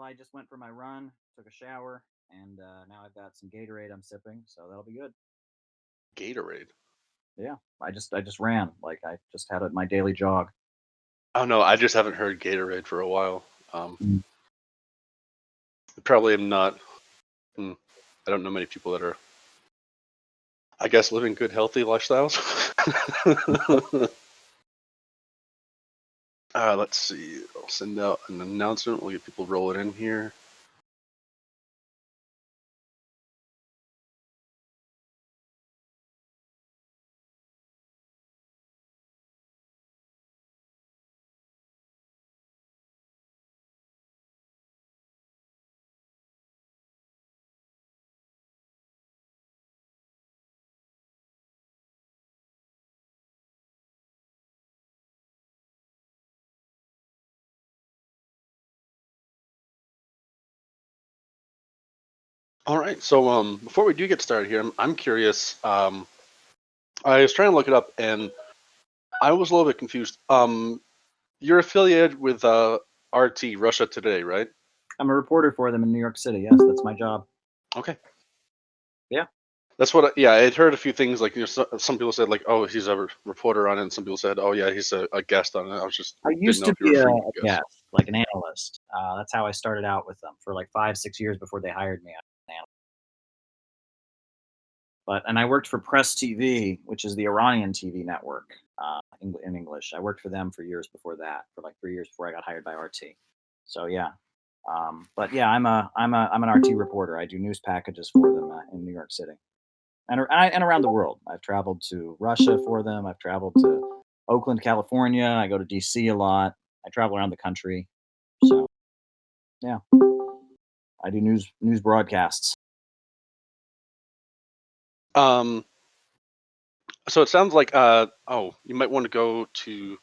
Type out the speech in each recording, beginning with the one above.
I just went for my run, took a shower, and now I've got some Gatorade I'm sipping, so that'll be good. Gatorade. Yeah, I just ran. Like I just had my daily jog. Oh no, I just haven't heard Gatorade for a while. Um, Mm. Probably am not. Hmm, I don't know many people that are, I guess, living good, healthy lifestyles. Let's see. I'll send out an announcement. We'll get people rolling in here. All right. So before we do get started here, I'm curious. I was trying to look it up, and I was a little bit confused. You're affiliated with RT Russia Today, right? I'm a reporter for them in New York City. Yes, that's my job. Okay. Yeah. That's what. Yeah, I'd heard a few things like some people said like, oh, he's a reporter on it, and some people said, oh yeah, he's a guest on it. I was just I didn't used know to if you were be a a frequent guest. guest, like an analyst. That's how I started out with them for like 5, 6 years before they hired me. I was an analyst. And I worked for Press TV, which is the Iranian TV network in English. I worked for them for years before that, for like 3 years before I got hired by RT. So yeah, but yeah, I'm an RT reporter. I do news packages for them in New York City and around the world. I've traveled to Russia for them. I've traveled to Oakland, California. I go to DC a lot. I travel around the country. So yeah, I do news broadcasts. Um, so it sounds like oh, you might want to go to.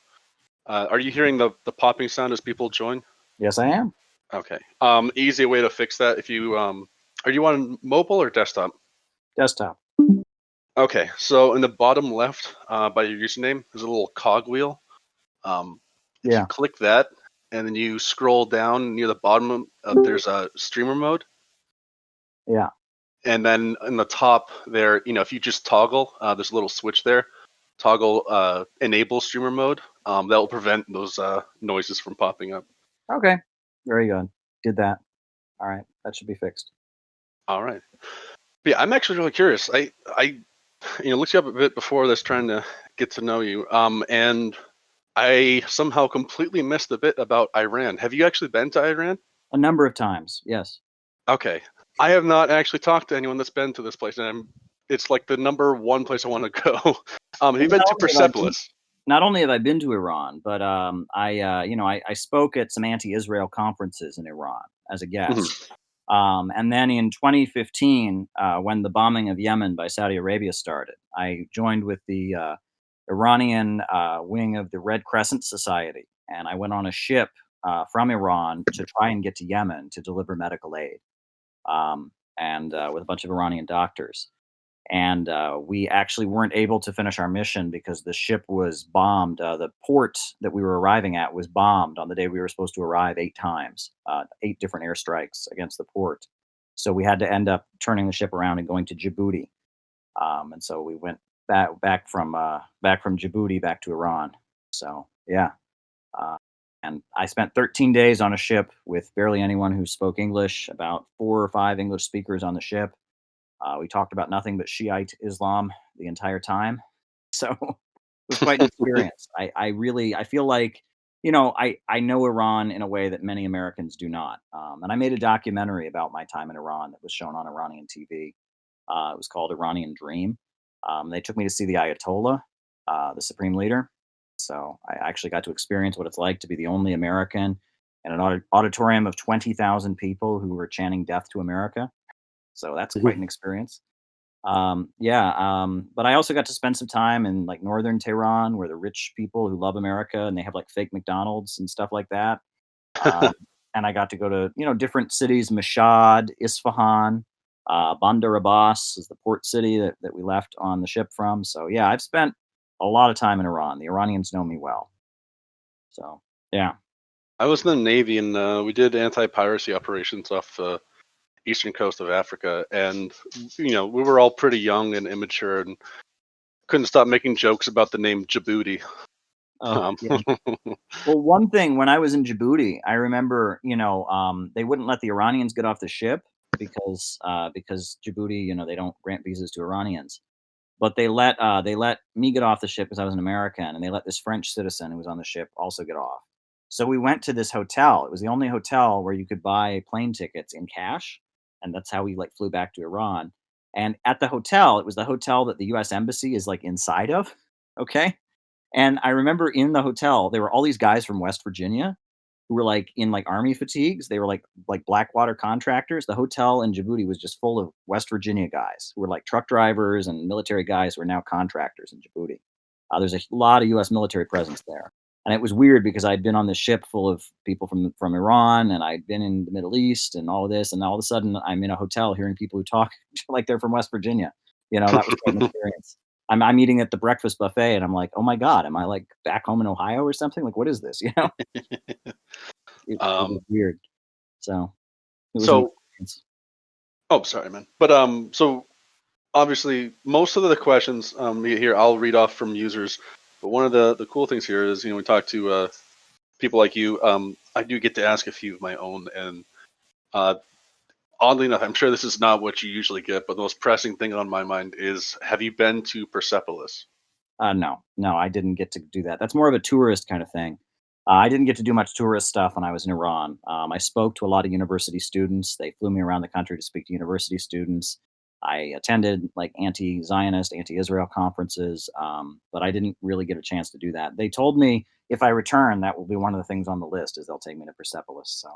Are you hearing the popping sound as people join? Yes, I am. Okay. Easy way to fix that if you are you on mobile or desktop? Desktop. Okay, so in the bottom left, by your username, there's a little cog wheel. If you Yeah, click that, and then you scroll down near the bottom, there's a streamer mode, yeah. and then in the top there, if you just toggle, there's a little switch there, toggle enable streamer mode. That will prevent those noises from popping up. Okay. Very good. Did that. All right. That should be fixed. All right. But yeah, I'm actually really curious. I looked you up a bit before this, trying to get to know you. And I somehow completely missed the bit about Iran. Have you actually been to Iran? A number of times. Yes. Okay. I have not actually talked to anyone that's been to this place, and it's like the number one place I want to go. Have Well, you been to Persepolis? not only have I been to Iran, but I spoke at some anti-Israel conferences in Iran as a Mhm. guest. And then in 2015, when the bombing of Yemen by Saudi Arabia started, I joined with the Iranian wing of the Red Crescent Society, and I went on a ship from Iran to try and get to Yemen to deliver medical aid, and with a bunch of Iranian doctors. And we actually weren't able to finish our mission because the ship was bombed. The port that we were arriving at was bombed on the day we were supposed to arrive 8 times, 8 different airstrikes against the port. So we had to end up turning the ship around and going to Djibouti. And so we went back from Djibouti back to Iran. So yeah, uh, and I spent 13 days on a ship with barely anyone who spoke English. About 4 or 5 English speakers on the ship. We talked about nothing but Shiite Islam the entire time. So it was quite an experience. I feel like, I know Iran in a way that many Americans do not. And I made a documentary about my time in Iran that was shown on Iranian TV. It was called Iranian Dream. They took me to see the Ayatollah, the supreme leader. So I actually got to experience what it's like to be the only American in an auditorium of 20,000 people who were chanting death to America. So that's quite an experience. Yeah, but I also got to spend some time in like northern Tehran, where the rich people who love America and they have like fake McDonald's and stuff like that. Um, and I got to go to different cities: Mashhad, Isfahan, Bandar Abbas is the port city that we left on the ship from. So yeah, I've spent a lot of time in Iran. The Iranians know me well. So yeah, I was in the Navy, and we did anti-piracy operations off the eastern coast of Africa, and we were all pretty young and immature, and couldn't stop making jokes about the name Djibouti. Oh, Um, yeah. Well, one thing when I was in Djibouti, I remember, they wouldn't let the Iranians get off the ship because Djibouti, they don't grant visas to Iranians. But they let me get off the ship because I was an American, and they let this French citizen who was on the ship also get off. So we went to this hotel. It was the only hotel where you could buy plane tickets in cash, and that's how we like flew back to Iran. And at the hotel, it was the hotel that the U.S. embassy is like inside of. Okay, and I remember in the hotel there were all these guys from West Virginia who were like in like army fatigues. They were like Blackwater contractors. The hotel in Djibouti was just full of West Virginia guys who were like truck drivers and military guys who are now contractors in Djibouti. There's a lot of U.S. military presence there, and it was weird because I'd been on this ship full of people from Iran, and I'd been in the Middle East and all of this, and all of a sudden I'm in a hotel hearing people who talk like they're from West Virginia. That was quite an experience. I'm eating at the breakfast buffet, and I'm like, oh my god, am I like back home in Ohio or something? Like, what is this? It was um, weird. So, it was an so, experience. oh, sorry, man. But so obviously, most of the questions here I'll read off from users. But one of the cool things here is, we talk to people like you. I do get to ask a few of my own, and uh, oddly enough, I'm sure this is not what you usually get, but the most pressing thing on my mind is: have you been to Persepolis? No, no, I didn't get to do that. That's more of a tourist kind of thing. I didn't get to do much tourist stuff when I was in Iran. I spoke to a lot of university students. They flew me around the country to speak to university students. I attended like anti-Zionist, anti-Israel conferences, but I didn't really get a chance to do that. They told me if I return, that will be one of the things on the list is they'll take me to Persepolis. So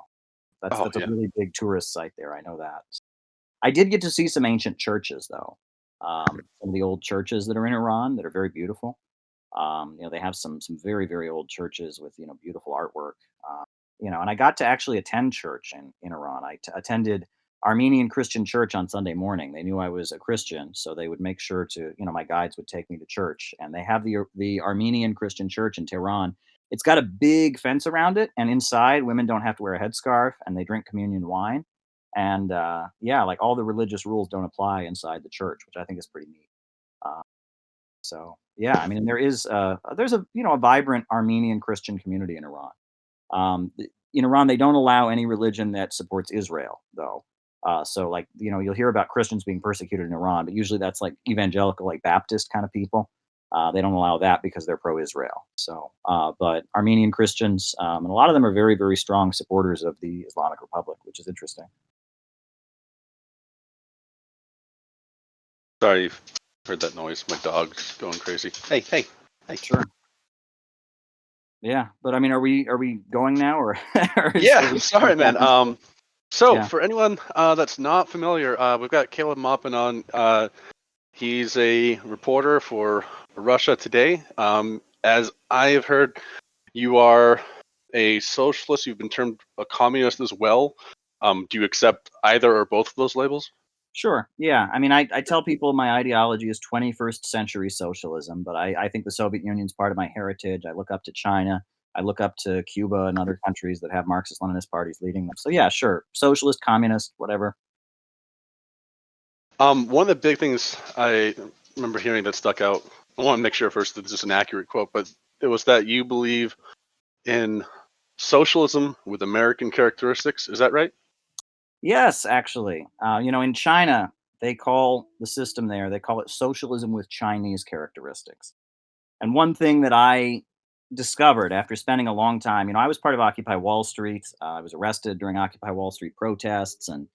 that's Oh that's a yeah. really big tourist site there. I know that. I did get to see some ancient churches though. Some of the old churches that are in Iran that are very beautiful. They have some very very old churches with beautiful artwork. Uh, and I got to actually attend church in Iran. Attended Armenian Christian church on Sunday morning. They knew I was a Christian, so they would make sure to my guides would take me to church. And they have the Armenian Christian church in Tehran. It's got a big fence around it, and inside women don't have to wear a headscarf, and they drink communion wine. And yeah, like all the religious rules don't apply inside the church, which I think is pretty neat. Uh, so yeah, I mean, there's a vibrant Armenian Christian community in Iran. In Iran, they don't allow any religion that supports Israel, though. So like you'll hear about Christians being persecuted in Iran, but usually that's like evangelical, like Baptist kind of people. They don't allow that because they're pro-Israel. So, but Armenian Christians, and a lot of them are very, very strong supporters of the Islamic Republic, which is interesting. Sorry, you've heard that noise. My dog's going crazy. Hey, hey, hey. Sure. Yeah, but I mean, are we going now, or are Yeah, we sorry, man. back? So Yeah, for anyone that's not familiar, we've got Caleb Maupin on. He's a reporter for Russia Today. As I have heard, you are a socialist. You've been termed a communist as well. Do you accept either or both of those labels? sure. Yeah, I mean, I tell people my ideology is 21st century socialism, but I think the Soviet Union's part of my heritage. I look up to China. I look up to Cuba and other countries that have Marxist-Leninist parties leading them. So yeah, sure, socialist, communist, whatever. One of the big things I remember hearing that stuck out. I want to make sure first that this is an accurate quote, but it was that you believe in socialism with American characteristics. Is that right? Yes, actually, in China, they call the system there. They call it socialism with Chinese characteristics. And one thing that I discovered after spending a long time, I was part of Occupy Wall Street. I was arrested during Occupy Wall Street protests, and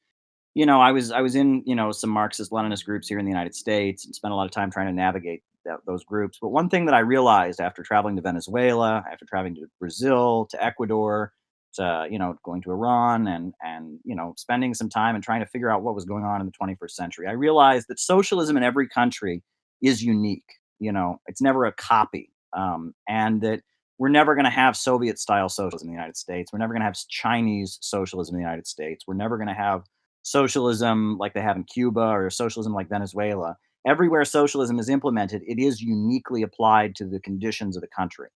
I was in some Marxist Leninist groups here in the United States, and spent a lot of time trying to navigate those groups. But one thing that I realized after traveling to Venezuela, after traveling to Brazil, to Ecuador, to going to Iran, and spending some time and trying to figure out what was going on in the 21st century, I realized that socialism in every country is unique. It's never a copy, and that we're never going to have Soviet style socialism in the United States. We're never going to have Chinese socialism in the United States. We're never going to have socialism like they have in Cuba or socialism like Venezuela. Everywhere socialism is implemented, it is uniquely applied to the conditions of the country.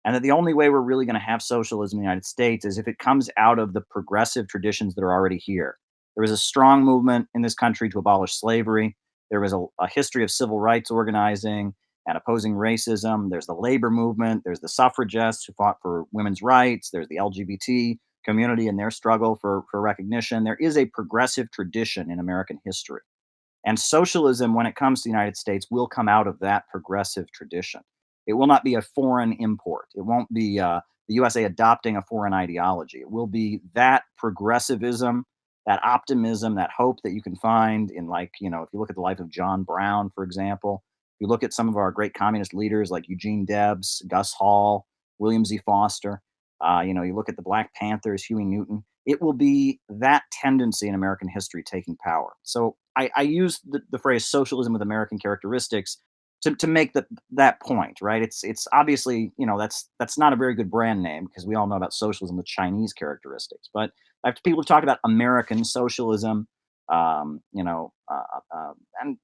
and that the only way we're really going to have socialism in the United States is if it comes out of the progressive traditions that are already here. There was a strong movement in this country to abolish slavery. There was a history of civil rights organizing and opposing racism. There's the labor movement. There's the suffragists who fought for women's rights. There's the LGBT community and their struggle for recognition. There is a progressive tradition in American history. And socialism, when it comes to the United States, will come out of that progressive tradition. It will not be a foreign import. It won't be the USA adopting a foreign ideology. It will be that progressivism, that optimism, that hope that you can find in, like, if you look at the life of John Brown, for example, if you look at some of our great communist leaders like Eugene Debs, Gus Hall, William Z. Foster, you look at the Black Panthers, Huey Newton, it will be that tendency in American history taking power. So I use the phrase socialism with American characteristics to make that point, right? It's obviously, that's not a very good brand name because we all know about socialism with Chinese characteristics. But after people have talked about American socialism, and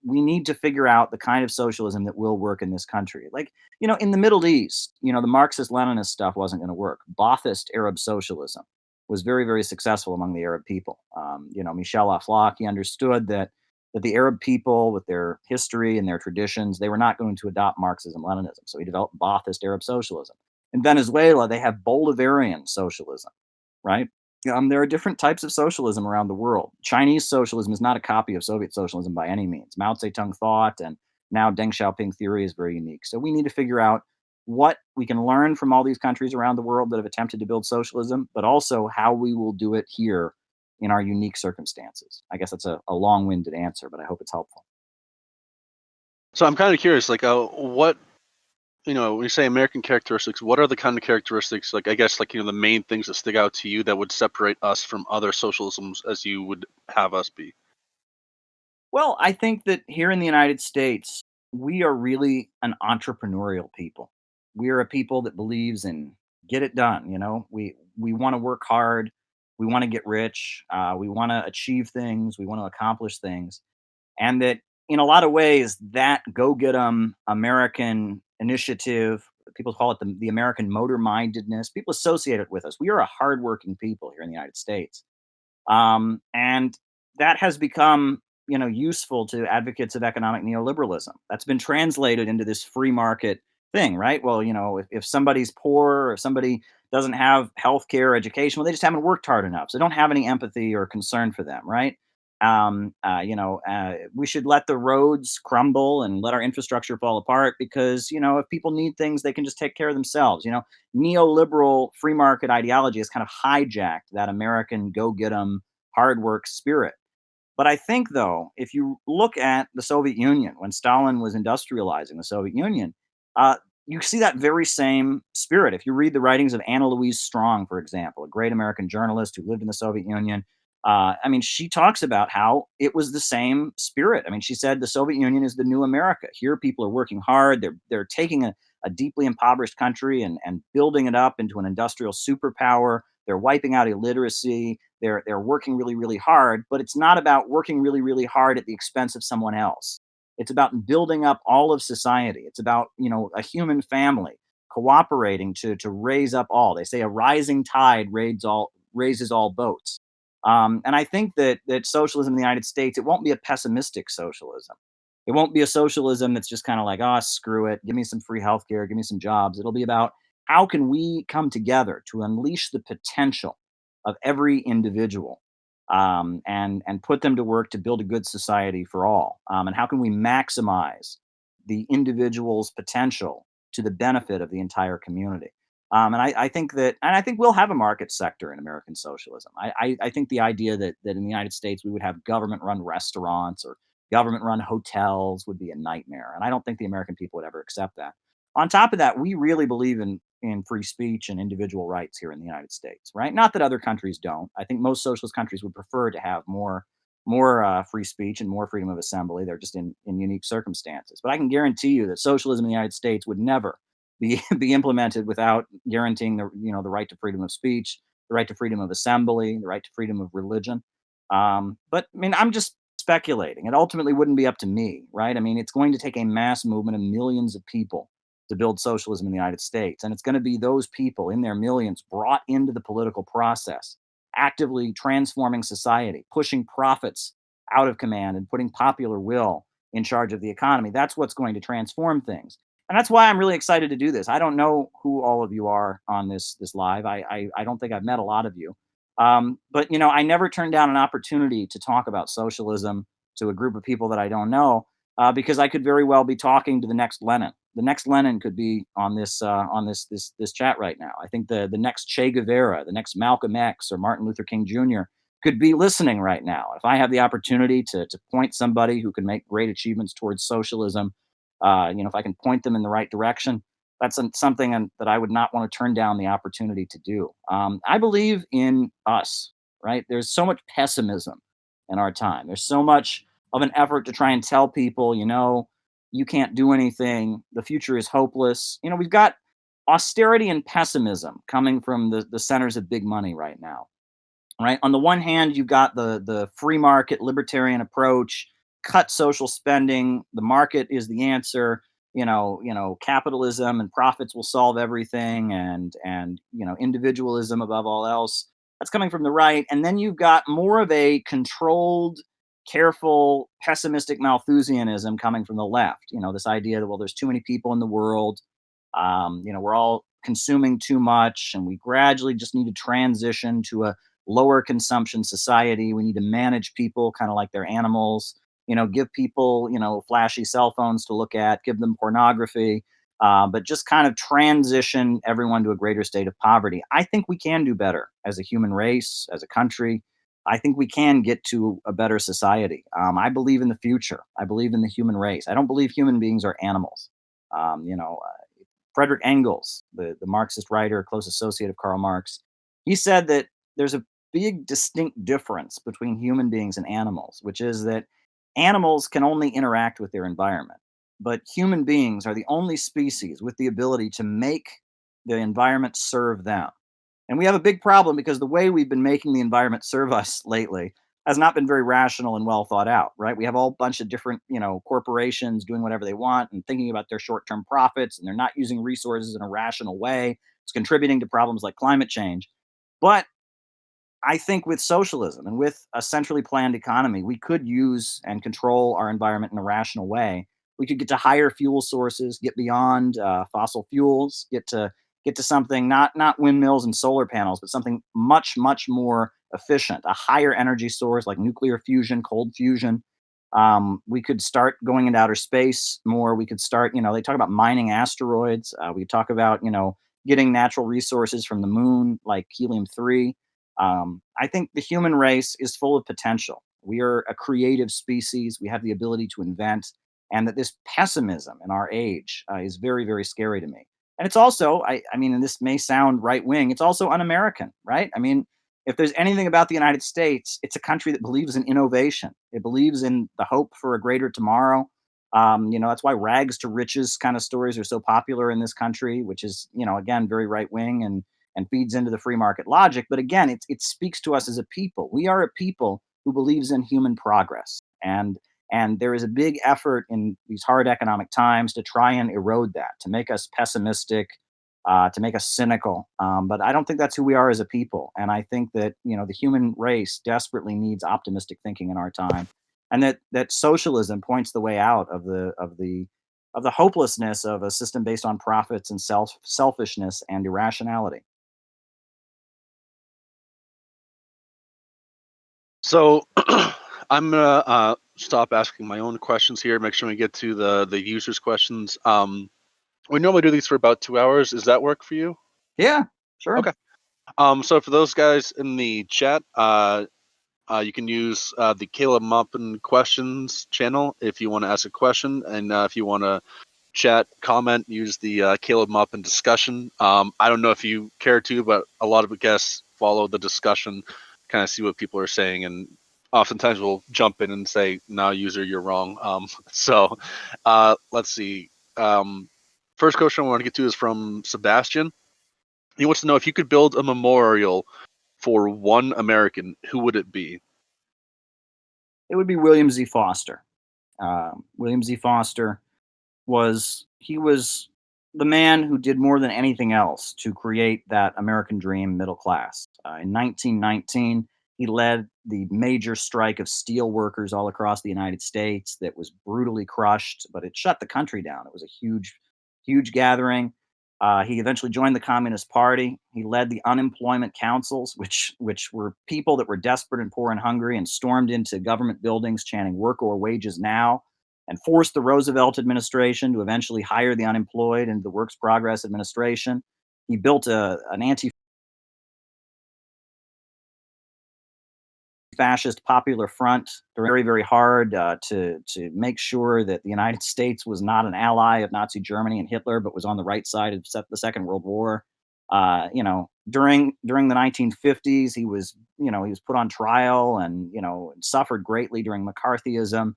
we need to figure out the kind of socialism that will work in this country. Like, in the Middle East, the Marxist Leninist stuff wasn't going to work. Ba'athist Arab socialism was very, very successful among the Arab people. Michel Aflaq, he understood that the Arab people, with their history and their traditions, they were not going to adopt Marxism Leninism. So he developed Ba'athist Arab socialism. In Venezuela, they have Bolivarian socialism, right? There are different types of socialism around the world. Chinese socialism is not a copy of Soviet socialism by any means. Mao Zedong thought and now Deng Xiaoping theory is very unique. So we need to figure out what we can learn from all these countries around the world that have attempted to build socialism, but also how we will do it here in our unique circumstances. I guess that's a long winded answer, but I hope it's helpful. So I'm kind of curious, like, what when you say American characteristics, what are the kind of characteristics, like, I guess, like, the main things that stick out to you that would separate us from other socialisms as you would have us be? Well, I think that here in the United States, we are really an entrepreneurial people. We are a people that believes in get it done. We want to work hard. We want to get rich. We want to achieve things. We want to accomplish things. And that in a lot of ways, that go get 'em American initiative, people call it the American motor mindedness, people associate it with us. We are a hardworking people here in the United States. And that has become, useful to advocates of economic neoliberalism. That's been translated into this free market thing, right? Well, if somebody's poor or if somebody doesn't have health care, education, well, they just haven't worked hard enough. So they don't have any empathy or concern for them, right? We should let the roads crumble and let our infrastructure fall apart because, if people need things, they can just take care of themselves. Neoliberal free market ideology has kind of hijacked that American go get 'em hard work spirit. But I think, though, if you look at the Soviet Union, when Stalin was industrializing the Soviet Union, uh, you see that very same spirit. If you read the writings of Anna Louise Strong, for example, a great American journalist who lived in the Soviet Union, she talks about how it was the same spirit. She said the Soviet Union is the new America. Here, people are working hard. They're taking a deeply impoverished country and building it up into an industrial superpower. They're wiping out illiteracy. They're working really, really hard, but it's not about working really, really hard at the expense of someone else. It's about building up all of society. It's about, a human family cooperating to raise up all. They say a rising tide raises all boats. And I think that socialism in the United States, it won't be a pessimistic socialism. It won't be a socialism that's just kind of like, oh, screw it, give me some free healthcare, give me some jobs. It'll be about how can we come together to unleash the potential of every individual, and put them to work to build a good society for all. And how can we maximize the individual's potential to the benefit of the entire community? And I think we'll have a market sector in American socialism. I think the idea that in the United States we would have government-run restaurants or government-run hotels would be a nightmare, and I don't think the American people would ever accept that. On top of that, we really believe in free speech and individual rights here in the United States, right? Not that other countries don't. I think most socialist countries would prefer to have more free speech and more freedom of assembly. They're just in unique circumstances. But I can guarantee you that socialism in the United States would never be implemented without guaranteeing the right to freedom of speech, the right to freedom of assembly, the right to freedom of religion. But I'm just speculating. It ultimately wouldn't be up to me, right? It's going to take a mass movement of millions of people to build socialism in the United States. And it's going to be those people in their millions brought into the political process, actively transforming society, pushing profits out of command and putting popular will in charge of the economy. That's what's going to transform things. And that's why I'm really excited to do this. I don't know who all of you are on this live. I don't think I've met a lot of you. But I never turned down an opportunity to talk about socialism to a group of people that I don't know, because I could very well be talking to the next Lenin. The next Lenin could be on this chat right now. I think the next Che Guevara, the next Malcolm X or Martin Luther King Jr. could be listening right now. If I have the opportunity to point somebody who can make great achievements towards socialism, if I can point them in the right direction, that's something that I would not want to turn down the opportunity to do. I believe in us, right? There's so much pessimism in our time. There's so much of an effort to try and tell people, you can't do anything. The future is hopeless. We've got austerity and pessimism coming from the centers of big money right now, right? On the one hand, you've got the free market libertarian approach, cut social spending, the market is the answer, capitalism and profits will solve everything, and individualism above all else. That's coming from the right. And then you've got more of a controlled, careful, pessimistic Malthusianism coming from the left. This idea that, well, there's too many people in the world. We're all consuming too much, and we gradually just need to transition to a lower consumption society. We need to manage people kind of like they're animals. Give people flashy cell phones to look at, give them pornography, but just kind of transition everyone to a greater state of poverty. I think we can do better as a human race, as a country. I think we can get to a better society. I believe in the future. I believe in the human race. I don't believe human beings are animals. Frederick Engels, the Marxist writer, close associate of Karl Marx, he said that there's a big distinct difference between human beings and animals, which is that animals can only interact with their environment, but human beings are the only species with the ability to make the environment serve them. And we have a big problem because the way we've been making the environment serve us lately has not been very rational and well thought out, right? We have a whole bunch of different, corporations doing whatever they want and thinking about their short-term profits, and they're not using resources in a rational way. It's contributing to problems like climate change. But I think with socialism and with a centrally planned economy, we could use and control our environment in a rational way. We could get to higher fuel sources, get beyond fossil fuels, get to something not windmills and solar panels, but something much more efficient, a higher energy source like nuclear fusion, cold fusion. We could start going into outer space more. We could start, they talk about mining asteroids. We talk about, getting natural resources from the moon like helium-3. I think the human race is full of potential. We are a creative species. We have the ability to invent, and that this pessimism in our age is very, very scary to me. And it's also, I mean, and this may sound right wing, it's also un American, right? I mean, if there's anything about the United States, it's a country that believes in innovation. It believes in the hope for a greater tomorrow. That's why rags to riches kind of stories are so popular in this country, which is, again, very right wing and feeds into the free market logic. But again, it speaks to us as a people. We are a people who believes in human progress, and there is a big effort in these hard economic times to try and erode that, to make us pessimistic, to make us cynical. But I don't think that's who we are as a people. And I think that the human race desperately needs optimistic thinking in our time, and that socialism points the way out of the hopelessness of a system based on profits and selfishness and irrationality. So I'm gonna stop asking my own questions here. Make sure we get to the users' questions. We normally do these for about 2 hours. Does that work for you? Yeah, sure. Okay. So for those guys in the chat, you can use the Caleb Maupin questions channel if you want to ask a question, and if you want to chat, comment, use the Caleb Maupin discussion. I don't know if you care to, but a lot of the guests follow the discussion, kind of see what people are saying, and oftentimes we'll jump in and say, "No, user, you're wrong." So let's see. First question I want to get to is from Sebastian. He wants to know if you could build a memorial for one American, who would it be? It would be William Z. Foster. William Z. Foster was the man who did more than anything else to create that American dream middle class. In 1919, he led the major strike of steel workers all across the United States that was brutally crushed, but it shut the country down. It was a huge gathering. He eventually joined the Communist Party. He led the unemployment councils, which were people that were desperate and poor and hungry, and stormed into government buildings chanting "Work or wages now," and forced the Roosevelt administration to eventually hire the unemployed into the Works Progress Administration. He built an anti fascist popular front very hard to make sure that the United States was not an ally of Nazi Germany and Hitler, but was on the right side of the Second World War. During the 1950s, he was put on trial and suffered greatly during McCarthyism.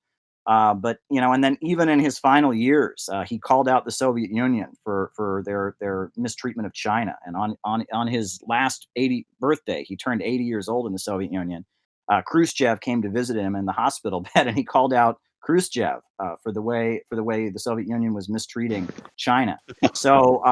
But and then even in his final years, he called out the Soviet Union for their mistreatment of China. And on his last 80th birthday, he turned 80 years old in the Soviet Union. Khrushchev came to visit him in the hospital bed, and he called out Khrushchev for the way the Soviet Union was mistreating China. So,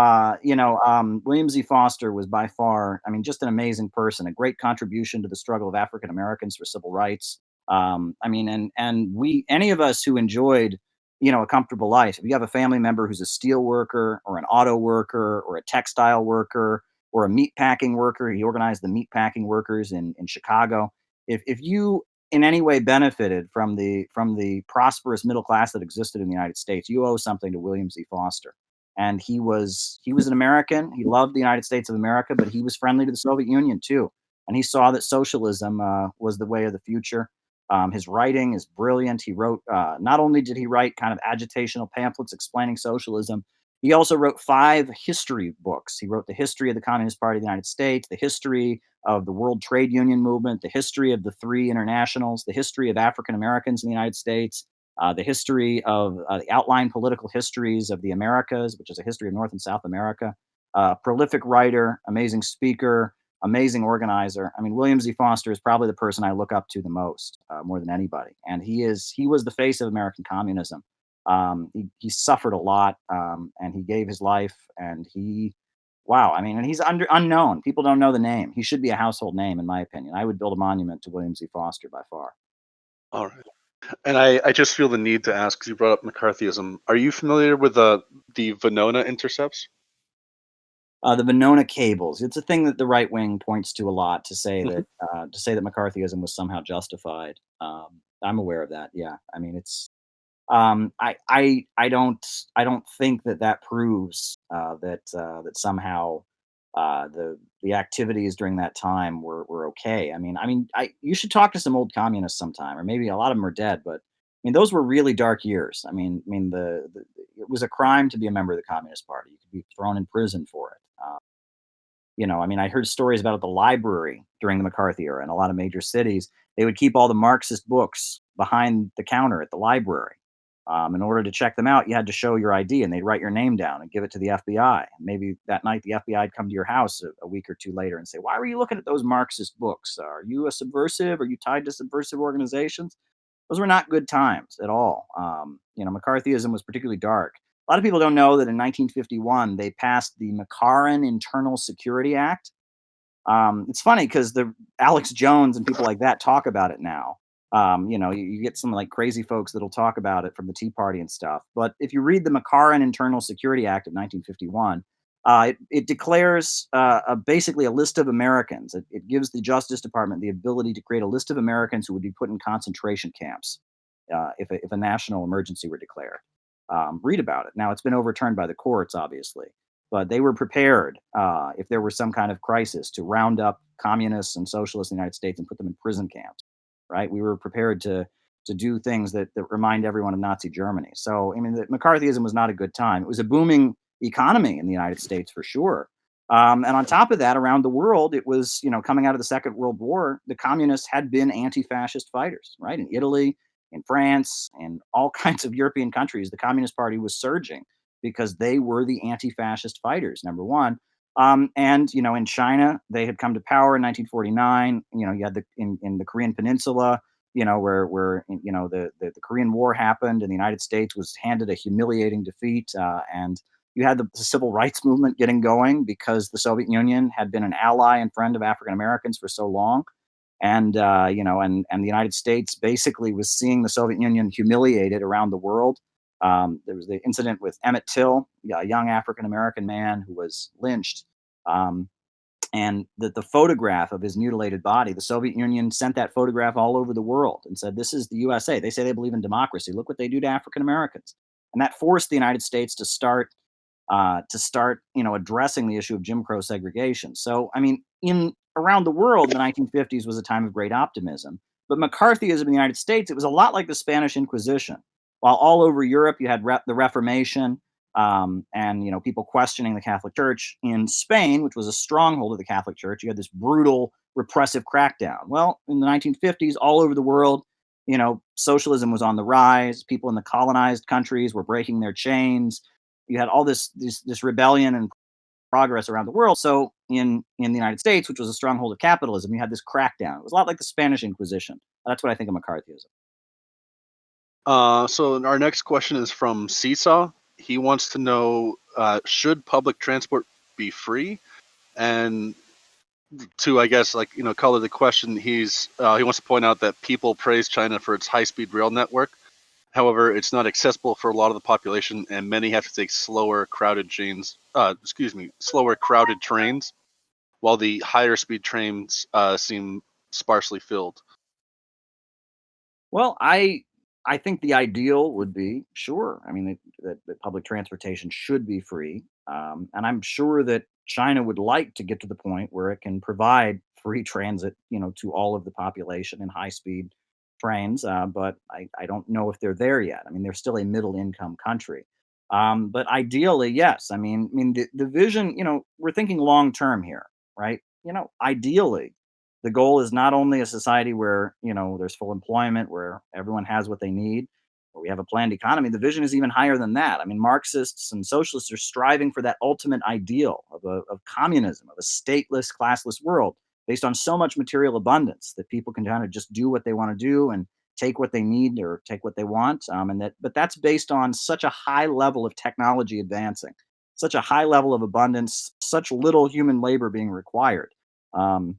William Z. Foster was by far, I mean, just an amazing person, a great contribution to the struggle of African Americans for civil rights. I mean, and we, any of us who enjoyed, a comfortable life, if you have a family member who's a steel worker or an auto worker or a textile worker or a meat packing worker, he organized the meat packing workers in Chicago. If you in any way benefited from the prosperous middle class that existed in the United States, you owe something to William Z. Foster. And he was an American. He loved the United States of America, but he was friendly to the Soviet Union too. And he saw that socialism was the way of the future. His writing is brilliant. He wrote not only did he write kind of agitational pamphlets explaining socialism, he also wrote 5 history books. He wrote the history of the Communist Party of the United States, the history of the World Trade Union movement, the history of the three internationals, the history of African Americans in the United States, the history of the outline political histories of the Americas, which is a history of North and South America. Prolific writer, amazing speaker, amazing organizer. I mean, William Z. Foster is probably the person I look up to the most, more than anybody. And he was the face of American communism. He suffered a lot, and he gave his life, and wow, I mean, and he's unknown. People don't know the name. He should be a household name, in my opinion. I would build a monument to William Z. Foster by far. All right. And I just feel the need to ask because you brought up McCarthyism. Are you familiar with the Venona intercepts? The Venona cables. It's a thing that the right wing points to a lot Mhm. to say that McCarthyism was somehow justified. I'm aware of that. Yeah, I mean, I don't think that proves that somehow the activities during that time were okay. You should talk to some old communists sometime, or maybe a lot of them are dead. But I mean, those were really dark years. The it was a crime to be a member of the Communist Party. You could be thrown in prison for it. I heard stories about at the library during the McCarthy era in a lot of major cities. They would keep all the Marxist books behind the counter at the library. In order to check them out, you had to show your ID, and they'd write your name down and give it to the FBI. Maybe that night the FBI would come to your house a week or two later and say, "Why were you looking at those Marxist books? Are you a subversive? Are you tied to subversive organizations?" Those were not good times at all. McCarthyism was particularly dark. A lot of people don't know that in 1951 they passed the McCarran Internal Security Act. It's funny because the Alex Jones and people like that talk about it now. You get some like crazy folks that'll talk about it from the Tea Party and stuff. But if you read the McCarran Internal Security Act of 1951, it declares basically a list of Americans. It gives the Justice Department the ability to create a list of Americans who would be put in concentration camps if a national emergency were declared. Read about it. Now, it's been overturned by the courts, obviously, but they were prepared if there was some kind of crisis to round up communists and socialists in the United States and put them in prison camps. Right? We were prepared to do things that remind everyone of Nazi Germany. So, I mean, McCarthyism was not a good time. It was a booming economy in the United States for sure. And on top of that, around the world, it was, coming out of the Second World War, the communists had been anti-fascist fighters, right? In Italy, in France, and all kinds of European countries, the Communist Party was surging because they were the anti-fascist fighters, number one. And in China, they had come to power in 1949. You had in the Korean Peninsula, where the Korean War happened, and the United States was handed a humiliating defeat. And You had the civil rights movement getting going because the Soviet Union had been an ally and friend of African Americans for so long, and and the United States basically was seeing the Soviet Union humiliated around the world. There was the incident with Emmett Till, a young African American man who was lynched. Um, and the photograph of his mutilated body, the Soviet Union sent that photograph all over the world and said, "This is the USA. They say they believe in democracy. Look what they do to African Americans." And that forced the United States to start addressing the issue of Jim Crow segregation. So, I mean, in around the world, the 1950s was a time of great optimism. But McCarthyism in the United States, it was a lot like the Spanish Inquisition. While all over Europe, you had the Reformation, and people questioning the Catholic Church. In Spain, which was a stronghold of the Catholic Church, you had this brutal repressive crackdown. Well, in the 1950s, all over the world, socialism was on the rise. People in the colonized countries were breaking their chains. You had all this rebellion and progress around the world. So in the United States, which was a stronghold of capitalism, you had this crackdown. It was a lot like the Spanish Inquisition. That's what I think of McCarthyism. So our next question is from Seesaw. He wants to know, should public transport be free? And to, I guess, color the question, he wants to point out that people praise China for its high-speed rail network. However, it's not accessible for a lot of the population, and many have to take slower, crowded trains, while the higher speed trains seem sparsely filled. Well, I think the ideal would be sure. I mean, that public transportation should be free, and I'm sure that China would like to get to the point where it can provide free transit, to all of the population in high speed trains. But I don't know if they're there yet. I mean, they're still a middle income country. But ideally, yes. I mean, the vision. We're thinking long term here, right? Ideally, the goal is not only a society where there's full employment, where everyone has what they need, where we have a planned economy. The vision is even higher than that. I mean, Marxists and socialists are striving for that ultimate ideal of communism, of a stateless, classless world based on so much material abundance that people can kind of just do what they want to do and take what they need or take what they want. But that's based on such a high level of technology advancing, such a high level of abundance, such little human labor being required. Um,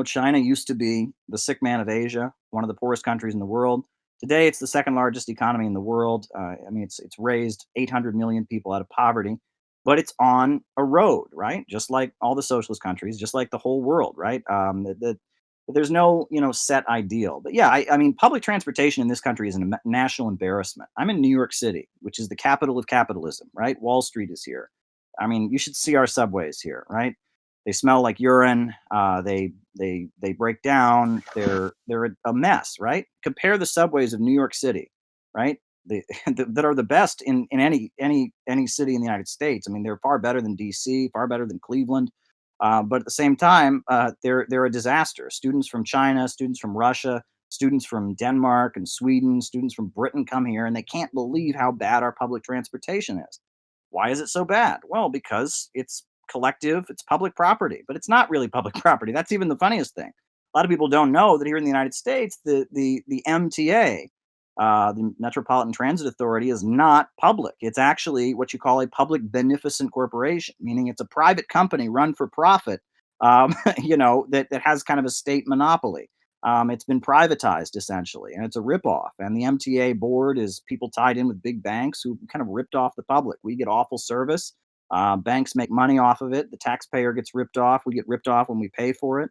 China used to be the sick man of Asia, one of the poorest countries in the world. Today, it's the second largest economy in the world. I mean, it's raised 800 million people out of poverty, but it's on a road, right? Just like all the socialist countries, just like the whole world, right? There's no set ideal, but yeah, I mean, public transportation in this country is a national embarrassment. I'm in New York City, which is the capital of capitalism, right? Wall Street is here. I mean, you should see our subways here, right? They smell like urine. They break down. They're a mess, right? Compare the subways of New York City, right? That are the best in any city in the United States. I mean, they're far better than D.C., far better than Cleveland. But at the same time, they're a disaster. Students from China, students from Russia, students from Denmark and Sweden, students from Britain come here, and they can't believe how bad our public transportation is. Why is it so bad? Well, because it's collective, it's public property, but it's not really public property. That's even the funniest thing. A lot of people don't know that here in the United States, the MTA, the Metropolitan Transit Authority, is not public. It's actually what you call a public beneficent corporation, meaning it's a private company run for profit, that has kind of a state monopoly. It's been privatized essentially, and it's a ripoff. And the MTA board is people tied in with big banks who kind of ripped off the public. We get awful service. Banks make money off of it. The taxpayer gets ripped off. We get ripped off when we pay for it.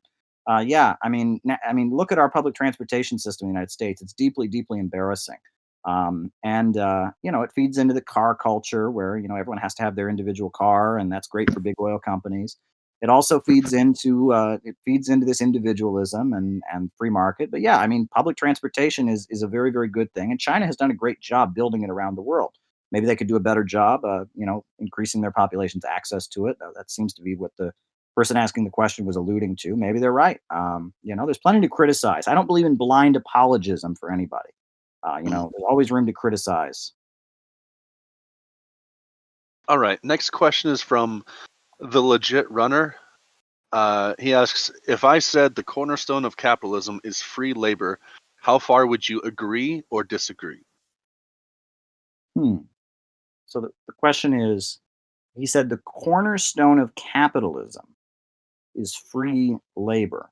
Yeah, I mean, look at our public transportation system in the United States. It's deeply, deeply embarrassing. And it feeds into the car culture where everyone has to have their individual car, and that's great for big oil companies. It feeds into this individualism and free market. But yeah, I mean, public transportation is a very, very good thing, and China has done a great job building it around the world. Maybe they could do a better job, increasing their population's access to it. That seems to be what the person asking the question was alluding to. Maybe they're right. There's plenty to criticize. I don't believe in blind apologism for anybody. There's always room to criticize. All right. Next question is from the legit runner. He asks, if I said the cornerstone of capitalism is free labor, how far would you agree or disagree? Hmm. So the question is, he said the cornerstone of capitalism is free labor.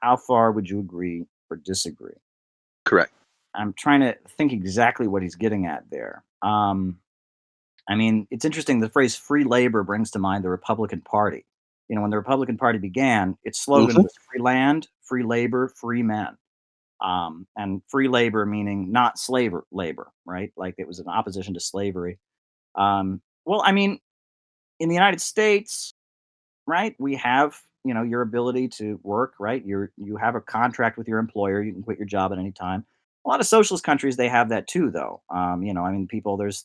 How far would you agree or disagree? Correct. I'm trying to think exactly what he's getting at there. I mean, it's interesting. The phrase free labor brings to mind the Republican Party. You know, when the Republican Party began, its slogan Hmm. was free land, free labor, free men. And free labor meaning not slave labor, right? Like it was an opposition to slavery. Well, I mean, in the United States, right? We have, your ability to work, right? You have a contract with your employer. You can quit your job at any time. A lot of socialist countries they have that too, though. I mean, people there's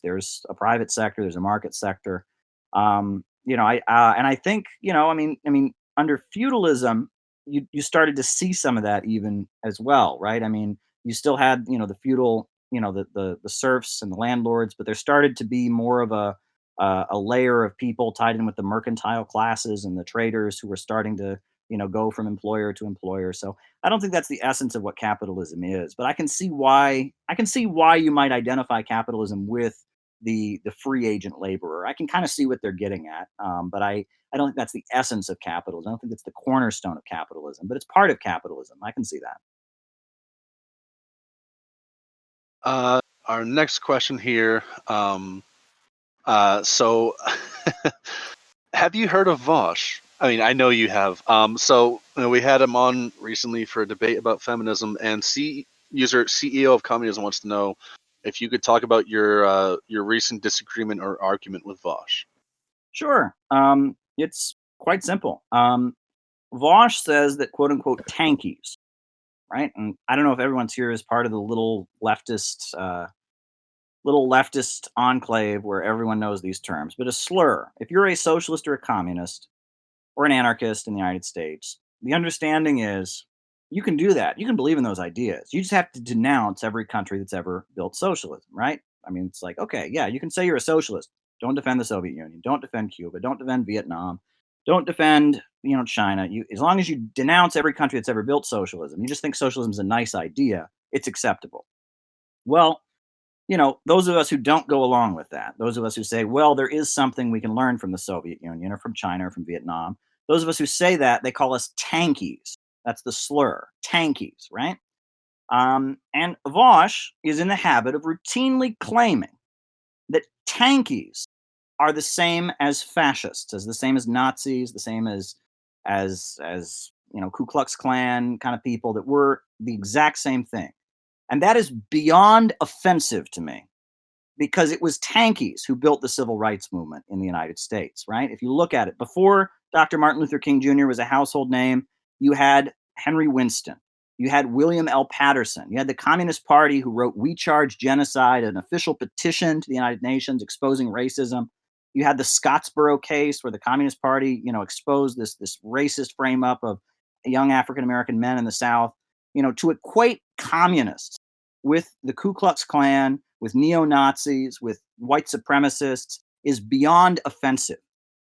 a private sector, there's a market sector. And I think, I mean, under feudalism, you started to see some of that even as well, right? I mean, you still had, the feudal, the serfs and the landlords, but there started to be more of a layer of people tied in with the mercantile classes and the traders who were starting to go from employer to employer. So I don't think that's the essence of what capitalism is, but I can see why you might identify capitalism with the free agent laborer. I can kind of see what they're getting at, but I don't think that's the essence of capitalism. I don't think it's the cornerstone of capitalism, but it's part of capitalism. I can see that. Our next question here. So, have you heard of Vosh? I mean, I know you have. We had him on recently for a debate about feminism, and CEO of communism wants to know if you could talk about your recent disagreement or argument with Vosh. Sure. It's quite simple. Vosh says that quote unquote tankies, right? And I don't know if everyone's here is part of the little leftist enclave where everyone knows these terms, but a slur. If you're a socialist or a communist or an anarchist in the United States, the understanding is you can do that. You can believe in those ideas. You just have to denounce every country that's ever built socialism, right? I mean, it's like, okay, yeah, you can say you're a socialist. Don't defend the Soviet Union. Don't defend Cuba. Don't defend Vietnam. Don't defend, China. As long as you denounce every country that's ever built socialism, you just think socialism is a nice idea. It's acceptable. Well, those of us who don't go along with that, those of us who say, well, there is something we can learn from the Soviet Union or from China or from Vietnam, those of us who say that, they call us tankies. That's the slur, tankies, right? And Vosh is in the habit of routinely claiming that tankies are the same as fascists, as the same as Nazis, the same as Ku Klux Klan kind of people, that were the exact same thing. And that is beyond offensive to me because it was tankies who built the civil rights movement in the United States, right? If you look at it, before Dr. Martin Luther King Jr. was a household name, you had Henry Winston, you had William L. Patterson, you had the Communist Party who wrote We Charge Genocide, an official petition to the United Nations exposing racism. You had the Scottsboro case where the Communist Party, exposed this racist frame up of young African American men in the South. To equate communists with the Ku Klux Klan, with neo Nazis, with white supremacists is beyond offensive.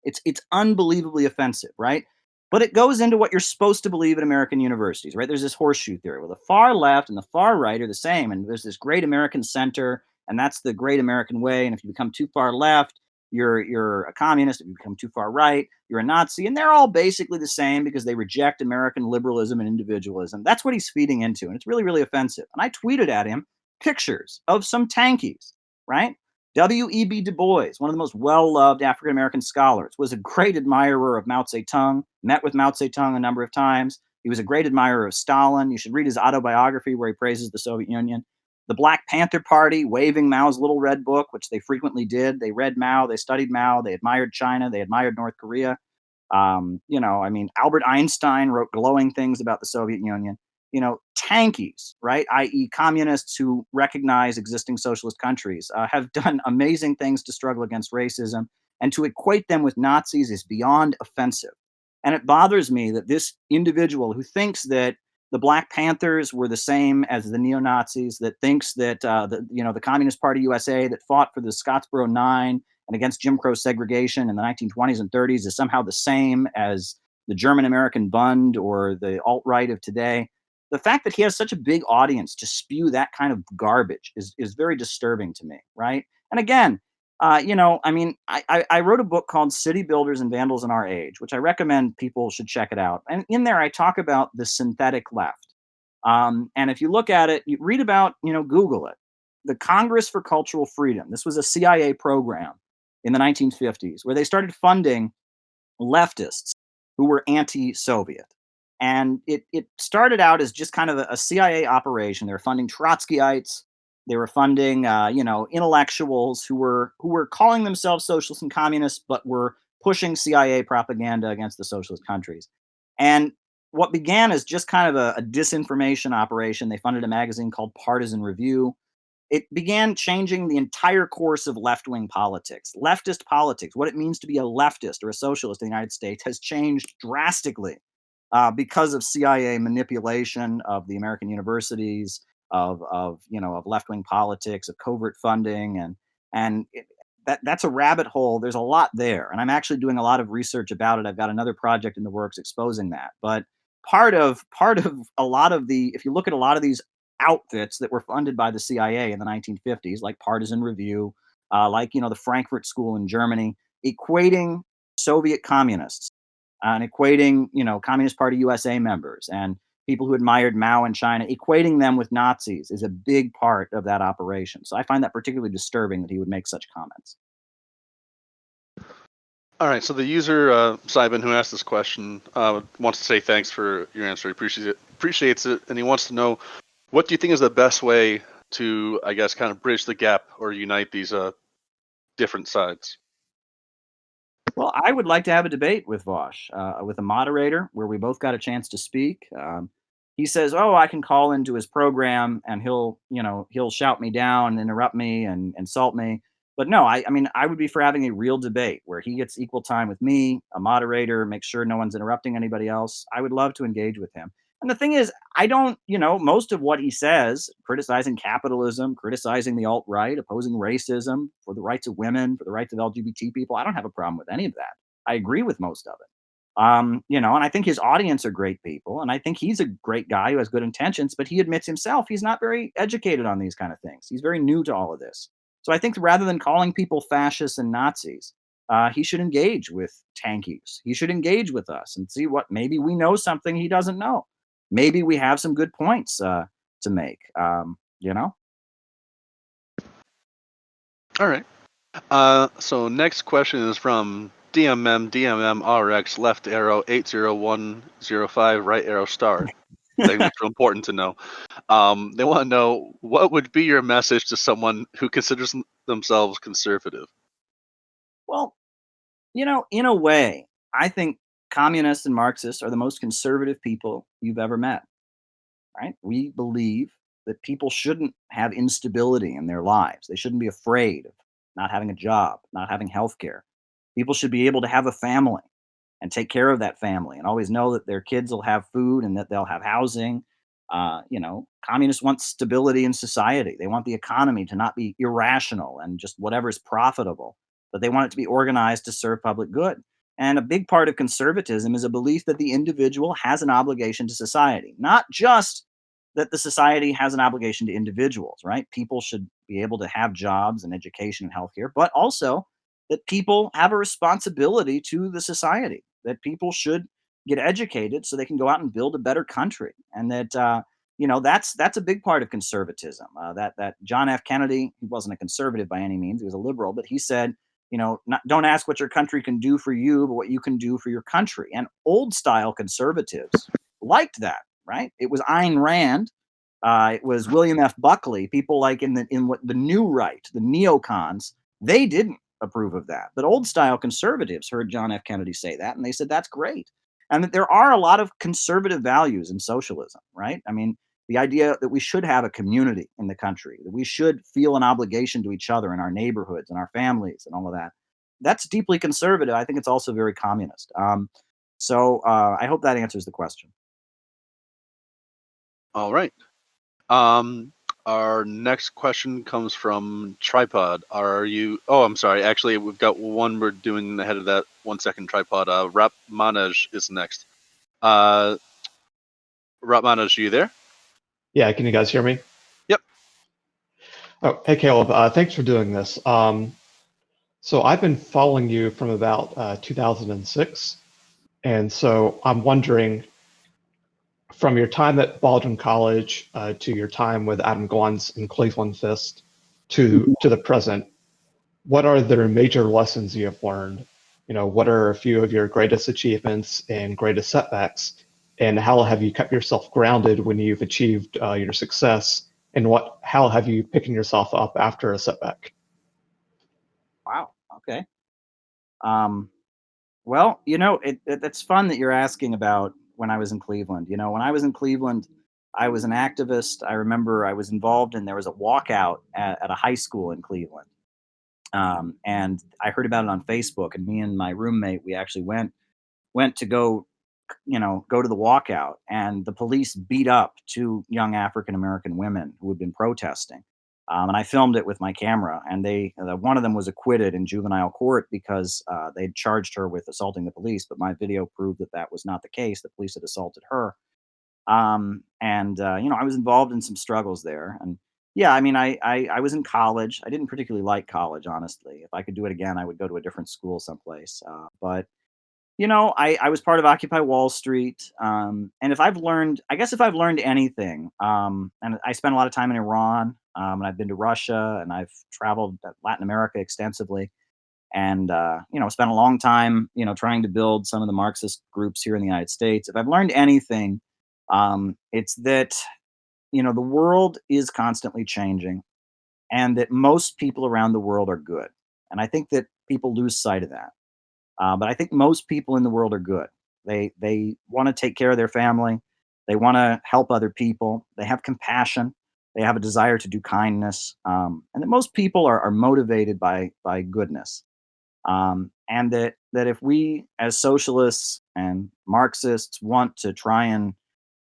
It's unbelievably offensive, right? But it goes into what you're supposed to believe at American universities, right? There's this horseshoe theory where the far left and the far right are the same, and there's this great American center, and that's the great American way. And if you become too far left, you're a communist. If you become too far right, you're a Nazi. And they're all basically the same because they reject American liberalism and individualism. That's what he's feeding into, and it's really, really offensive. And I tweeted at him pictures of some tankies, right? W.E.B. Du Bois, one of the most well loved African American scholars, was a great admirer of Mao Zedong, met with Mao Zedong a number of times. He was a great admirer of Stalin. You should read his autobiography where he praises the Soviet Union. The Black Panther Party, waving Mao's little red book, which they frequently did. They read Mao, they studied Mao, they admired China, they admired North Korea. I mean, Albert Einstein wrote glowing things about the Soviet Union. Tankies, right, i.e., communists who recognize existing socialist countries, have done amazing things to struggle against racism, and to equate them with Nazis is beyond offensive. And it bothers me that this individual who thinks that the Black Panthers were the same as the neo Nazis, that thinks that the Communist Party USA that fought for the Scottsboro Nine and against Jim Crow segregation in the 1920s and 30s is somehow the same as the German American Bund or the alt right of today. The fact that he has such a big audience to spew that kind of garbage is very disturbing to me, right? And again, I mean, I wrote a book called City Builders and Vandals in Our Age, which I recommend people should check it out. And in there, I talk about the synthetic left. And if you look at it, you read about, Google it. The Congress for Cultural Freedom. This was a CIA program in the 1950s where they started funding leftists who were anti-Soviet. And it started out as just kind of a CIA operation. They were funding Trotskyites. They were funding, intellectuals who were calling themselves socialists and communists, but were pushing CIA propaganda against the socialist countries. And what began as just kind of a disinformation operation, they funded a magazine called Partisan Review. It began changing the entire course of left wing politics. Leftist politics, what it means to be a leftist or a socialist in the United States, has changed drastically because of CIA manipulation of the American universities, of left wing politics, of covert funding, that's a rabbit hole. There's a lot there, and I'm actually doing a lot of research about it. I've got another project in the works exposing that. But part of a lot of the, if you look at a lot of these outfits that were funded by the CIA in the 1950s, like Partisan Review, like the Frankfurt School in Germany, equating Soviet communists and equating Communist Party USA members and people who admired Mao in China, equating them with Nazis is a big part of that operation. So I find that particularly disturbing that he would make such comments. All right, so the user Simon who asked this question wants to say thanks for your answer. He appreciates it, and he wants to know, what do you think is the best way to, I guess, kind of bridge the gap or unite these different sides? Well, I would like to have a debate with Vosh, with a moderator where we both got a chance to speak. He says, "Oh, I can call into his program and he'll shout me down, interrupt me, and insult me." But no, I mean, I would be for having a real debate where he gets equal time with me, a moderator, make sure no one's interrupting anybody else. I would love to engage with him. And the thing is, I don't, most of what he says, criticizing capitalism, criticizing the alt right, opposing racism, for the rights of women, for the rights of LGBT people, I don't have a problem with any of that. I agree with most of it. And I think his audience are great people, and I think he's a great guy who has good intentions, but he admits himself he's not very educated on these kind of things. He's very new to all of this. So I think rather than calling people fascists and Nazis, he should engage with tankies. He should engage with us and see what maybe we know something he doesn't know. Maybe we have some good points to make. All right. So next question is from DMMRX left arrow 80105 right arrow star. I think that's real important to know. They want to know, what would be your message to someone who considers themselves conservative? Well, in a way, I think communists and Marxists are the most conservative people you've ever met. Right? We believe that people shouldn't have instability in their lives. They shouldn't be afraid of not having a job, not having health care. People should be able to have a family and take care of that family and always know that their kids will have food and that they'll have housing. Communists want stability in society. They want the economy to not be irrational and just whatever's profitable, but they want it to be organized to serve public good. And a big part of conservatism is a belief that the individual has an obligation to society, not just that the society has an obligation to individuals, right? People should be able to have jobs and education and healthcare, but also that people have a responsibility to the society, that people should get educated so they can go out and build a better country. And that's a big part of conservatism. That John F. Kennedy, he wasn't a conservative by any means, he was a liberal, but he said, don't ask what your country can do for you, but what you can do for your country. And old style conservatives liked that, right? It was Ayn Rand, it was William F. Buckley, people like in what the new right, the neocons, they didn't approve of that. But old style conservatives heard John F. Kennedy say that, and they said that's great. And that there are a lot of conservative values in socialism, right? I mean, the idea that we should have a community in the country, that we should feel an obligation to each other in our neighborhoods and our families and all of that. That's deeply conservative. I think it's also very communist. So I hope that answers the question. All right. Our next question comes from Tripod. Are you? Oh, I'm sorry. Actually, we've got one we're doing ahead of that. 1 second, Tripod. Rap Manaj is next. Rap Manaj, are you there? Yeah, can you guys hear me? Yep. Oh, hey Caleb, thanks for doing this. So I've been following you from about 2006, and so I'm wondering, from your time at Baldwin College to your time with Adam Glantz and Cleveland Fist to the present, what are the major lessons you have learned? What are a few of your greatest achievements and greatest setbacks, and how have you kept yourself grounded when you've achieved your success? And how have you picking yourself up after a setback? Wow. Okay. Um, well, that's fun that you're asking about when I was in Cleveland. When I was in Cleveland, I was an activist. I remember I was involved in there was a walkout at a high school in Cleveland, and I heard about it on Facebook. And me and my roommate, we actually went to go to the walkout, and the police beat up two young African American women who had been protesting. And I filmed it with my camera, and one of them was acquitted in juvenile court because they'd charged her with assaulting the police, but my video proved that that was not the case. The police had assaulted her. And I was involved in some struggles there. And yeah, I mean, I was in college. I didn't particularly like college, honestly. If I could do it again, I would go to a different school someplace. But I was part of Occupy Wall Street, and if I've learned anything, and I spent a lot of time in Iran, and I've been to Russia, and I've traveled Latin America extensively, and spent a long time, trying to build some of the Marxist groups here in the United States. If I've learned anything, it's that the world is constantly changing, and that most people around the world are good, and I think that people lose sight of that. But I think most people in the world are good. They want to take care of their family. They want to help other people. They have compassion. They have a desire to do kindness, and that most people are motivated by goodness. And that if we, as socialists and Marxists, want to try and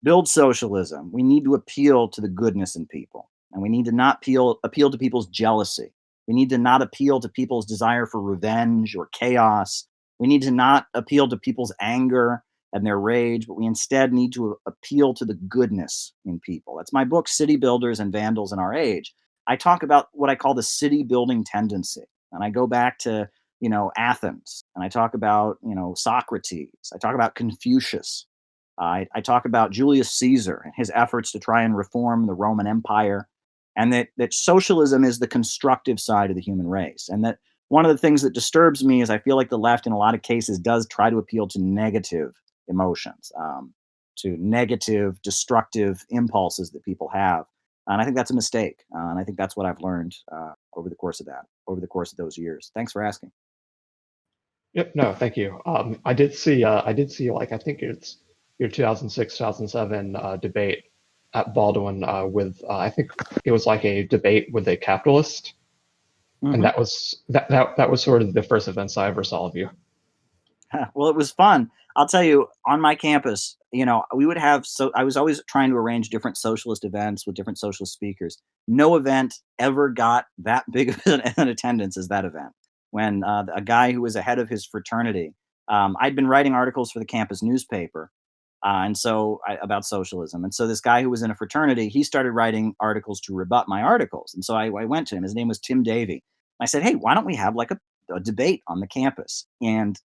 build socialism, we need to appeal to the goodness in people, and we need to not appeal to people's jealousy. We need to not appeal to people's desire for revenge or chaos. We need to not appeal to people's anger and their rage, but we instead need to appeal to the goodness in people. That's my book, City Builders and Vandals in Our Age. I talk about what I call the city building tendency, and I go back to Athens, and I talk about Socrates. I talk about Confucius. I talk about Julius Caesar and his efforts to try and reform the Roman Empire, and that socialism is the constructive side of the human race. And that one of the things that disturbs me is I feel like the left, in a lot of cases, does try to appeal to negative emotions, to negative, destructive impulses that people have. And I think that's a mistake. And I think that's what I've learned over the course of those years. Thanks for asking. Yep, no, thank you. I did see, like, I think it's your 2006, 2007 debate at Baldwin I think it was like a debate with a capitalist, and Hmm. that was sort of the first events I ever saw of you. Well, it was fun. I'll tell you, on my campus, we would have I was always trying to arrange different socialist events with different socialist speakers. No event ever got that big of an attendance as that event. When a guy who was ahead of his fraternity, I'd been writing articles for the campus newspaper, about socialism. And so this guy who was in a fraternity, he started writing articles to rebut my articles. And so I went to him. His name was Tim Davey. I said, "Hey, why don't we have like a debate on the campus?" And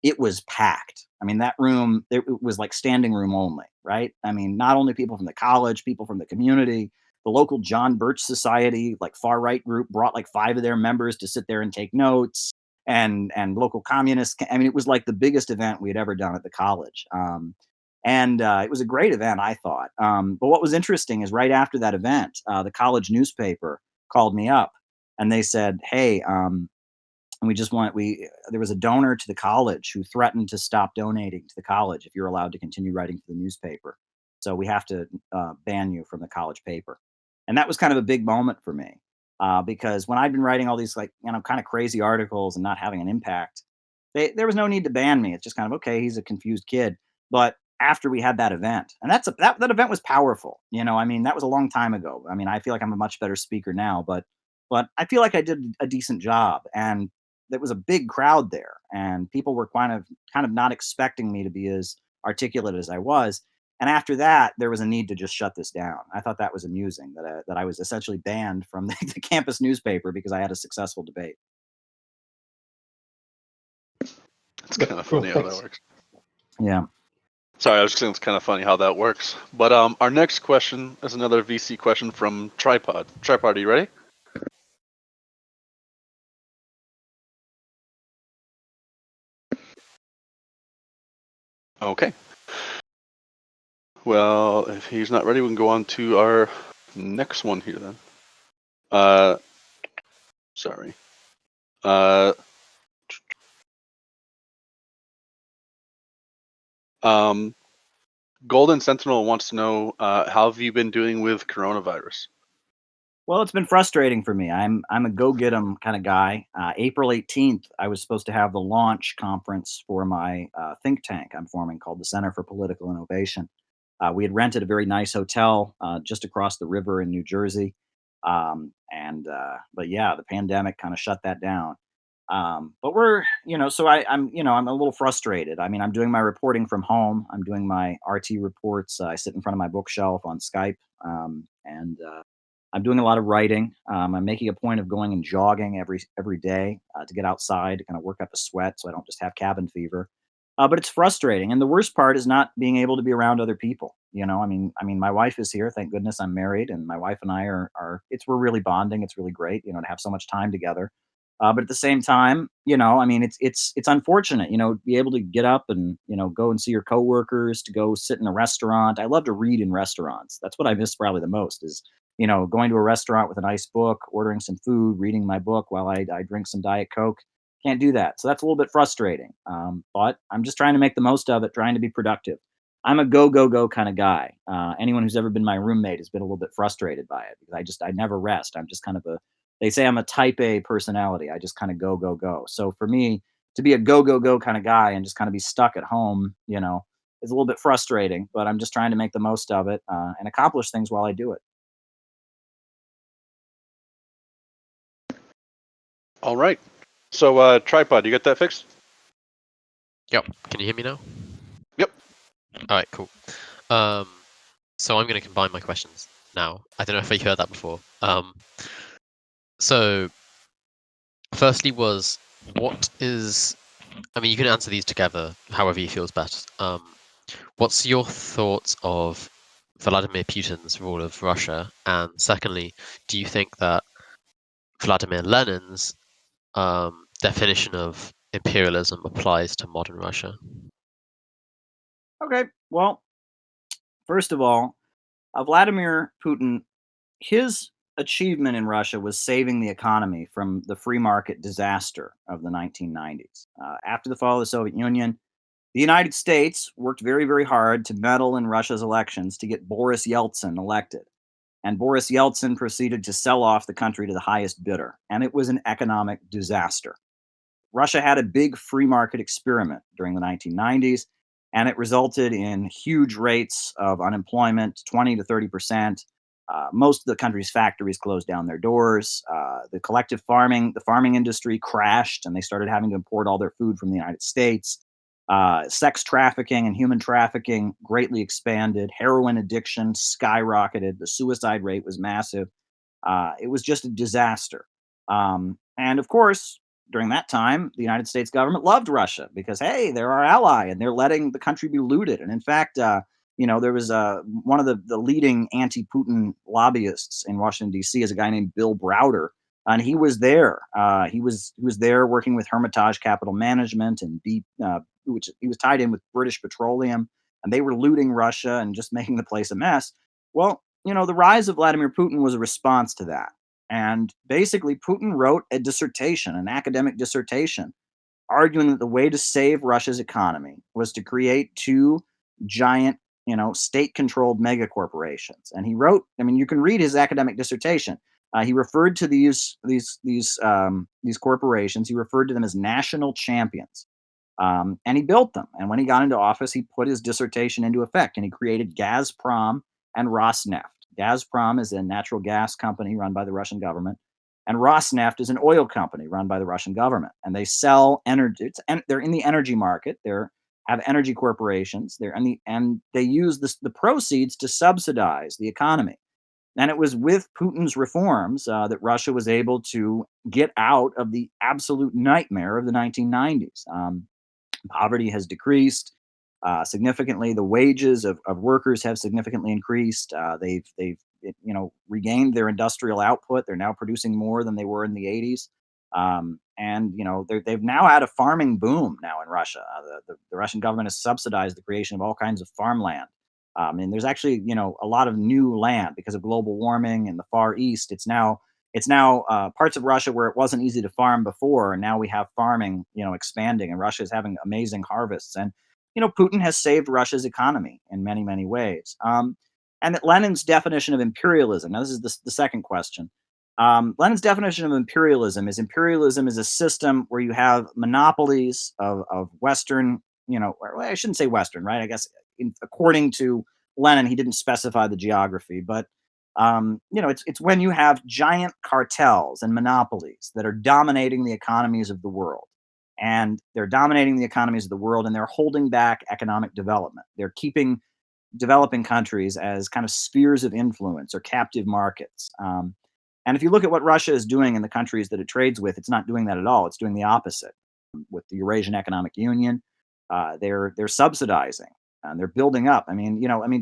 it was packed. I mean, that room, it was like standing room only, right? I mean, not only people from the college, people from the community, the local John Birch Society, like far right group, brought like five of their members to sit there and take notes, and local communists. I mean, it was like the biggest event we had ever done at the college. And it was a great event, I thought. But what was interesting is right after that event, the college newspaper called me up, and they said, "Hey, and we there was a donor to the college who threatened to stop donating to the college if you're allowed to continue writing for the newspaper. So we have to ban you from the college paper." And that was kind of a big moment for me, because when I'd been writing all these, like, kind of crazy articles and not having an impact, there was no need to ban me. It's just kind of, okay, he's a confused kid. But after we had that event, and that event was powerful. I mean, that was a long time ago. I mean, I feel like I'm a much better speaker now, but I feel like I did a decent job, and there was a big crowd there, and people were kind of not expecting me to be as articulate as I was. And after that, there was a need to just shut this down. I thought that was amusing that I was essentially banned from the campus newspaper because I had a successful debate. It's Yep, kind of cool, funny how that thanks. works. Yeah. Sorry, I was just saying it's kind of funny how that works. But our next question is another VC question from Tripod. Tripod, are you ready? Okay. Well, if he's not ready, we can go on to our next one here then. Sorry. Golden Sentinel wants to know how have you been doing with coronavirus? Well, it's been frustrating for me. I'm a go get 'em kind of guy. April 18th, I was supposed to have the launch conference for my think tank I'm forming called the Center for Political Innovation. We had rented a very nice hotel just across the river in New Jersey, but yeah, the pandemic kind of shut that down. But so I'm a little frustrated. I mean, I'm doing my reporting from home. I'm doing my RT reports. I sit in front of my bookshelf on Skype, and I'm doing a lot of writing. I'm making a point of going and jogging every day to get outside to kind of work up a sweat, so I don't just have cabin fever. But it's frustrating, and the worst part is not being able to be around other people. I mean, my wife is here. Thank goodness I'm married, and my wife and I we're really bonding. It's really great, to have so much time together. But at the same time, I mean, it's unfortunate, to be able to get up and go and see your coworkers, to go sit in a restaurant. I love to read in restaurants. That's what I miss probably the most is going to a restaurant with a nice book, ordering some food, reading my book while I drink some Diet Coke. Can't do that. So that's a little bit frustrating. But I'm just trying to make the most of it, trying to be productive. I'm a go, go, go kind of guy. Anyone who's ever been my roommate has been a little bit frustrated by it because I never rest. I'm just kind of they say I'm a type A personality. I just kind of go, go, go. So for me to be a go, go, go kind of guy and just kind of be stuck at home, is a little bit frustrating, but I'm just trying to make the most of it and accomplish things while I do it. All right. So, Tripod, you got that fixed? Yep. Can you hear me now? Yep. All right, cool. So I'm going to combine my questions now. I don't know if you heard that before. So firstly was what is, I mean, you can answer these together however you feel is best. What's your thoughts of Vladimir Putin's rule of Russia? And secondly, do you think that Vladimir Lenin's definition of imperialism applies to modern Russia? Okay. Well, first of all, Vladimir Putin, his achievement in Russia was saving the economy from the free market disaster of the 1990s. After the fall of the Soviet Union, the United States worked very, very hard to meddle in Russia's elections to get Boris Yeltsin elected. And Boris Yeltsin proceeded to sell off the country to the highest bidder. And it was an economic disaster. Russia had a big free market experiment during the 1990s, and it resulted in huge rates of unemployment, 20 to 30%. Most of the country's factories closed down their doors. The farming industry crashed, and they started having to import all their food from the United States. Sex trafficking and human trafficking greatly expanded. Heroin addiction skyrocketed. The suicide rate was massive. It was just a disaster. And of course, during that time, the United States government loved Russia because, hey, they're our ally and they're letting the country be looted. And in fact, there was one of the leading anti-Putin lobbyists in Washington D.C. is a guy named Bill Browder, and he was there. He was there working with Hermitage Capital Management and which he was tied in with British Petroleum, and they were looting Russia and just making the place a mess. Well, the rise of Vladimir Putin was a response to that. And basically, Putin wrote a dissertation, an academic dissertation, arguing that the way to save Russia's economy was to create two giant, state-controlled mega corporations. And he wrote, I mean, you can read his academic dissertation. He referred to these corporations. He referred to them as national champions, and he built them. And when he got into office, he put his dissertation into effect, and he created Gazprom and Rosneft. Gazprom is a natural gas company run by the Russian government, and Rosneft is an oil company run by the Russian government. And they sell energy. They're in the energy market. They have energy corporations. And they use the proceeds to subsidize the economy. And it was with Putin's reforms that Russia was able to get out of the absolute nightmare of the 1990s. Poverty has decreased significantly. The wages of workers have significantly increased. They've regained their industrial output. They're now producing more than they were in the 80s. And they've now had a farming boom now in Russia. The Russian government has subsidized the creation of all kinds of farmland. And there's actually a lot of new land because of global warming in the Far East. It's now parts of Russia where it wasn't easy to farm before, and now we have farming, expanding, and Russia is having amazing harvests. And Putin has saved Russia's economy in many, many ways. And that Lenin's definition of imperialism. Now, this is the second question. Lenin's definition of imperialism is a system where you have monopolies of Western, or I shouldn't say Western, right? I guess according to Lenin, he didn't specify the geography, but it's when you have giant cartels and monopolies that are dominating the economies of the world. And they're dominating the economies of the world and they're holding back economic development. They're keeping developing countries as kind of spheres of influence or captive markets. And if you look at what Russia is doing in the countries that it trades with, it's not doing that at all. It's doing the opposite. With the Eurasian Economic Union, they're subsidizing and they're building up.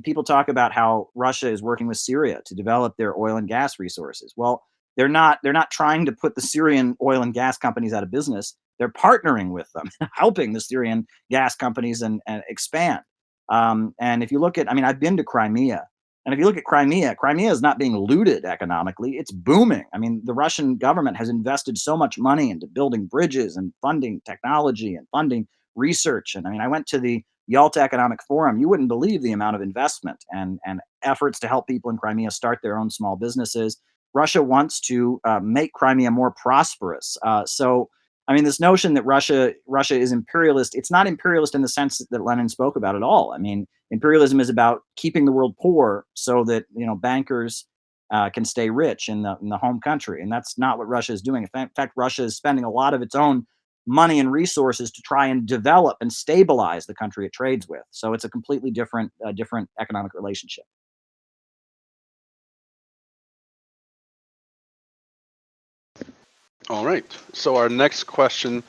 People talk about how Russia is working with Syria to develop their oil and gas resources. Well, they're not trying to put the Syrian oil and gas companies out of business. They're partnering with them, helping the Syrian gas companies and expand. And if you look at, I've been to Crimea, and if you look at Crimea, Crimea is not being looted economically. It's booming. The Russian government has invested so much money into building bridges and funding technology and funding research. And I went to the Yalta Economic Forum. You wouldn't believe the amount of investment and efforts to help people in Crimea start their own small businesses. Russia wants to make Crimea more prosperous. This notion that Russia is imperialist, it's not imperialist in the sense that Lenin spoke about at all. Imperialism is about keeping the world poor so that bankers can stay rich in the home country, and that's not what Russia is doing. In fact, Russia is spending a lot of its own money and resources to try and develop and stabilize the country it trades with. So it's a completely different economic relationship. All right. So our next question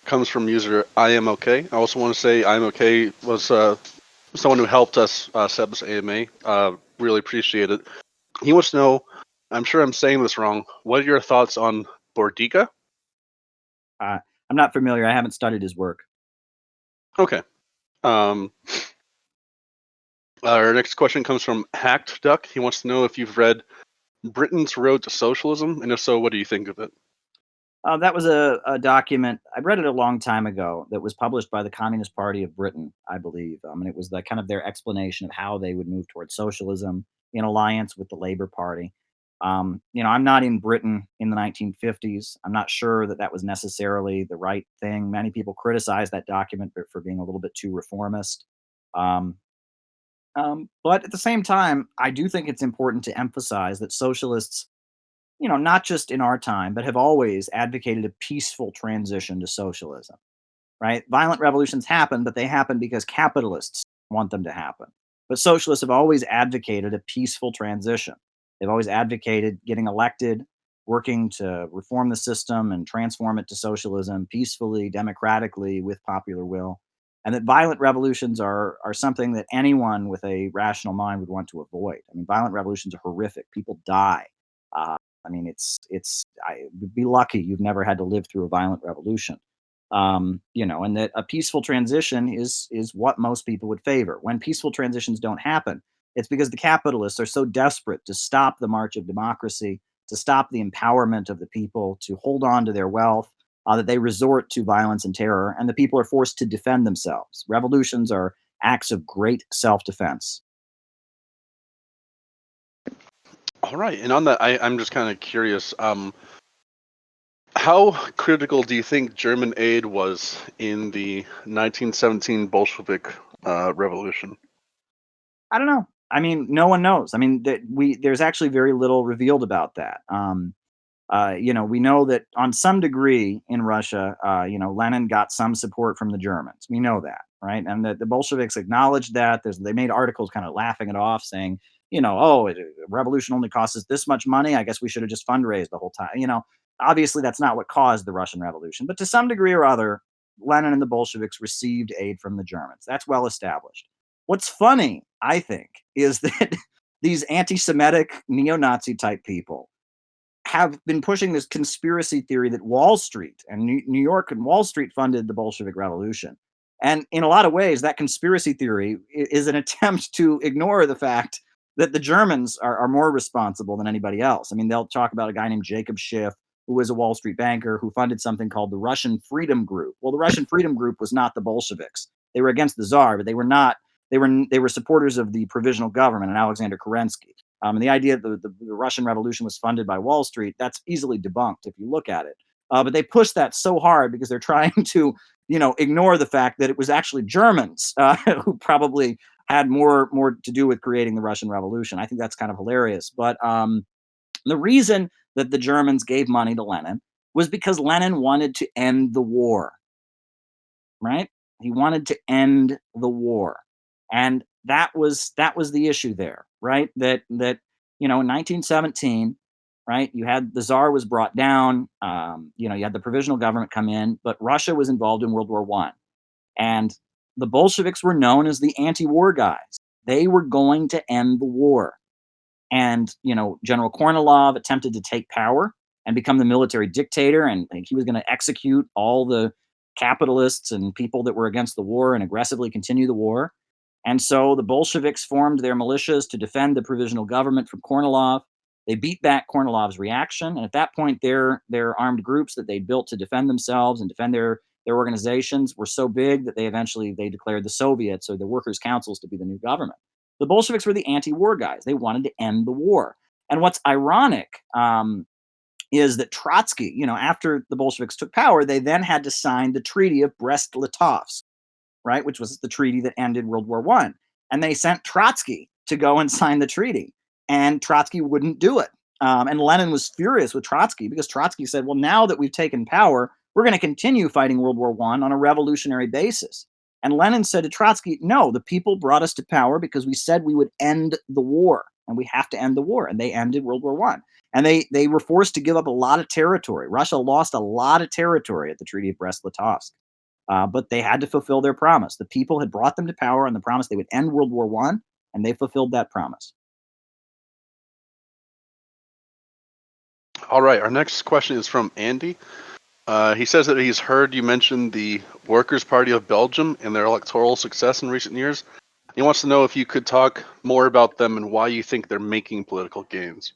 comes from user I am okay. I also want to say I am okay was someone who helped us set this AMA. Really appreciate it. He wants to know, I'm sure I'm saying this wrong, what are your thoughts on Bordiga? I'm not familiar. I haven't studied his work. Okay. Our next question comes from Hacked Duck. He wants to know if you've read Britain's Road to Socialism, and if so, what do you think of it? That was a document. I read it a long time ago that was published by the Communist Party of Britain, I believe. And it was kind of their explanation of how they would move towards socialism in alliance with the Labour Party. I'm not in Britain in the 1950s. I'm not sure that was necessarily the right thing. Many people criticize that document for being a little bit too reformist. Um, but at the same time, I do think it's important to emphasize that socialists, not just in our time, but have always advocated a peaceful transition to socialism, right? Violent revolutions happen, but they happen because capitalists want them to happen. But socialists have always advocated a peaceful transition. They've always advocated getting elected, working to reform the system and transform it to socialism peacefully, democratically, with popular will. And that violent revolutions are something that anyone with a rational mind would want to avoid. Violent revolutions are horrific. People die. Uh, be lucky you've never had to live through a violent revolution. And that a peaceful transition is what most people would favor. When peaceful transitions don't happen, it's because the capitalists are so desperate to stop the march of democracy, to stop the empowerment of the people, to hold on to their wealth, that they resort to violence and terror, and the people are forced to defend themselves. Revolutions are acts of great self-defense. All right. And on that, I'm just kind of curious. How critical do you think German aid was in the 1917 Bolshevik revolution? I don't know. No one knows. There's actually very little revealed about that. We know that on some degree in Russia, Lenin got some support from the Germans. We know that, right? And the Bolsheviks acknowledged that. They made articles kind of laughing it off, saying, a revolution only costs us this much money. I guess we should have just fundraised the whole time. Obviously that's not what caused the Russian Revolution, but to some degree or other, Lenin and the Bolsheviks received aid from the Germans. That's well established. What's funny, I think, is that these anti-Semitic neo-Nazi type people have been pushing this conspiracy theory that Wall Street and New York and Wall Street funded the Bolshevik Revolution. And in a lot of ways, that conspiracy theory is an attempt to ignore the fact that the Germans are more responsible than anybody else. I mean, they'll talk about a guy named Jacob Schiff, who was a Wall Street banker who funded something called the Russian Freedom Group. Well, the Russian Freedom Group was not the Bolsheviks. They were against the Tsar, but they were not. They were supporters of the provisional government and Alexander Kerensky. And the idea that the Russian Revolution was funded by Wall Street, that's easily debunked if you look at it. But they push that so hard because they're trying to, ignore the fact that it was actually Germans who probably had more to do with creating the Russian Revolution. I think that's kind of hilarious. But the reason that the Germans gave money to Lenin was because Lenin wanted to end the war, right? He wanted to end the war. And that was the issue there, right? That in 1917, right, you had the Tsar was brought down. You had the provisional government come in, but Russia was involved in World War I, and the Bolsheviks were known as the anti-war guys. They were going to end the war, and General Kornilov attempted to take power and become the military dictator, and he was going to execute all the capitalists and people that were against the war and aggressively continue the war. And so the Bolsheviks formed their militias to defend the provisional government from Kornilov. They beat back Kornilov's reaction, and at that point, their armed groups that they built to defend themselves and defend their organizations were so big that they declared the Soviets or the workers' councils to be the new government. The Bolsheviks were the anti-war guys. They wanted to end the war. And what's ironic is that Trotsky, after the Bolsheviks took power, they then had to sign the Treaty of Brest-Litovsk, right, which was the treaty that ended World War I. And they sent Trotsky to go and sign the treaty, and Trotsky wouldn't do it. And Lenin was furious with Trotsky because Trotsky said, well, now that we've taken power, we're going to continue fighting World War I on a revolutionary basis. And Lenin said to Trotsky, no, the people brought us to power because we said we would end the war, and we have to end the war. And they ended World War I. And they were forced to give up a lot of territory. Russia lost a lot of territory at the Treaty of Brest-Litovsk. But they had to fulfill their promise. The people had brought them to power on the promise they would end World War I, and they fulfilled that promise. All right, our next question is from Andy. He says that he's heard you mention the Workers' Party of Belgium and their electoral success in recent years. He wants to know if you could talk more about them and why you think they're making political gains.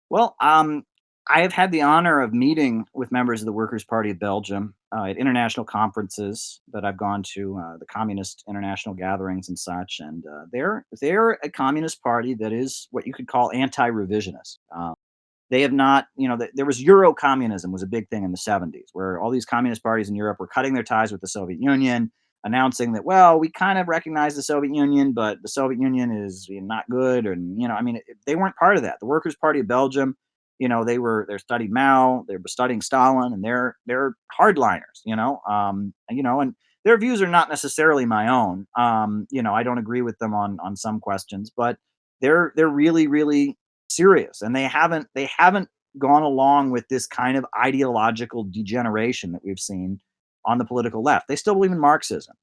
Well, I have had the honor of meeting with members of the Workers' Party of Belgium at international conferences that I've gone to, the communist international gatherings and such. And they're a communist party that is what you could call anti-revisionist. They have not, there was Euro-communism was a big thing in the 70s, where all these communist parties in Europe were cutting their ties with the Soviet Union, announcing that, well, we kind of recognize the Soviet Union, but the Soviet Union is not good. And, they weren't part of that. The Workers' Party of Belgium, they studied Mao, they were studying Stalin, and they're hardliners, and their views are not necessarily my own. I don't agree with them on some questions, but they're really, really serious, and they haven't gone along with this kind of ideological degeneration that we've seen on the political left. They still believe in Marxism.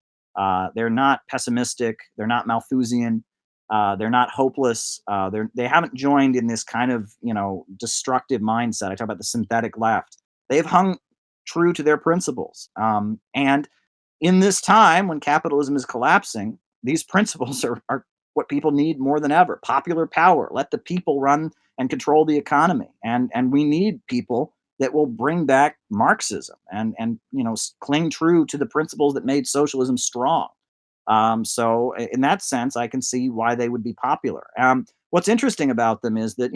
They're not pessimistic. They're not Malthusian. They're not hopeless. They haven't joined in this kind of destructive mindset. I talk about the synthetic left. They've hung true to their principles. And in this time when capitalism is collapsing, these principles are what people need more than ever. Popular power. Let the people run and control the economy. And we need people that will bring back Marxism and cling true to the principles that made socialism strong. So in that sense, I can see why they would be popular. What's interesting about them is that,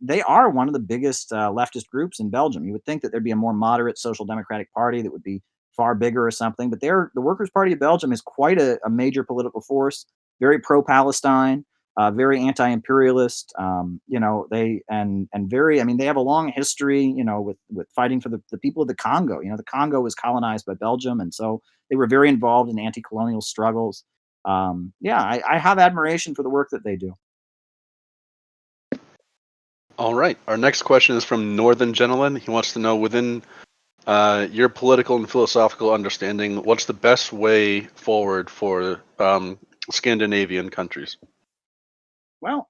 they are one of the biggest leftist groups in Belgium. You would think that there'd be a more moderate social democratic party that would be far bigger or something, but the Workers' Party of Belgium is quite a major political force, very pro-Palestine, very anti-imperialist, they they have a long history, with fighting for the people of the Congo. The Congo was colonized by Belgium, and so they were very involved in anti-colonial struggles. I have admiration for the work that they do. All right, our next question is from Northern Gentleman. He wants to know, within Your political and philosophical understanding, what's the best way forward for Scandinavian countries? Well,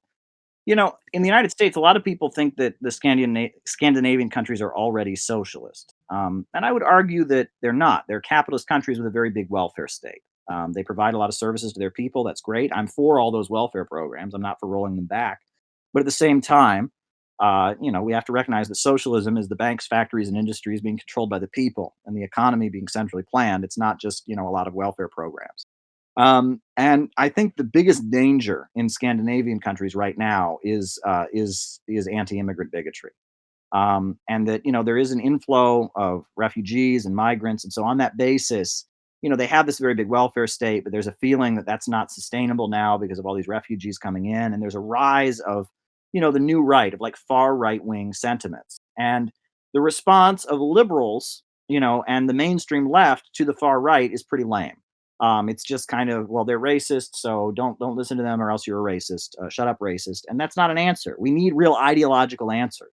in the United States, a lot of people think that the Scandinavian countries are already socialist. And I would argue that they're not. They're capitalist countries with a very big welfare state. They provide a lot of services to their people. That's great. I'm for all those welfare programs. I'm not for rolling them back. But at the same time, we have to recognize that socialism is the banks, factories, and industries being controlled by the people and the economy being centrally planned. It's not just, a lot of welfare programs. And I think the biggest danger in Scandinavian countries right now is anti-immigrant bigotry, and that there is an inflow of refugees and migrants, and so on that basis, they have this very big welfare state, but there's a feeling that that's not sustainable now because of all these refugees coming in, and there's a rise of the new right, of like far right wing sentiments, and the response of liberals, and the mainstream left to the far right is pretty lame. It's just kind of, well, they're racist, so don't listen to them, or else you're a racist. Shut up, racist. And that's not an answer. We need real ideological answers.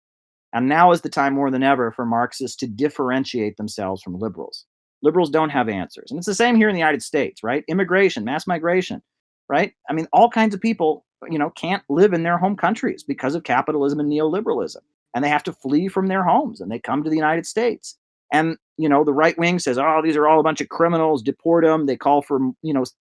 And now is the time more than ever for Marxists to differentiate themselves from liberals. Liberals don't have answers. And it's the same here in the United States, right? Immigration, mass migration, right? I mean, all kinds of people, can't live in their home countries because of capitalism and neoliberalism. And they have to flee from their homes and they come to the United States. And, the right wing says, oh, these are all a bunch of criminals, deport them. They call for,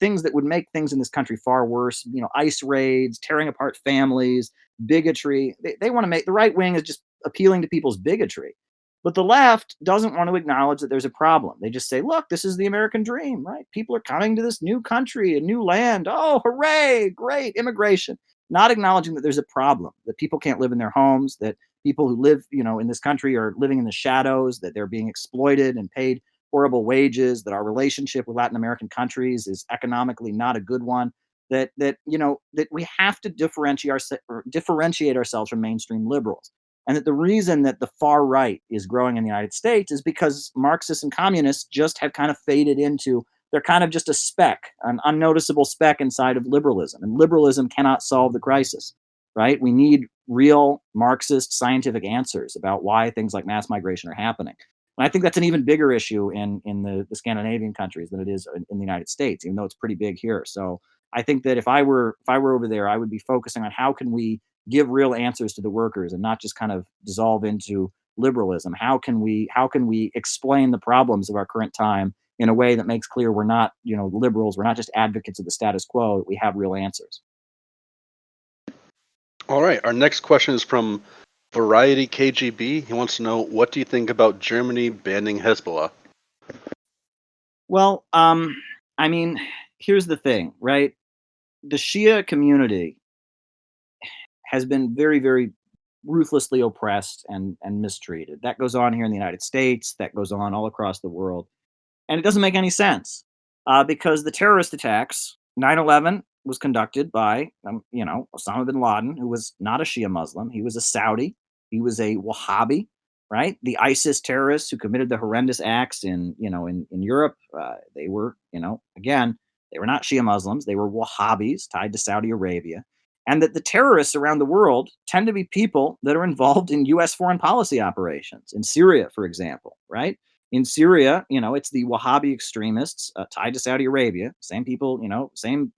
things that would make things in this country far worse, ICE raids, tearing apart families, bigotry. They want to make, the right wing is just appealing to people's bigotry. But the left doesn't want to acknowledge that there's a problem. They just say, look, this is the American dream, right? People are coming to this new country, a new land. Oh, hooray, great, immigration. Not acknowledging that there's a problem, that people can't live in their homes, that people who live, in this country are living in the shadows, that they're being exploited and paid horrible wages, that our relationship with Latin American countries is economically not a good one, that we have to differentiate ourselves from mainstream liberals. And that the reason that the far right is growing in the United States is because Marxists and communists just have kind of faded into, they're kind of just a speck, an unnoticeable speck inside of liberalism. And liberalism cannot solve the crisis, right? We need real Marxist scientific answers about why things like mass migration are happening. And I think that's an even bigger issue in the Scandinavian countries than it is in the United States, even though it's pretty big here. So I think that if I were over there, I would be focusing on how can we give real answers to the workers and not just kind of dissolve into liberalism. How can we explain the problems of our current time in a way that makes clear we're not, liberals, we're not just advocates of the status quo, that we have real answers. All right. Our next question is from Variety KGB. He wants to know, what do you think about Germany banning Hezbollah? Well, I mean, here's the thing, right? The Shia community has been very, very ruthlessly oppressed and mistreated. That goes on here in the United States. That goes on all across the world. And it doesn't make any sense because the terrorist attacks, 9/11 was conducted by, Osama bin Laden, who was not a Shia Muslim. He was a Saudi. He was a Wahhabi, right? The ISIS terrorists who committed the horrendous acts in Europe, they were, again, they were not Shia Muslims. They were Wahhabis tied to Saudi Arabia. And that the terrorists around the world tend to be people that are involved in U.S. foreign policy operations in Syria, for example, right? In Syria, it's the Wahhabi extremists tied to Saudi Arabia, same people, same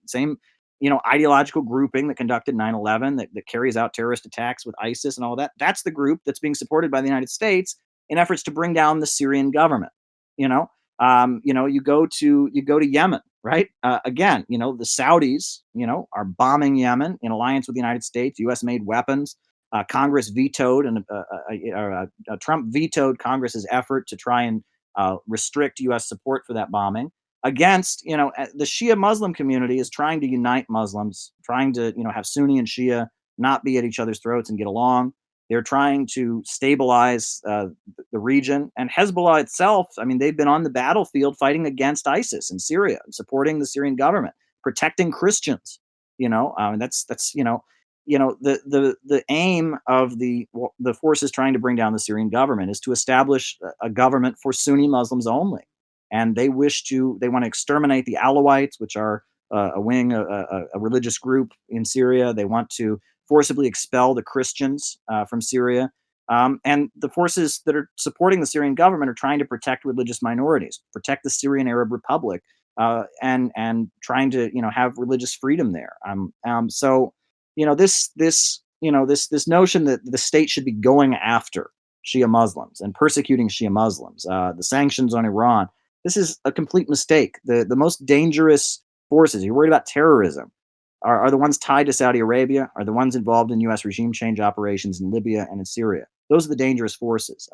ideological grouping that conducted 9/11, that carries out terrorist attacks with ISIS and all that. That's the group that's being supported by the United States in efforts to bring down the Syrian government. You know, you go to Yemen, right? Again, the Saudis, are bombing Yemen in alliance with the United States. U.S. made weapons. Congress vetoed and Trump vetoed Congress's effort to try and restrict U.S. support for that bombing against, the Shia Muslim community is trying to unite Muslims, trying to, have Sunni and Shia not be at each other's throats and get along. They're trying to stabilize the region. And Hezbollah itself, I mean, they've been on the battlefield fighting against ISIS in Syria and supporting the Syrian government, protecting Christians. And that's the aim of the forces trying to bring down the Syrian government is to establish a government for Sunni Muslims only, and they want to exterminate the Alawites, which are a religious group in Syria. They want to forcibly expel the Christians from Syria. And the forces that are supporting the Syrian government are trying to protect religious minorities, protect the Syrian Arab Republic, and trying to have religious freedom there. So this notion that the state should be going after Shia Muslims and persecuting Shia Muslims, the sanctions on Iran. This is a complete mistake. The most dangerous forces. You're worried about terrorism. Are the ones tied to Saudi Arabia, are the ones involved in U.S. regime change operations in Libya and in Syria. Those are the dangerous forces.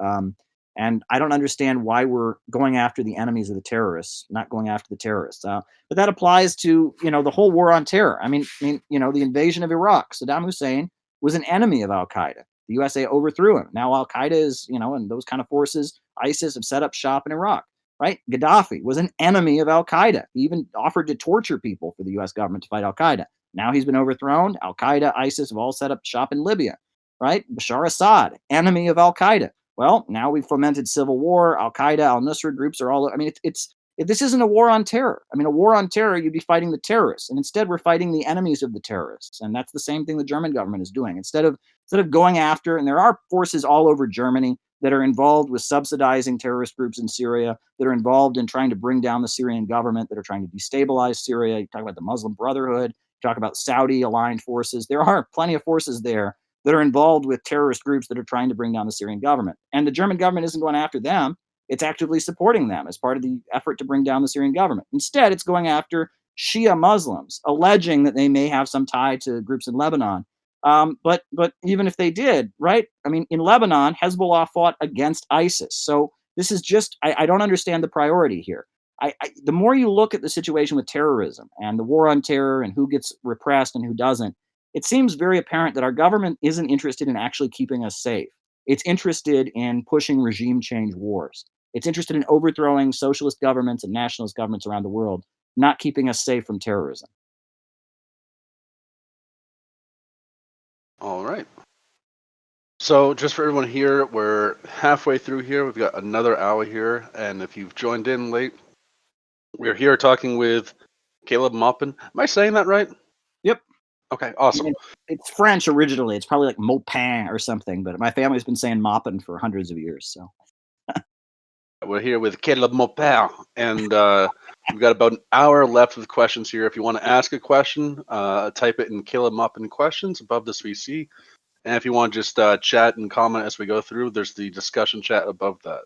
And I don't understand why we're going after the enemies of the terrorists, not going after the terrorists. But that applies to the whole war on terror. The invasion of Iraq. Saddam Hussein was an enemy of Al Qaeda. The USA overthrew him. Now Al Qaeda is, and those kind of forces, ISIS, have set up shop in Iraq. Right? Gaddafi was an enemy of Al Qaeda. He even offered to torture people for the U.S. government to fight Al Qaeda. Now he's been overthrown. Al Qaeda, ISIS have all set up shop in Libya, right? Bashar Assad, enemy of Al Qaeda. Well, now we've fomented civil war. Al Qaeda, Al Nusra groups are all. This isn't a war on terror. A war on terror, you'd be fighting the terrorists, and instead we're fighting the enemies of the terrorists, and that's the same thing the German government is doing. Instead of going after, and there are forces all over Germany that are involved with subsidizing terrorist groups in Syria, that are involved in trying to bring down the Syrian government, that are trying to destabilize Syria. You talk about the Muslim Brotherhood. Talk about Saudi aligned forces. There are plenty of forces there that are involved with terrorist groups that are trying to bring down the Syrian government. And the German government isn't going after them. It's actively supporting them as part of the effort to bring down the Syrian government. Instead, it's going after Shia Muslims, alleging that they may have some tie to groups in Lebanon. But even if they did, right? In Lebanon, Hezbollah fought against ISIS. So this is just, I don't understand the priority here. The more you look at the situation with terrorism and the war on terror and who gets repressed and who doesn't, it seems very apparent that our government isn't interested in actually keeping us safe. It's interested in pushing regime change wars. It's interested in overthrowing socialist governments and nationalist governments around the world, not keeping us safe from terrorism. All right. So just for everyone here, we're halfway through here. We've got another hour here, and if you've joined in late, we're here talking with Caleb Maupin. Am I saying that right? Yep. Okay, awesome. It's French originally. It's probably like Maupin or something, but my family's been saying Maupin for hundreds of years. So we're here with Caleb Maupin, and we've got about an hour left with questions here. If you want to ask a question, type it in Caleb Maupin questions above this VC. And if you want to just chat and comment as we go through, there's the discussion chat above that.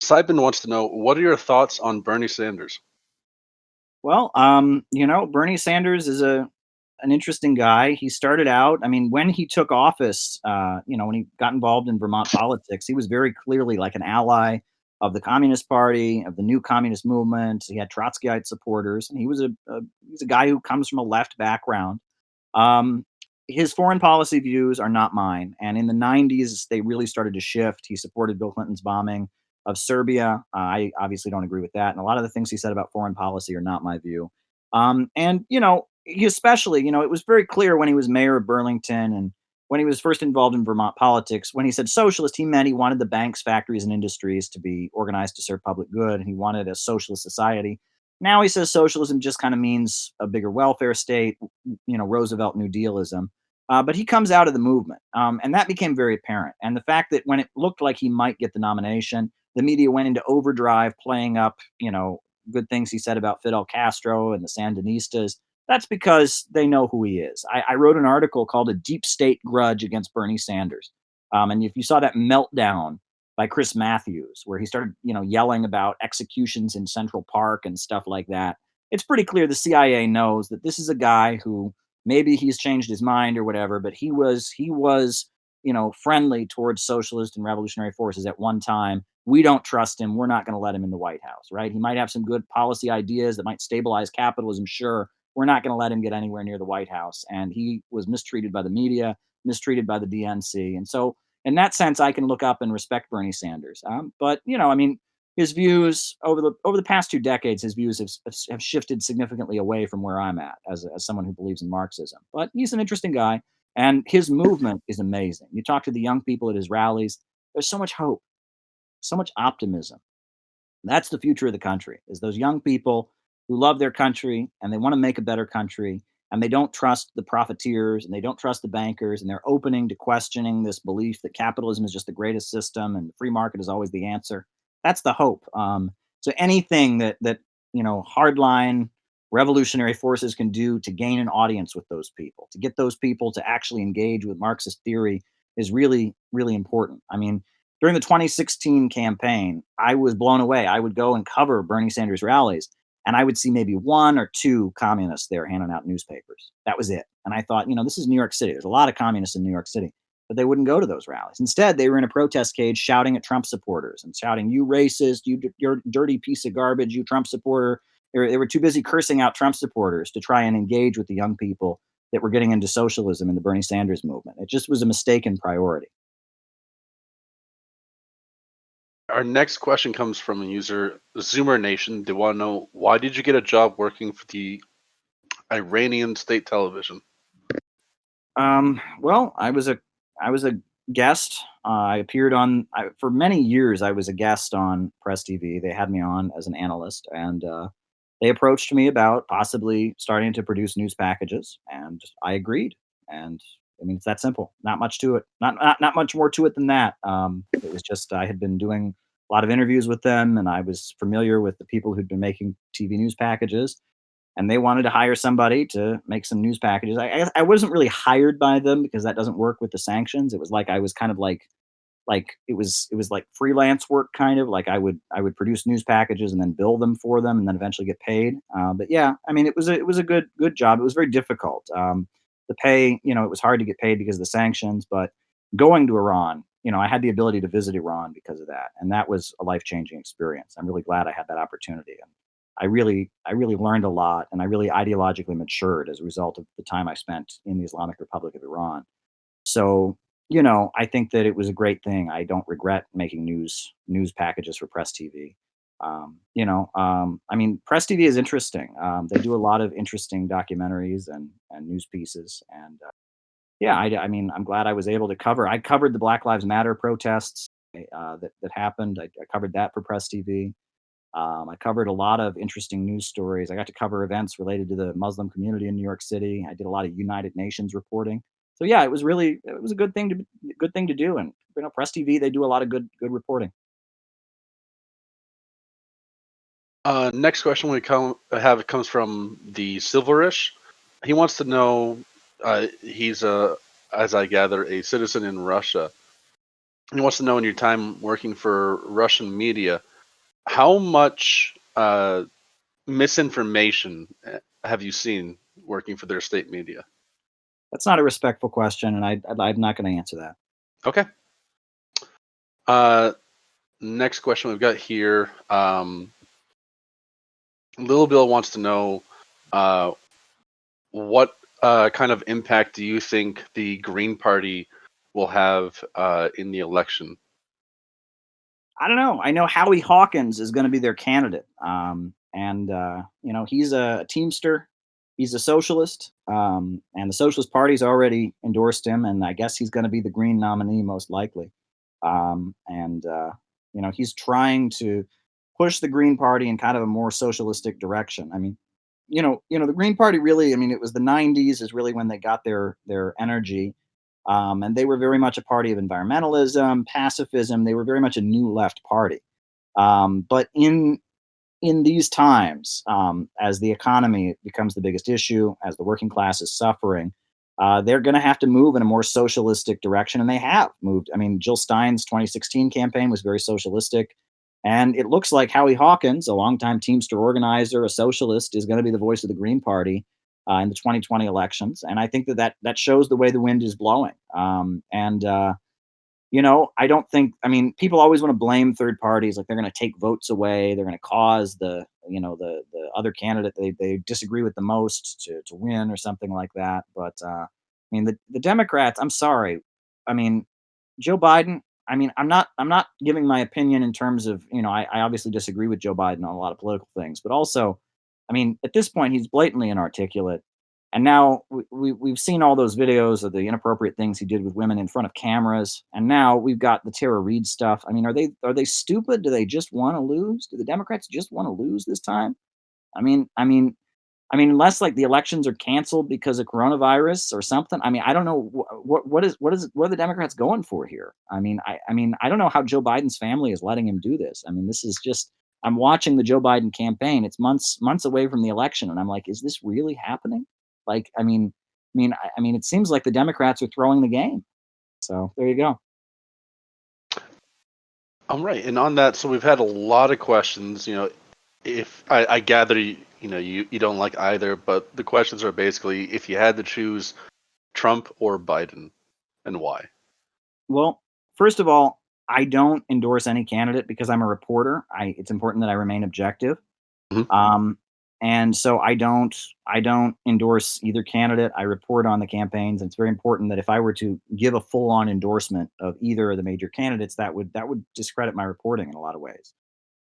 Sybin wants to know, what are your thoughts on Bernie Sanders? Well, Bernie Sanders is an interesting guy. He started out, when he took office, when he got involved in Vermont politics, he was very clearly like an ally of the Communist Party, of the new communist movement. He had Trotskyite supporters, and he's a guy who comes from a left background. His foreign policy views are not mine. And in the 90s, they really started to shift. He supported Bill Clinton's bombing of Serbia. I obviously don't agree with that. And a lot of the things he said about foreign policy are not my view. He especially, it was very clear when he was mayor of Burlington and when he was first involved in Vermont politics, when he said socialist, he meant he wanted the banks, factories, and industries to be organized to serve public good. And he wanted a socialist society. Now he says socialism just kind of means a bigger welfare state, Roosevelt New Dealism. But he comes out of the movement, and that became very apparent. And the fact that when it looked like he might get the nomination, the media went into overdrive, playing up, good things he said about Fidel Castro and the Sandinistas. That's because they know who he is. I wrote an article called "A Deep State Grudge Against Bernie Sanders," and if you saw that meltdown by Chris Matthews, where he started, yelling about executions in Central Park and stuff like that, it's pretty clear the CIA knows that this is a guy who maybe he's changed his mind or whatever, but he was, friendly towards socialist and revolutionary forces at one time. We don't trust him. We're not going to let him in the White House, right? He might have some good policy ideas that might stabilize capitalism, sure. We're not going to let him get anywhere near the White House. And he was mistreated by the media, mistreated by the DNC. And so, in that sense, I can look up and respect Bernie Sanders. But his views over the past 2 decades, his views have shifted significantly away from where I'm at as someone who believes in Marxism. But he's an interesting guy, and his movement is amazing. You talk to the young people at his rallies. There's so much hope, so much optimism. That's the future of the country, is those young people who love their country and they want to make a better country and they don't trust the profiteers and they don't trust the bankers, and they're opening to questioning this belief that capitalism is just the greatest system and the free market is always the answer. That's the hope. So anything that hardline revolutionary forces can do to gain an audience with those people, to get those people to actually engage with Marxist theory, is really, really important. I mean, during the 2016 campaign, I was blown away. I would go and cover Bernie Sanders rallies, and I would see maybe one or two communists there handing out newspapers. That was it. And I thought, this is New York City. There's a lot of communists in New York City, but they wouldn't go to those rallies. Instead, they were in a protest cage shouting at Trump supporters and shouting, "You racist, you're dirty piece of garbage, you Trump supporter." They were too busy cursing out Trump supporters to try and engage with the young people that were getting into socialism in the Bernie Sanders movement. It just was a mistaken priority. Our next question comes from a user, Zoomer Nation. They want to know, why did you get a job working for the Iranian state television? Well, I was a guest. I appeared on for many years. I was a guest on Press TV. They had me on as an analyst, and they approached me about possibly starting to produce news packages, and I agreed. And I mean, it's that simple. Not much to it. Not much more to it than that. It was just I had been doing a lot of interviews with them, and I was familiar with the people who'd been making TV news packages, and they wanted to hire somebody to make some news packages. I wasn't really hired by them because that doesn't work with the sanctions. It was like I was kind of like it was like freelance work, kind of like I would produce news packages and then bill them for them and then eventually get paid. But yeah, I mean, it was a good job. It was very difficult. The pay, it was hard to get paid because of the sanctions, but going to Iran, I had the ability to visit Iran because of that, and that was a life changing experience. I'm really glad I had that opportunity, and I really learned a lot, and I really ideologically matured as a result of the time I spent in the Islamic Republic of Iran. So, I think that it was a great thing. I don't regret making news packages for Press TV. I mean, Press TV is interesting. They do a lot of interesting documentaries and news pieces, and yeah, I mean, I'm glad I was able to cover. I covered the Black Lives Matter protests that happened. I covered that for Press TV. I covered a lot of interesting news stories. I got to cover events related to the Muslim community in New York City. I did a lot of United Nations reporting. So yeah, it was a good thing to do. And Press TV, they do a lot of good reporting. Next question have comes from the Silverish. He wants to know, he's as I gather, a citizen in Russia. He wants to know, in your time working for Russian media, how much misinformation have you seen working for their state media? That's not a respectful question, and I'm not going to answer that. Okay. Next question we've got here. Little Bill wants to know, what kind of impact do you think the Green Party will have in the election? I don't know. I know Howie Hawkins is going to be their candidate, and he's a Teamster. He's a socialist, and the Socialist Party's already endorsed him, and I guess he's going to be the Green nominee most likely. And he's trying to push the Green Party in kind of a more socialistic direction. I mean, the Green Party really. I mean, it was the '90s is really when they got their energy, and they were very much a party of environmentalism, pacifism. They were very much a new left party. But in these times, as the economy becomes the biggest issue, as the working class is suffering, they're going to have to move in a more socialistic direction, and they have moved. I mean, Jill Stein's 2016 campaign was very socialistic, and it looks like Howie Hawkins, a longtime Teamster organizer, a socialist, is going to be the voice of the Green Party in the 2020 elections. And I think that shows the way the wind is blowing. I don't think. I mean, people always want to blame third parties, like they're going to take votes away, they're going to cause the other candidate they disagree with the most to win or something like that. But I mean, the Democrats. I'm sorry. I mean, Joe Biden. I mean, I'm not giving my opinion in terms of I obviously disagree with Joe Biden on a lot of political things, but also, I mean, at this point he's blatantly inarticulate. And now we've seen all those videos of the inappropriate things he did with women in front of cameras, and now we've got the Tara Reid stuff. I mean, are they stupid? Do they just want to lose? Do the Democrats just want to lose this time? I mean, I mean, unless like the elections are canceled because of coronavirus or something. I mean, I don't know what are the Democrats going for here. I mean, I don't know how Joe Biden's family is letting him do this. I mean, this is just. I'm watching the Joe Biden campaign. It's months away from the election, and I'm like, is this really happening? Like, I mean, it seems like the Democrats are throwing the game. So there you go. All right, and on that, so we've had a lot of questions. If I gather, you don't like either, but the questions are basically if you had to choose Trump or Biden, and why. Well, first of all, I don't endorse any candidate because I'm a reporter. It's important that I remain objective. Mhm. Um, and so I don't endorse either candidate. I report on the campaigns, and it's very important that if I were to give a full-on endorsement of either of the major candidates, that would discredit my reporting in a lot of ways.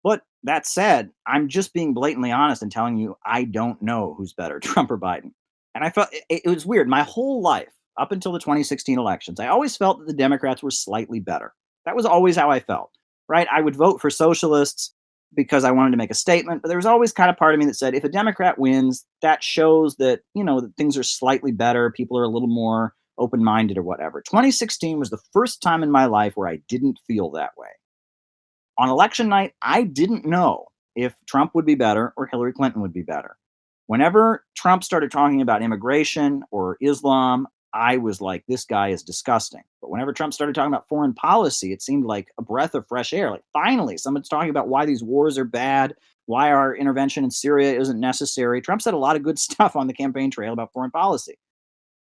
But that said, I'm just being blatantly honest and telling you I don't know who's better, Trump or Biden. And I felt it was weird. My whole life, up until the 2016 elections, I always felt that the Democrats were slightly better. That was always how I felt, right? I would vote for socialists because I wanted to make a statement, but there was always kind of part of me that said if a Democrat wins, that shows that, that things are slightly better, people are a little more open-minded or whatever. 2016 was the first time in my life where I didn't feel that way. On election night, I didn't know if Trump would be better or Hillary Clinton would be better. Whenever Trump started talking about immigration or Islam, I was like, this guy is disgusting. But whenever Trump started talking about foreign policy, it seemed like a breath of fresh air. Like, finally, someone's talking about why these wars are bad, why our intervention in Syria isn't necessary. Trump said a lot of good stuff on the campaign trail about foreign policy.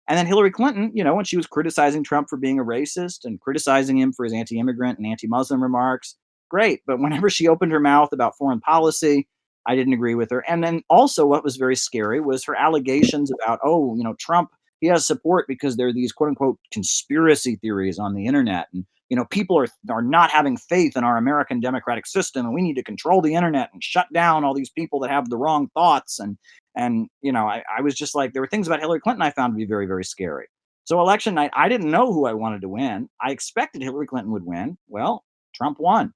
And then Hillary Clinton, when she was criticizing Trump for being a racist and criticizing him for his anti immigrant and anti Muslim remarks, great. But whenever she opened her mouth about foreign policy, I didn't agree with her. And then also, what was very scary was her allegations about, oh, Trump, he has support because there are these quote unquote conspiracy theories on the internet. And, people are not having faith in our American democratic system. And we need to control the internet and shut down all these people that have the wrong thoughts. And I was just like, there were things about Hillary Clinton I found to be very, very scary. So election night, I didn't know who I wanted to win. I expected Hillary Clinton would win. Well, Trump won.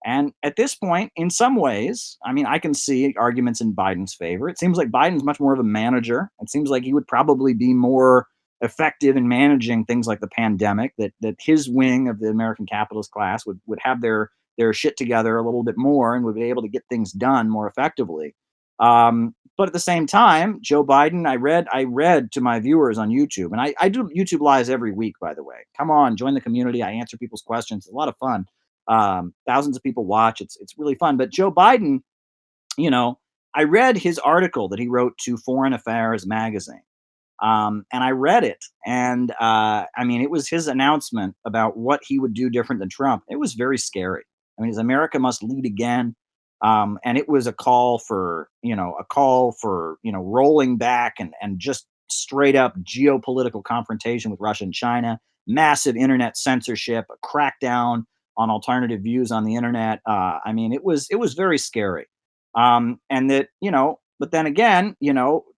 And at this point, in some ways, I mean, I can see arguments in Biden's favor. It seems like Biden's much more of a manager. It seems like he would probably be more effective in managing things like the pandemic, that his wing of the American capitalist class would have their shit together a little bit more and would be able to get things done more effectively. But at the same time, Joe Biden, I read to my viewers on YouTube, and I do YouTube lives every week, by the way. Come on, join the community. I answer people's questions. It's a lot of fun. Thousands of people watch. It's really fun. But Joe Biden, you know, I read his article that he wrote to Foreign Affairs magazine. And I read it, and I mean, it was his announcement about what he would do different than Trump. It was very scary. I mean, his America must lead again, and it was a call for rolling back and just straight up geopolitical confrontation with Russia and China, massive internet censorship, a crackdown on alternative views on the internet. I mean, it was very scary, and that but then again,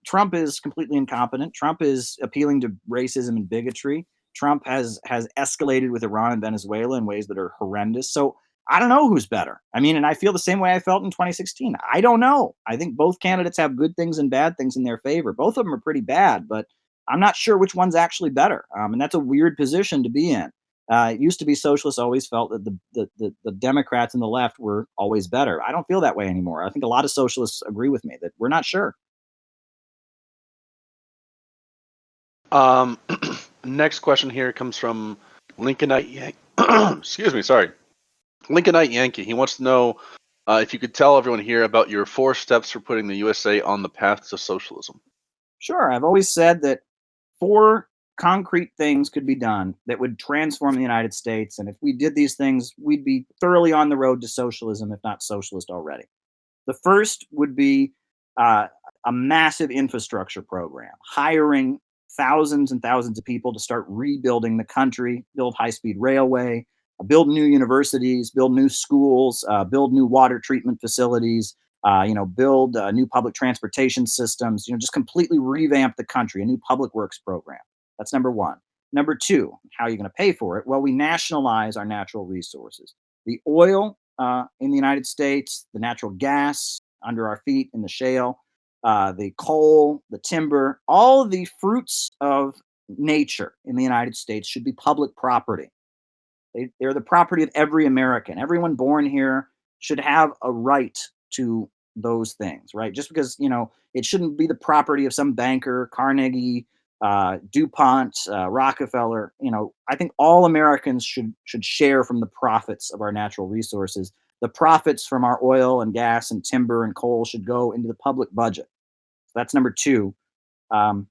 Trump is completely incompetent. Trump is appealing to racism and bigotry. Trump has escalated with Iran and Venezuela in ways that are horrendous. So I don't know who's better. I mean, and I feel the same way I felt in 2016. I don't know. I think both candidates have good things and bad things in their favor. Both of them are pretty bad, but I'm not sure which one's actually better. And that's a weird position to be in. It used to be socialists always felt that the Democrats and the left were always better. I don't feel that way anymore. I think a lot of socialists agree with me that we're not sure. Um, Next question here comes from Lincolnite Excuse me, sorry. Lincolnite Yankee. He wants to know if you could tell everyone here about your 4 steps for putting the USA on the path to socialism. Sure, I've always said that 4 concrete things could be done that would transform the United States, and if we did these things, we'd be thoroughly on the road to socialism, if not socialist already. The first would be uh, a massive infrastructure program, hiring thousands and thousands of people to start rebuilding the country, build high speed railway, build new universities, build new schools, build new water treatment facilities, build new public transportation systems, just completely revamp the country, a new public works program. That's number one. Number two, how are you going to pay for it? Well, we nationalize our natural resources. The oil in the United States, the natural gas under our feet in the shale, the coal, the timber, all of the fruits of nature in the United States should be public property. They're the property of every American. Everyone born here should have a right to those things, right? Just because, it shouldn't be the property of some banker, Carnegie, DuPont, Rockefeller. I think all Americans should share from the profits of our natural resources. The profits from our oil and gas and timber and coal should go into the public budget. So that's number two. Um,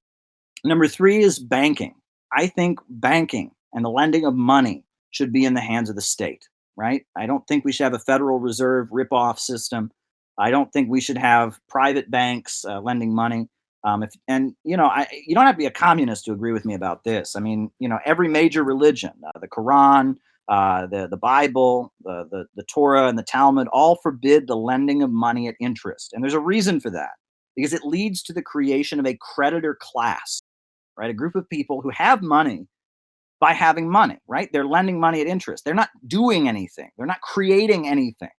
Number three is banking. I think banking and the lending of money should be in the hands of the state, right? I don't think we should have a Federal Reserve rip-off system. I don't think we should have private banks lending money. You don't have to be a communist to agree with me about this. I mean, every major religion, the Quran, the Bible, the Torah, and the Talmud all forbid the lending of money at interest, and there's a reason for that because it leads to the creation of a creditor class, right? A group of people who have money by having money, right? They're lending money at interest. They're not doing anything. They're not creating anything,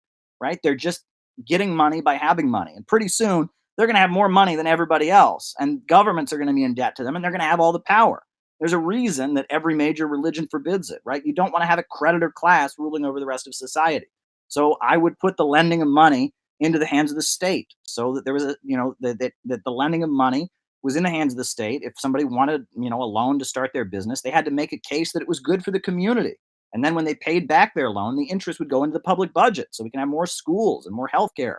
right? They're just getting money by having money. And pretty soon, they're going to have more money than everybody else. And governments are going to be in debt to them and they're going to have all the power. There's a reason that every major religion forbids it, right? You don't want to have a creditor class ruling over the rest of society. So I would put the lending of money into the hands of the state so that there was that the lending of money was in the hands of the state. If somebody wanted, a loan to start their business, they had to make a case that it was good for the community. And then when they paid back their loan, the interest would go into the public budget so we can have more schools and more healthcare.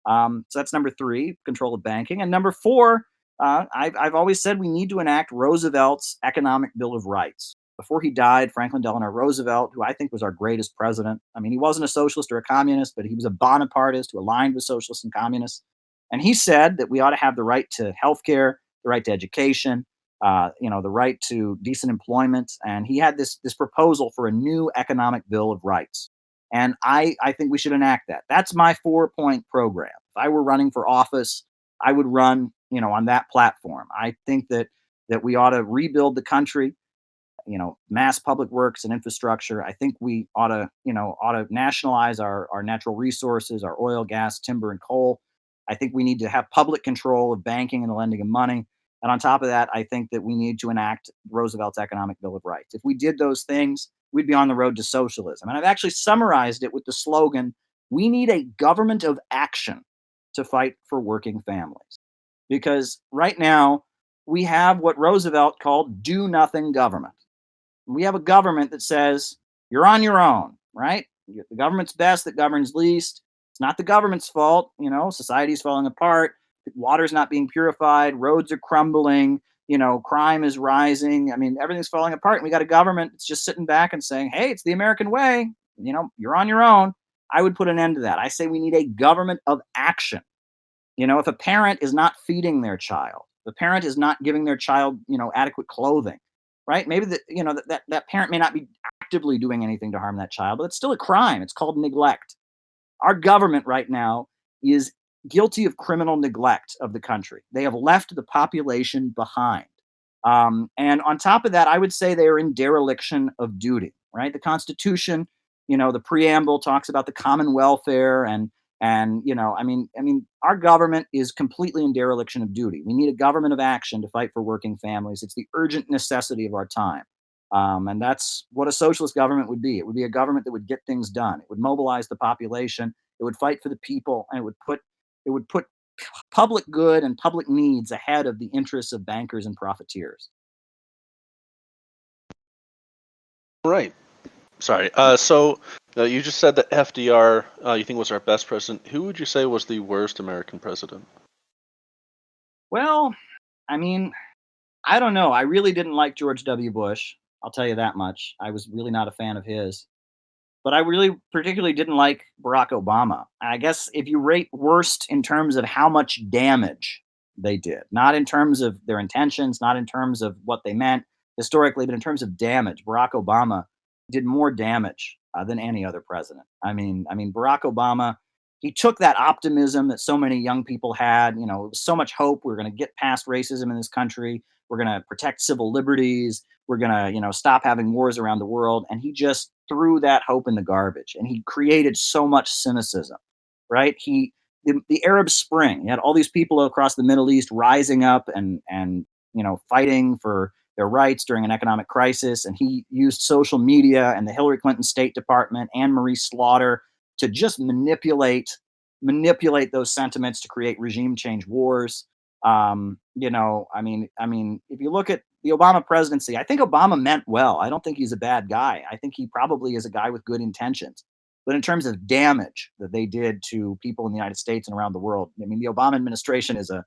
So that's number three, control of banking. And number four, I've always said we need to enact Roosevelt's Economic Bill of Rights. Before he died, Franklin Delano Roosevelt, who I think was our greatest president, I mean, he wasn't a socialist or a communist, but he was a Bonapartist who aligned with socialists and communists. And he said that we ought to have the right to health care, the right to education, the right to decent employment. And he had this proposal for a new economic bill of rights. And I think we should enact that. That's my 4-point program. If I were running for office, I would run, on that platform. I think that we ought to rebuild the country, mass public works and infrastructure. I think we ought to nationalize our natural resources, our oil, gas, timber, and coal. I think we need to have public control of banking and the lending of money. And on top of that, I think that we need to enact Roosevelt's Economic Bill of Rights. If we did those things, we'd be on the road to socialism. And I've actually summarized it with the slogan, we need a government of action to fight for working families. Because right now, we have what Roosevelt called do nothing government. We have a government that says you're on your own, right? The government's best that governs least. It's not the government's fault. Society's falling apart. Water's not being purified. Roads are crumbling. Crime is rising. I mean, everything's falling apart. And we got a government that's just sitting back and saying, hey, it's the American way. You're on your own. I would put an end to that. I say we need a government of action. If a parent is not feeding their child, the parent is not giving their child, adequate clothing, right? Maybe that parent may not be actively doing anything to harm that child, but it's still a crime. It's called neglect. Our government right now is guilty of criminal neglect of the country. They have left the population behind. And on top of that, I would say they are in dereliction of duty, right? The Constitution, the preamble talks about the common welfare and our government is completely in dereliction of duty. We need a government of action to fight for working families. It's the urgent necessity of our time. And that's what a socialist government would be. It would be a government that would get things done. It would mobilize the population. It would fight for the people, and it would put public good and public needs ahead of the interests of bankers and profiteers. Right. Sorry. So you just said that FDR you think was our best president. Who would you say was the worst American president? Well, I mean, I don't know. I really didn't like George W. Bush. I'll tell you that much. I was really not a fan of his. But I really particularly didn't like Barack Obama. I guess if you rate worst in terms of how much damage they did, not in terms of their intentions, not in terms of what they meant historically, but in terms of damage, Barack Obama did more damage than any other president. I mean, Barack Obama, he took that optimism that so many young people had. It was so much hope. We're going to get past racism in this country. We're going to protect civil liberties. We're going to, stop having wars around the world. And he just threw that hope in the garbage. And he created so much cynicism, right? the Arab Spring. You had all these people across the Middle East rising up and fighting for their rights during an economic crisis. And he used social media and the Hillary Clinton State Department, Anne Marie Slaughter, to just manipulate those sentiments to create regime change wars. If you look at the Obama presidency, I think Obama meant well. I don't think he's a bad guy. I think he probably is a guy with good intentions. But in terms of damage that they did to people in the United States and around the world, I mean, the Obama administration is a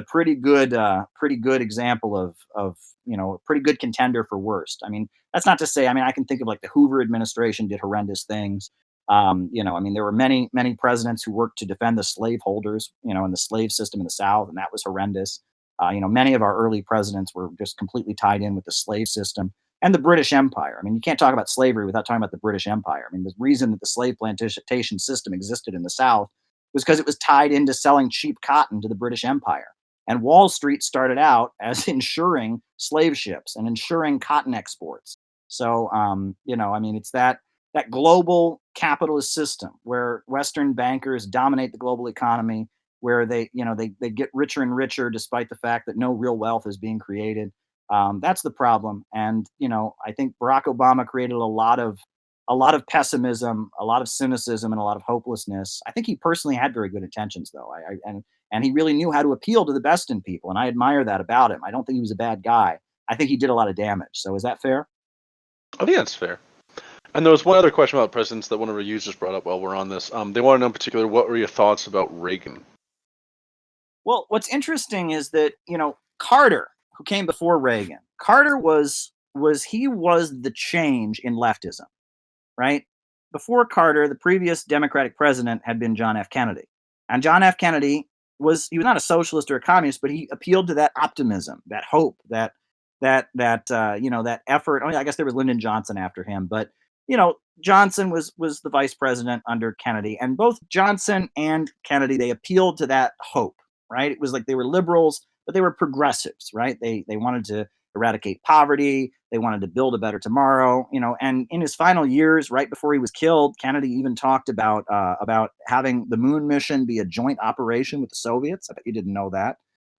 pretty good example of a pretty good contender for worst. I mean, that's not to say. I mean, I can think of like the Hoover administration did horrendous things. There were many presidents who worked to defend the slaveholders, in the slave system in the South, and that was horrendous. Many of our early presidents were just completely tied in with the slave system and the British Empire. I mean, you can't talk about slavery without talking about the British Empire. I mean, the reason that the slave plantation system existed in the South was because it was tied into selling cheap cotton to the British Empire. And Wall Street started out as insuring slave ships and insuring cotton exports. So, it's that global capitalist system where Western bankers dominate the global economy, where they get richer and richer despite the fact that no real wealth is being created. That's the problem. And I think Barack Obama created a lot of pessimism, a lot of cynicism, and a lot of hopelessness. I think he personally had very good intentions, though. And he really knew how to appeal to the best in people, and I admire that about him. I don't think he was a bad guy. I think he did a lot of damage. So is that fair? I think that's fair. And there was one other question about presidents that one of our users brought up while we're on this. They want to know in particular, what were your thoughts about Reagan? Well, what's interesting is that, Carter, who came before Reagan, Carter was the change in leftism, right? Before Carter, the previous Democratic president had been John F. Kennedy. And John F. Kennedy was not a socialist or a communist, but he appealed to that optimism, that hope, that effort. I guess there was Lyndon Johnson after him, but Johnson was the vice president under Kennedy, and both Johnson and Kennedy, they appealed to that hope, right? It was like they were liberals, but they were progressives, right? They wanted to eradicate poverty. They wanted to build a better tomorrow, and in his final years, right before he was killed, Kennedy even talked about having the moon mission be a joint operation with the Soviets. I bet you didn't know that.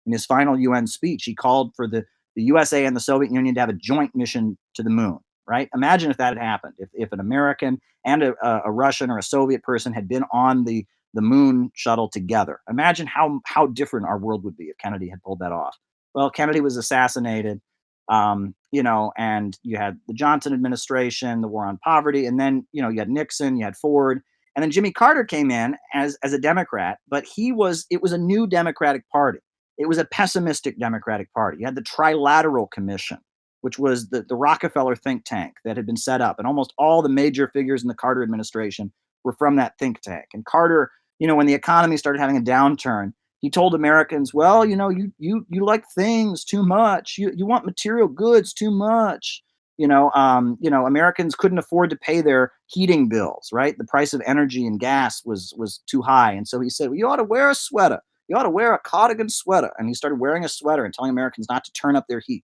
In his final UN speech, he called for the USA and the Soviet Union to have a joint mission to the moon, right? Imagine if that had happened, if an American and a Russian or a Soviet person had been on the moon shuttle together. Imagine how different our world would be if Kennedy had pulled that off. Well, Kennedy was assassinated, and you had the Johnson administration, the war on poverty, and then you had Nixon, you had Ford, and then Jimmy Carter came in as a Democrat, but it was a new Democratic Party. It was a pessimistic Democratic Party. You had the Trilateral Commission, which was the Rockefeller think tank that had been set up, and almost all the major figures in the Carter administration were from that think tank. And Carter, when the economy started having a downturn, he told Americans, well, you like things too much. You want material goods too much. Americans couldn't afford to pay their heating bills, right? The price of energy and gas was too high. And so he said, well, you ought to wear a sweater. You ought to wear a cardigan sweater. And he started wearing a sweater and telling Americans not to turn up their heat.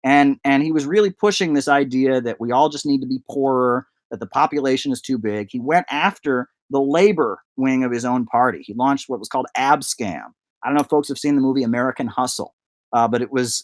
And he was really pushing this idea that we all just need to be poorer, that the population is too big. He went after the labor wing of his own party. He launched what was called Abscam. I don't know if folks have seen the movie American Hustle, but it was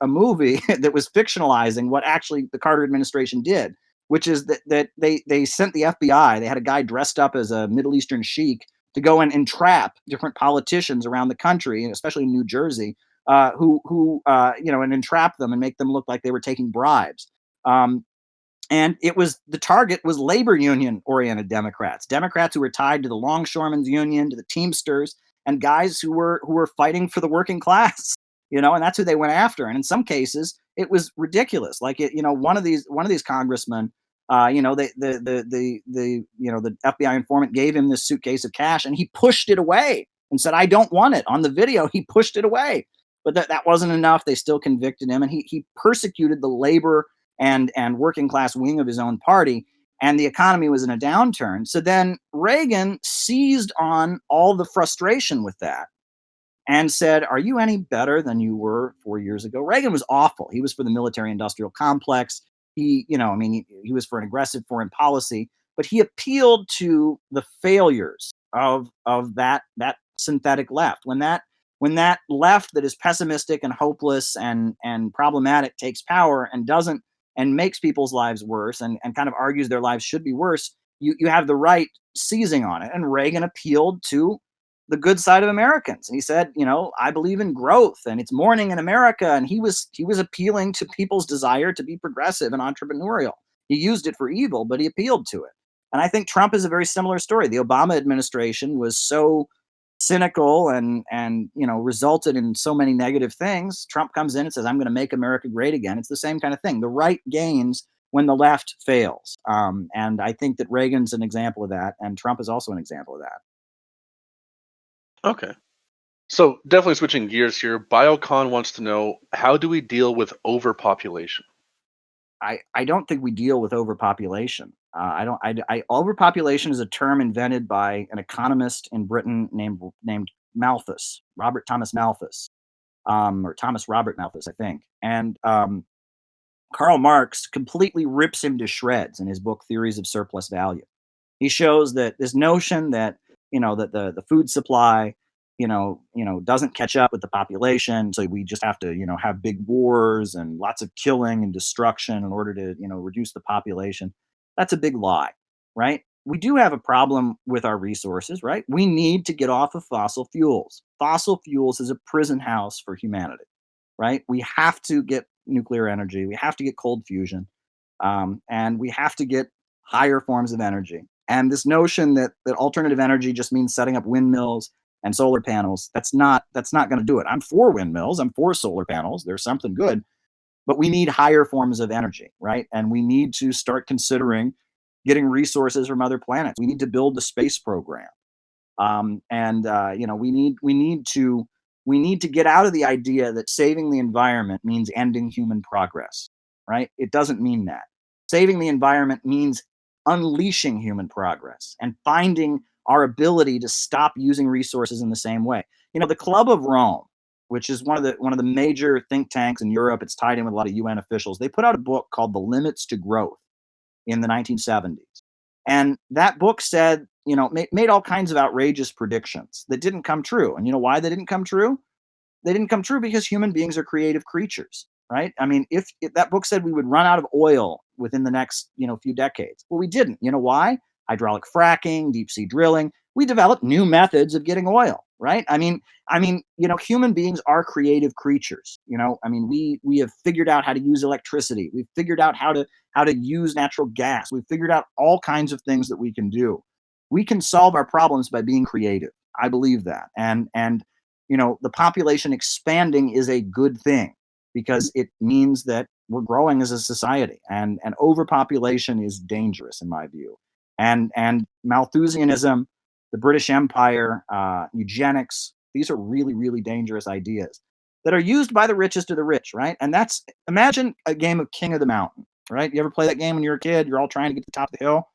a movie that was fictionalizing what actually the Carter administration did, which is that they sent the FBI. They had a guy dressed up as a Middle Eastern sheik to go and entrap different politicians around the country, especially in New Jersey, and entrap them and make them look like they were taking bribes. And the target was labor union oriented Democrats who were tied to the longshoremen's union, to the Teamsters, and guys who were fighting for the working class, and that's who they went after. And in some cases, it was ridiculous. Like one of these congressmen, the FBI informant gave him this suitcase of cash, and he pushed it away and said, "I don't want it." On the video, he pushed it away. But that wasn't enough. They still convicted him, and he persecuted the labor and working class wing of his own party, and the economy was in a downturn. So then Reagan seized on all the frustration with that and said, "Are you any better than you were 4 years ago?" Reagan was awful. He was for the military-industrial complex. He was for an aggressive foreign policy, but he appealed to the failures of that synthetic left. When that left that is pessimistic and hopeless and problematic takes power and doesn't and makes people's lives worse and kind of argues their lives should be worse, you have the right seizing on it. And Reagan appealed to the good side of Americans. And he said, I believe in growth and it's morning in America. And he was appealing to people's desire to be progressive and entrepreneurial. He used it for evil, but he appealed to it. And I think Trump is a very similar story. The Obama administration was so cynical and resulted in so many negative things. Trump comes in and says, I'm going to make America great again. It's the same kind of thing. The right gains when the left fails. And I think that Reagan's an example of that, and Trump is also an example of that. Okay. So definitely switching gears here. Biocon wants to know, how do we deal with overpopulation? I don't think we deal with overpopulation. Overpopulation is a term invented by an economist in Britain named Malthus, Robert Thomas Malthus, or Thomas Robert Malthus, I think. And Karl Marx completely rips him to shreds in his book Theories of Surplus Value. He shows that this notion that that the food supply doesn't catch up with the population, so we just have to have big wars and lots of killing and destruction in order to reduce the population. That's a big lie, right? We do have a problem with our resources, right? We need to get off of fossil fuels. Fossil fuels is a prison house for humanity, right? We have to get nuclear energy. We have to get cold fusion, and we have to get higher forms of energy. And this notion that alternative energy just means setting up windmills and solar panels, that's not going to do it. I'm for windmills. I'm for solar panels. There's something good, but we need higher forms of energy, right? And we need to start considering getting resources from other planets. We need to build the space program. We need to get out of the idea that saving the environment means ending human progress, right? It doesn't mean that. Saving the environment means unleashing human progress and finding our ability to stop using resources in the same way. The Club of Rome, which is one of the major think tanks in Europe, it's tied in with a lot of UN officials. They put out a book called The Limits to Growth in the 1970s. And that book said, made all kinds of outrageous predictions that didn't come true. And you know why they didn't come true? They didn't come true because human beings are creative creatures, right? I mean, if that book said we would run out of oil within the next, few decades, well, we didn't. You know why? Hydraulic fracking, deep sea drilling. We developed new methods of getting oil, right? I mean, human beings are creative creatures. We have figured out how to use electricity. We've figured out how to use natural gas. We've figured out all kinds of things that we can do. We can solve our problems by being creative. I believe that. And the population expanding is a good thing because it means that we're growing as a society, and overpopulation is dangerous in my view. And Malthusianism, the British Empire, eugenics, these are really, really dangerous ideas that are used by the richest of the rich, right? And imagine a game of King of the Mountain, right? You ever play that game when you were a kid? You're all trying to get to the top of the hill.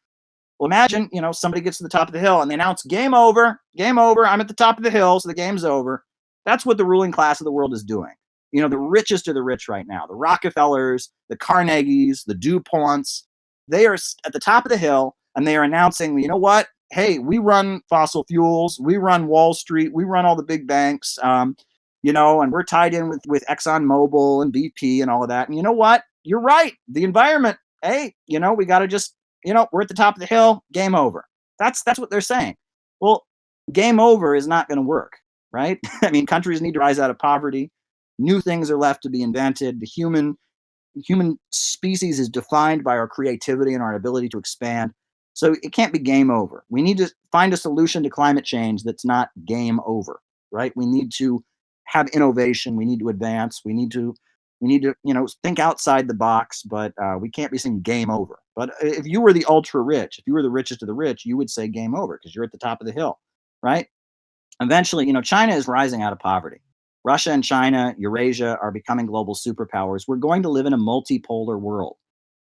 Well, imagine, somebody gets to the top of the hill and they announce game over, I'm at the top of the hill, so the game's over. That's what the ruling class of the world is doing. The richest of the rich right now, the Rockefellers, the Carnegies, the DuPonts, they are at the top of the hill and they are announcing, you know what? Hey, we run fossil fuels, we run Wall Street, we run all the big banks, and we're tied in with ExxonMobil and BP and all of that. And you know what? You're right. The environment, hey, we got to just, we're at the top of the hill, game over. That's what they're saying. Well, game over is not going to work, right? I mean, countries need to rise out of poverty. New things are left to be invented. The human species is defined by our creativity and our ability to expand. So it can't be game over. We need to find a solution to climate change that's not game over, right? We need to have innovation. We need to advance. We need to think outside the box, but we can't be saying game over. But if you were the ultra rich, if you were the richest of the rich, you would say game over because you're at the top of the hill, right? Eventually, China is rising out of poverty. Russia and China, Eurasia are becoming global superpowers. We're going to live in a multipolar world.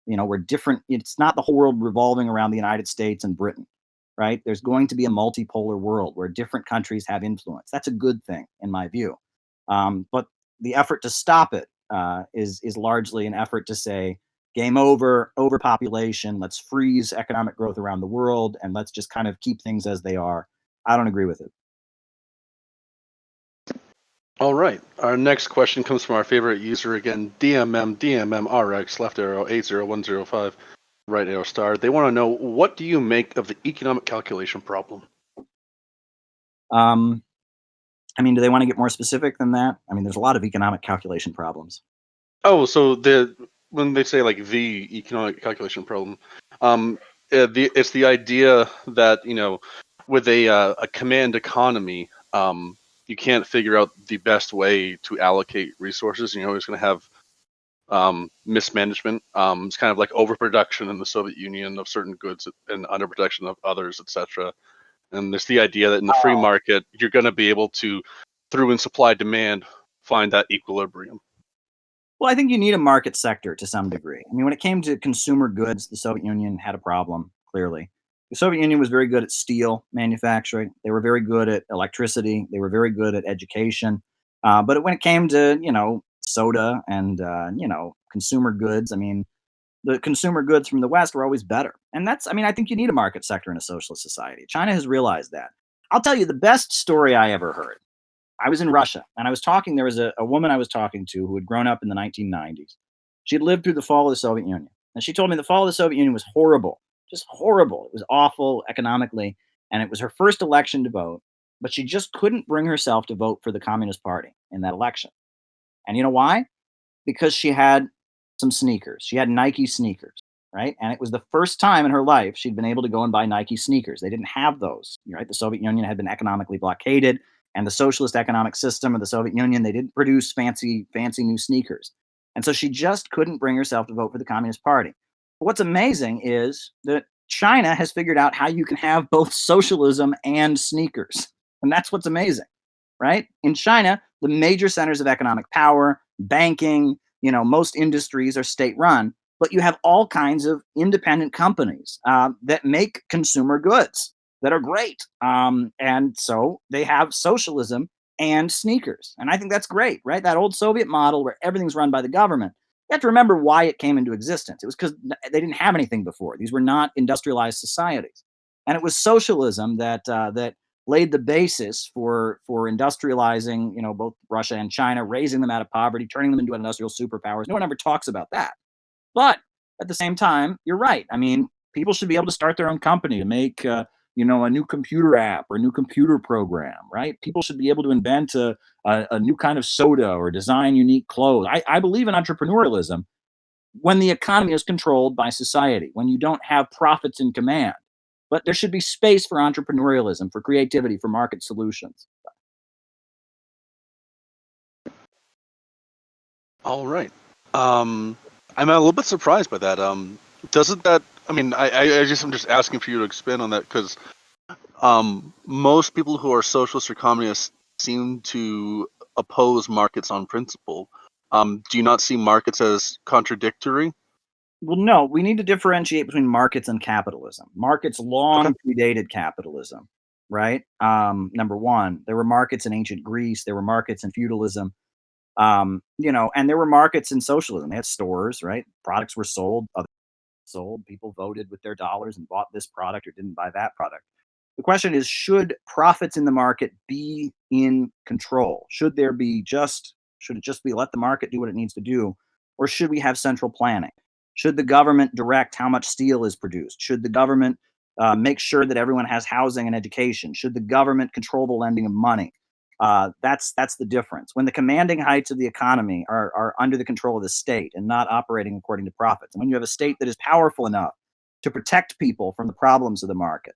We're different. It's not the whole world revolving around the United States and Britain, right? There's going to be a multipolar world where different countries have influence. That's a good thing, in my view. But the effort to stop it is largely an effort to say, game over, overpopulation, let's freeze economic growth around the world, and let's just kind of keep things as they are. I don't agree with it. All right. Our next question comes from our favorite user again, DMMRX, left arrow 80105, right arrow star. They want to know, what do you make of the economic calculation problem? I mean, do they want to get more specific than that? I mean, there's a lot of economic calculation problems. Oh, so when they say like the economic calculation problem, it's the idea that with a command economy, you can't figure out the best way to allocate resources. You're always going to have mismanagement. It's kind of like overproduction in the Soviet Union of certain goods and underproduction of others, etc. And there's the idea that in the free market, you're going to be able to, through in supply demand, find that equilibrium. Well, I think you need a market sector to some degree. I mean, when it came to consumer goods, the Soviet Union had a problem, clearly. The Soviet Union was very good at steel manufacturing. They were very good at electricity. They were very good at education. But when it came to, soda and, consumer goods, I mean, the consumer goods from the West were always better. And I think you need a market sector in a socialist society. China has realized that. I'll tell you the best story I ever heard. I was in Russia and there was a woman I was talking to who had grown up in the 1990s. She had lived through the fall of the Soviet Union. And she told me the fall of the Soviet Union was horrible, just horrible. It was awful economically. And it was her first election to vote, but she just couldn't bring herself to vote for the Communist Party in that election. And you know why? Because she had some sneakers. She had Nike sneakers, right? And it was the first time in her life she'd been able to go and buy Nike sneakers. They didn't have those, right? The Soviet Union had been economically blockaded, and the socialist economic system of the Soviet Union, they didn't produce fancy new sneakers. And so she just couldn't bring herself to vote for the Communist Party. But what's amazing is that China has figured out how you can have both socialism and sneakers. And that's what's amazing, right? In China, the major centers of economic power, banking, most industries are state run, but you have all kinds of independent companies that make consumer goods that are great. And so they have socialism and sneakers. And I think that's great, right? That old Soviet model where everything's run by the government. You have to remember why it came into existence. It was because they didn't have anything before. These were not industrialized societies. And it was socialism that laid the basis for industrializing, both Russia and China, raising them out of poverty, turning them into industrial superpowers. No one ever talks about that. But at the same time, you're right. I mean, people should be able to start their own company to make, a new computer app or a new computer program, right? People should be able to invent a new kind of soda or design unique clothes. I believe in entrepreneurialism when the economy is controlled by society, when you don't have profits in command. But there should be space for entrepreneurialism, for creativity, for market solutions. All right. I'm a little bit surprised by that. Doesn't that? I mean, I'm just asking for you to expand on that because most people who are socialists or communists seem to oppose markets on principle. Do you not see markets as contradictory? Well, no, we need to differentiate between markets and capitalism. Markets long predated capitalism, right? Number one, there were markets in ancient Greece, there were markets in feudalism, and there were markets in socialism. They had stores, right? Products were sold, people voted with their dollars and bought this product or didn't buy that product. The question is, should profits in the market be in control? Should it just be let the market do what it needs to do? Or should we have central planning? Should the government direct how much steel is produced? Should the government make sure that everyone has housing and education? Should the government control the lending of money? That's the difference. When the commanding heights of the economy are under the control of the state and not operating according to profits, and when you have a state that is powerful enough to protect people from the problems of the market,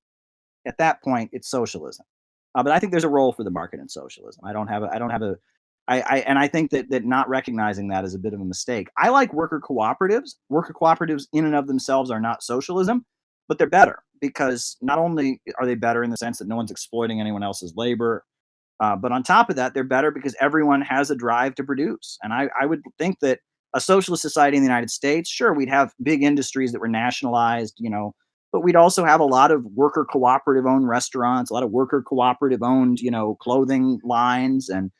at that point, it's socialism. But I think there's a role for the market in socialism. I think that not recognizing that is a bit of a mistake. I like worker cooperatives. Worker cooperatives in and of themselves are not socialism, but they're better because not only are they better in the sense that no one's exploiting anyone else's labor, but on top of that, they're better because everyone has a drive to produce. And I would think that a socialist society in the United States, sure, we'd have big industries that were nationalized, but we'd also have a lot of worker cooperative owned restaurants, a lot of worker cooperative owned, clothing lines and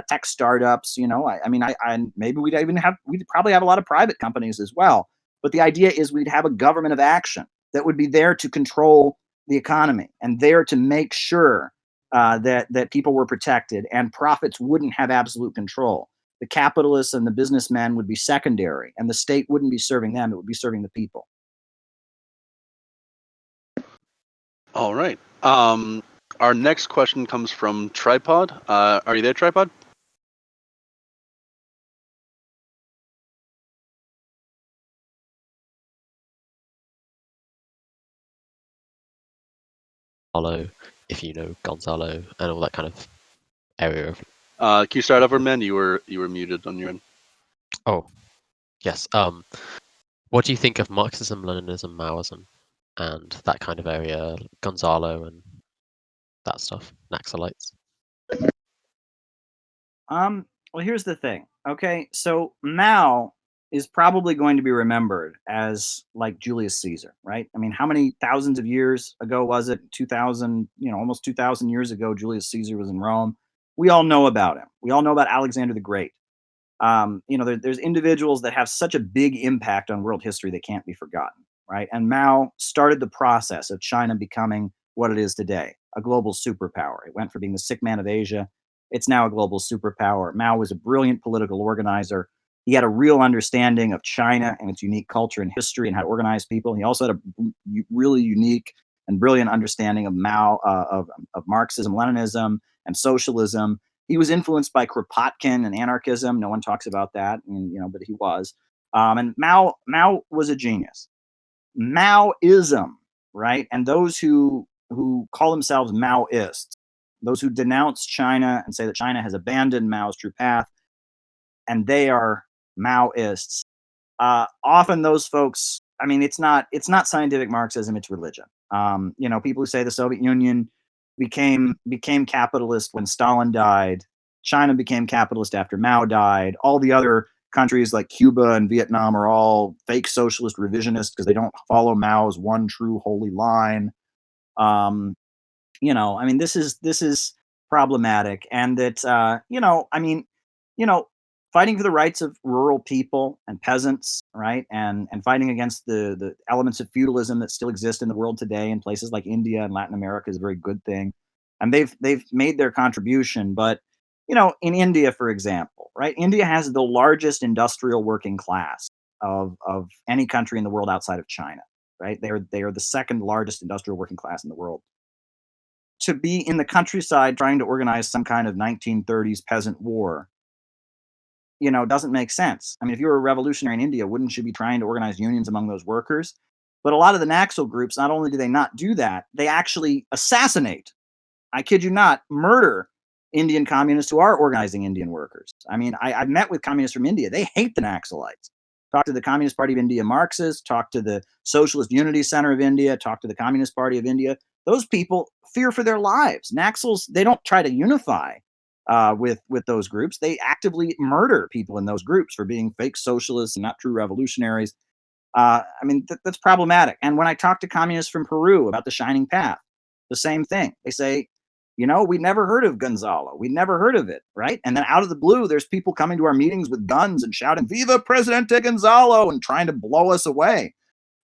tech startups. Maybe we'd probably have a lot of private companies as well. But the idea is we'd have a government of action that would be there to control the economy and there to make sure that people were protected and profits wouldn't have absolute control. The capitalists and the businessmen would be secondary, and the state wouldn't be serving them; it would be serving the people. All right. Our next question comes from Tripod. Are you there, Tripod? Gonzalo, if you know Gonzalo and all that kind of area of. Can you start over, man? You were muted on your end. Oh, yes. What do you think of Marxism, Leninism, Maoism, and that kind of area, Gonzalo and that stuff, Naxalites? Well, here's the thing. Okay, so Mao is probably going to be remembered as like Julius Caesar, right? I mean, how many thousands of years ago was it? 2000, almost 2000 years ago, Julius Caesar was in Rome. We all know about him. We all know about Alexander the Great. There's individuals that have such a big impact on world history they can't be forgotten, right? And Mao started the process of China becoming what it is today, a global superpower. It went from being the sick man of Asia. It's now a global superpower. Mao was a brilliant political organizer. He had a real understanding of China and its unique culture and history and how to organize people. He also had a really unique and brilliant understanding of of Marxism, Leninism, and socialism. He was influenced by Kropotkin and anarchism. No one talks about that, but he was. And Mao was a genius. Maoism, right? And those who call themselves Maoists, those who denounce China and say that China has abandoned Mao's true path, and they are Maoists. Often those folks, I mean, it's not scientific Marxism, it's religion. People who say the Soviet Union became capitalist when Stalin died. China became capitalist after Mao died. All the other countries like Cuba and Vietnam are all fake socialist revisionists because they don't follow Mao's one true holy line. I mean, this is problematic, and that fighting for the rights of rural people and peasants, right, and fighting against the elements of feudalism that still exist in the world today in places like India and Latin America is a very good thing, and they've made their contribution. But in India, for example, right, India has the largest industrial working class of any country in the world outside of China, right? They are the second largest industrial working class in the world. To be in the countryside trying to organize some kind of 1930s peasant war, doesn't make sense. I mean, if you were a revolutionary in India, wouldn't you be trying to organize unions among those workers? But a lot of the Naxal groups, not only do they not do that, they actually assassinate, I kid you not, murder Indian communists who are organizing Indian workers. I mean, I've met with communists from India. They hate the Naxalites. Talk to the Communist Party of India Marxists, talk to the Socialist Unity Center of India, talk to the Communist Party of India. Those people fear for their lives. Naxals, they don't try to unify with those groups. They actively murder people in those groups for being fake socialists and not true revolutionaries. I mean, that's problematic. And when I talk to communists from Peru about the Shining Path, the same thing. They say, we never heard of Gonzalo. We never heard of it, right? And then out of the blue, there's people coming to our meetings with guns and shouting, "Viva Presidente Gonzalo," and trying to blow us away.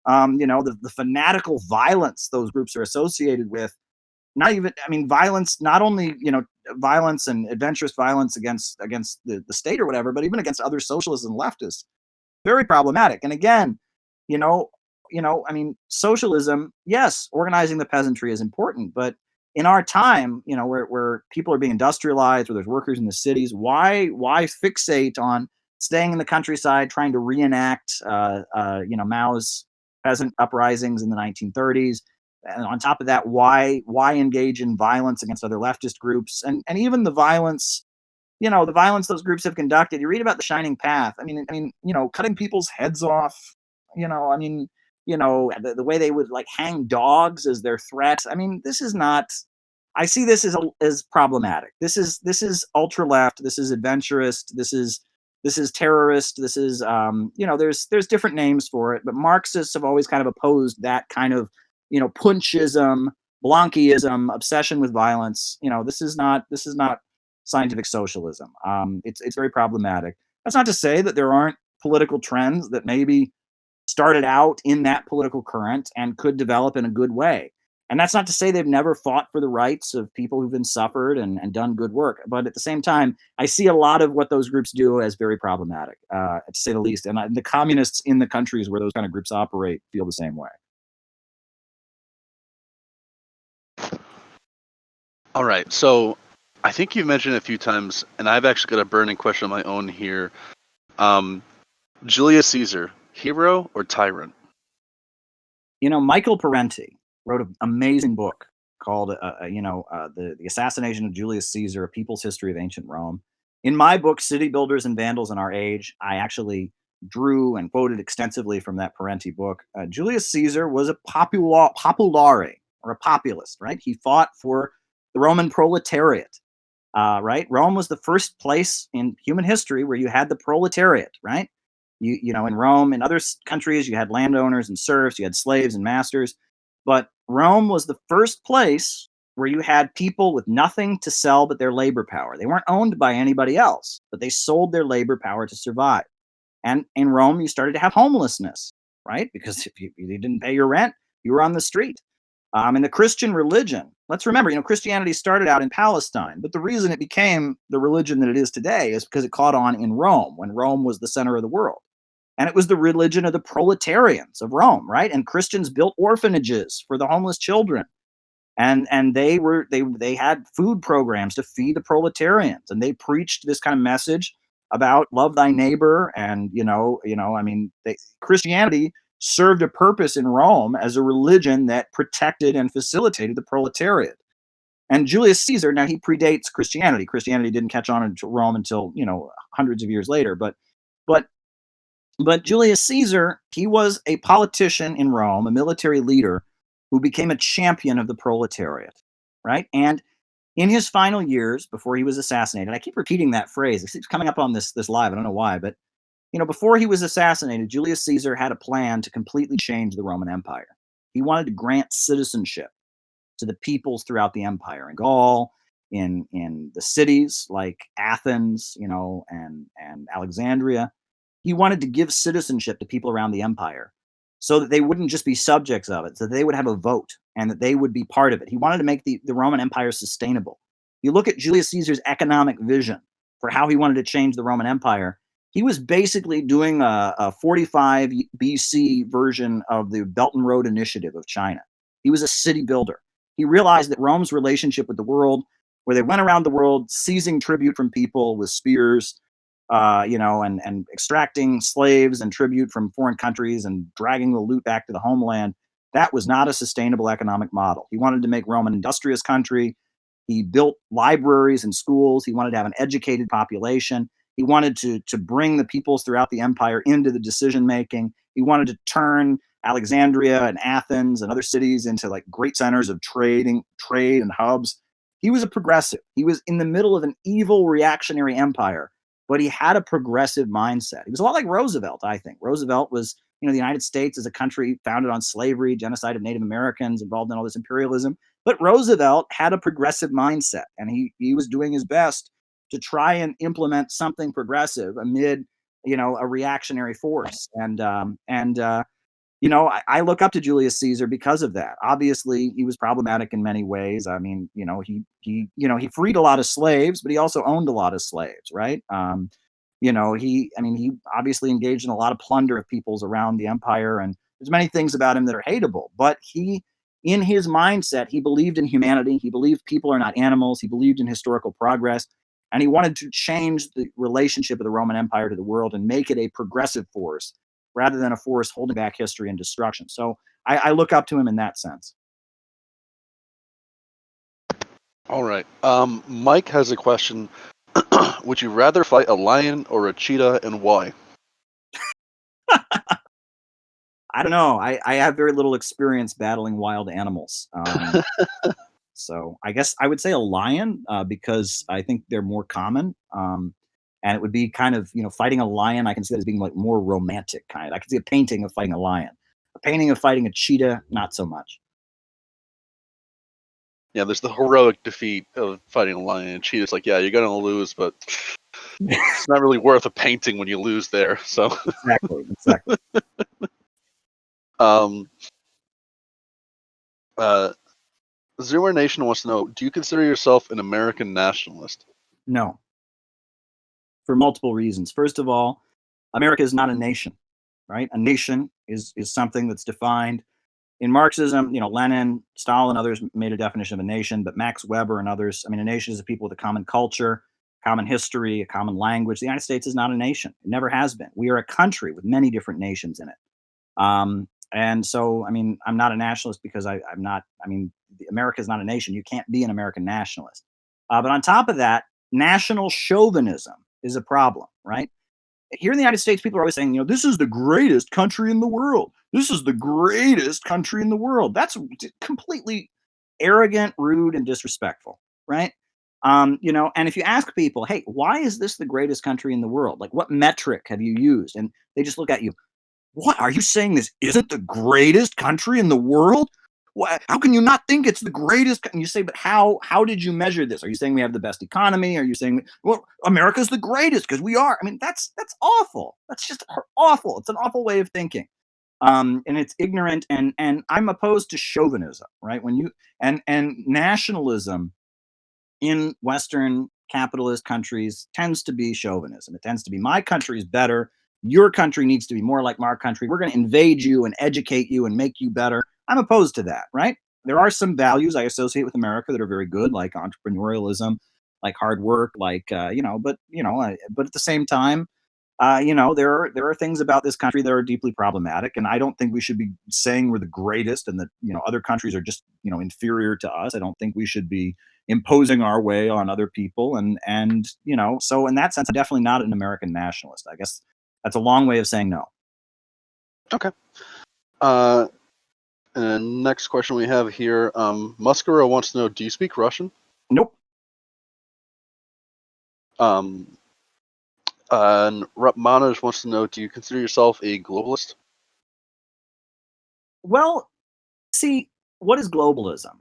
The fanatical violence those groups are associated with. Violence, not only, violence and adventurous violence against the state or whatever, but even against other socialists and leftists. Very problematic. And again, socialism, yes, organizing the peasantry is important, but in our time, where people are being industrialized, where there's workers in the cities, why fixate on staying in the countryside, trying to reenact, Mao's peasant uprisings in the 1930s? And on top of that, why engage in violence against other leftist groups, and even the violence, the violence those groups have conducted. You read about the Shining Path. I mean, cutting people's heads off. The way they would like hang dogs as their threat. I mean, this is not. I see this as problematic. This is ultra left. This is adventurist. This is terrorist. This is there's different names for it, but Marxists have always kind of opposed that kind of punchism, Blanquism, obsession with violence. This is not scientific socialism. It's very problematic. That's not to say that there aren't political trends that maybe started out in that political current and could develop in a good way. And that's not to say they've never fought for the rights of people who've been suffered and done good work. But at the same time, I see a lot of what those groups do as very problematic, to say the least. And the communists in the countries where those kind of groups operate feel the same way. All right. So I think you've mentioned it a few times, and I've actually got a burning question of my own here. Julius Caesar, hero or tyrant? Michael Parenti wrote an amazing book called, the Assassination of Julius Caesar: A People's History of Ancient Rome. In my book, City Builders and Vandals in Our Age, I actually drew and quoted extensively from that Parenti book. Julius Caesar was a populare, or a populist, right? He fought for the Roman proletariat, right? Rome was the first place in human history where you had the proletariat, right? In Rome, in other countries, you had landowners and serfs, you had slaves and masters, but Rome was the first place where you had people with nothing to sell but their labor power. They weren't owned by anybody else, but they sold their labor power to survive. And in Rome, you started to have homelessness, right? Because if you didn't pay your rent, you were on the street. And the Christian religion, let's remember, Christianity started out in Palestine, but the reason it became the religion that it is today is because it caught on in Rome, when Rome was the center of the world. And it was the religion of the proletarians of Rome, right? And Christians built orphanages for the homeless children. And they had food programs to feed the proletarians, and they preached this kind of message about love thy neighbor. And Christianity served a purpose in Rome as a religion that protected and facilitated the proletariat. And Julius Caesar, now he predates Christianity. Christianity didn't catch on in Rome until hundreds of years later. But Julius Caesar, he was a politician in Rome, a military leader who became a champion of the proletariat, right? And in his final years before he was assassinated, I keep repeating that phrase. It keeps coming up on this live. I don't know why, but before he was assassinated, Julius Caesar had a plan to completely change the Roman Empire. He wanted to grant citizenship to the peoples throughout the empire, in Gaul, in the cities like Athens, and Alexandria. He wanted to give citizenship to people around the empire so that they wouldn't just be subjects of it, so that they would have a vote and that they would be part of it. He wanted to make the Roman Empire sustainable. You look at Julius Caesar's economic vision for how he wanted to change the Roman Empire. He was basically doing a 45 BC version of the Belt and Road Initiative of China. He was a city builder. He realized that Rome's relationship with the world, where they went around the world seizing tribute from people with spears, and extracting slaves and tribute from foreign countries and dragging the loot back to the homeland, that was not a sustainable economic model. He wanted to make Rome an industrious country. He built libraries and schools. He wanted to have an educated population. He wanted to bring the peoples throughout the empire into the decision making. He wanted to turn Alexandria and Athens and other cities into like great centers of trade and hubs. He was a progressive. He was in the middle of an evil reactionary empire, but he had a progressive mindset. He was a lot like Roosevelt, I think. Roosevelt was, the United States is a country founded on slavery, genocide of Native Americans, involved in all this imperialism. But Roosevelt had a progressive mindset, and he was doing his best to try and implement something progressive amid, a reactionary force. I look up to Julius Caesar because of that. Obviously, he was problematic in many ways. I mean, he freed a lot of slaves, but he also owned a lot of slaves, right? He obviously engaged in a lot of plunder of peoples around the empire, and there's many things about him that are hateable. But in his mindset, he believed in humanity. He believed people are not animals. He believed in historical progress, and he wanted to change the relationship of the Roman Empire to the world and make it a progressive force rather than a force holding back history and destruction. So I look up to him in that sense. All right. Mike has a question. Would you rather fight a lion or a cheetah, and why? I don't know. I have very little experience battling wild animals. So I guess I would say a lion, because I think they're more common. And it would be kind of, fighting a lion, I can see that as being like more romantic kind. I can see a painting of fighting a lion. A painting of fighting a cheetah, not so much. Yeah, there's the heroic defeat of fighting a lion and cheetah. It's like, yeah, you're going to lose, but it's not really worth a painting when you lose there. So Exactly. Zoomer Nation wants to know: do you consider yourself an American nationalist? No, for multiple reasons. First of all, America is not a nation, right? A nation is something that's defined in Marxism. Lenin, Stalin, others made a definition of a nation, but Max Weber and others, I mean, a nation is a people with a common culture, common history, a common language. The United States is not a nation. It never has been. We are a country with many different nations in it. And so, I mean, I'm not a nationalist because I'm not, I mean, America is not a nation. You can't be an American nationalist. But on top of that, national chauvinism is a problem, right? Here in the United States, people are always saying, this is the greatest country in the world. This is the greatest country in the world. That's completely arrogant, rude, and disrespectful, right? And if you ask people, hey, why is this the greatest country in the world? Like, what metric have you used? And they just look at you. What are you saying? This isn't the greatest country in the world? How can you not think it's the greatest? And you say, but how did you measure this? Are you saying we have the best economy? Are you saying, well, America's the greatest because we are? I mean, that's awful. That's just awful. It's an awful way of thinking. And it's ignorant, and I'm opposed to chauvinism, right? When you and nationalism in Western capitalist countries tends to be chauvinism. It tends to be my country is better. Your country needs to be more like my country. We're going to invade you and educate you and make you better. I'm opposed to that, right? There are some values I associate with America that are very good, like entrepreneurialism, like hard work, like but at the same time, there are things about this country that are deeply problematic, and I don't think we should be saying we're the greatest and that other countries are just inferior to us. I don't think we should be imposing our way on other people, and so in that sense, I'm definitely not an American nationalist. I guess that's a long way of saying no. Okay. And next question we have here, Muscaro wants to know: do you speak Russian? Nope. And Manoj wants to know: do you consider yourself a globalist? Well, see, what is globalism?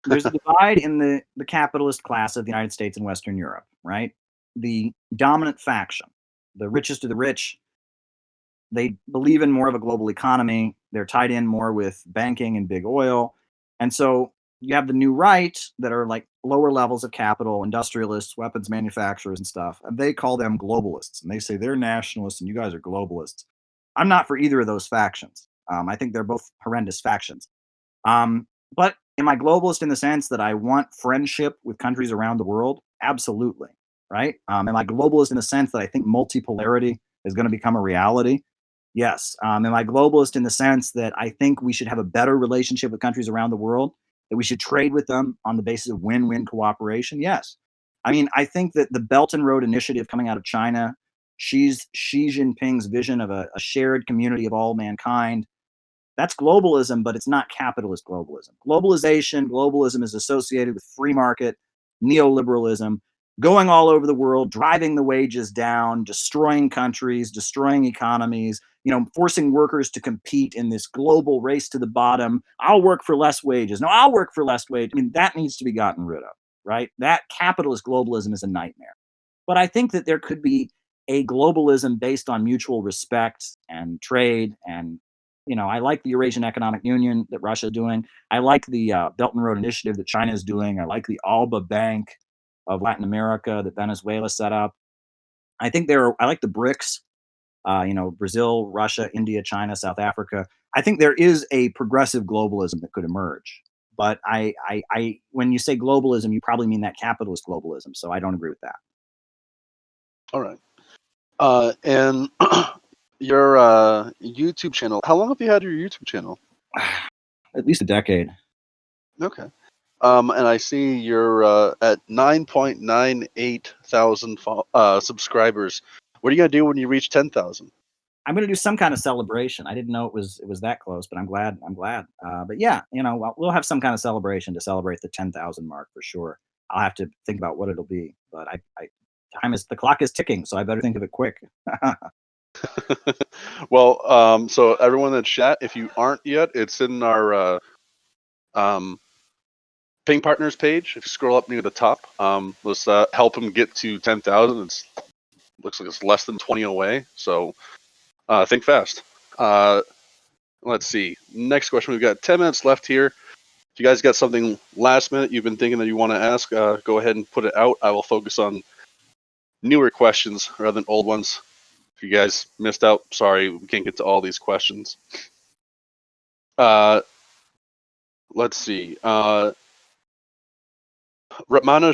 There's a divide in the capitalist class of the United States and Western Europe, right? The dominant faction, the richest of the rich, they believe in more of a global economy. They're tied in more with banking and big oil. And so you have the new right that are like lower levels of capital, industrialists, weapons manufacturers, and stuff. And they call them globalists. And they say they're nationalists and you guys are globalists. I'm not for either of those factions. I think they're both horrendous factions. But am I globalist in the sense that I want friendship with countries around the world? Absolutely. Right? Am I globalist in the sense that I think multipolarity is going to become a reality? Yes. Am I globalist in the sense that I think we should have a better relationship with countries around the world, that we should trade with them on the basis of win-win cooperation? Yes. I mean, I think that the Belt and Road Initiative coming out of China, Xi Jinping's vision of a shared community of all mankind, that's globalism, but it's not capitalist globalism. Globalism is associated with free market, neoliberalism, going all over the world, driving the wages down, destroying countries, destroying economies, forcing workers to compete in this global race to the bottom. I'll work for less wages. No, I'll work for less wage. I mean, that needs to be gotten rid of, right? That capitalist globalism is a nightmare. But I think that there could be a globalism based on mutual respect and trade. And I like the Eurasian Economic Union that Russia is doing. I like the Belt and Road Initiative that China is doing. I like the Alba Bank of Latin America that Venezuela set up. I like the BRICS, Brazil, Russia, India, China, South Africa. I think there is a progressive globalism that could emerge. But when you say globalism, you probably mean that capitalist globalism. So I don't agree with that. All right. And your YouTube channel, how long have you had your YouTube channel? At least a decade. Okay. And I see you're at 9.98 thousand subscribers. What are you gonna do when you reach 10,000? I'm going to do some kind of celebration. I didn't know it was that close, but I'm glad. But yeah, we'll have some kind of celebration to celebrate the 10,000 mark for sure. I'll have to think about what it'll be, but the clock is ticking, so I better think of it quick. Well, so everyone in the chat, if you aren't yet, it's in our Ping Partners page. If you scroll up near the top, let's help him get to 10,000. It looks like it's less than 20 away, so think fast. Let's see. Next question. We've got 10 minutes left here. If you guys got something last minute you've been thinking that you want to ask, go ahead and put it out. I will focus on newer questions rather than old ones. If you guys missed out, sorry, we can't get to all these questions. Let's see. Manoj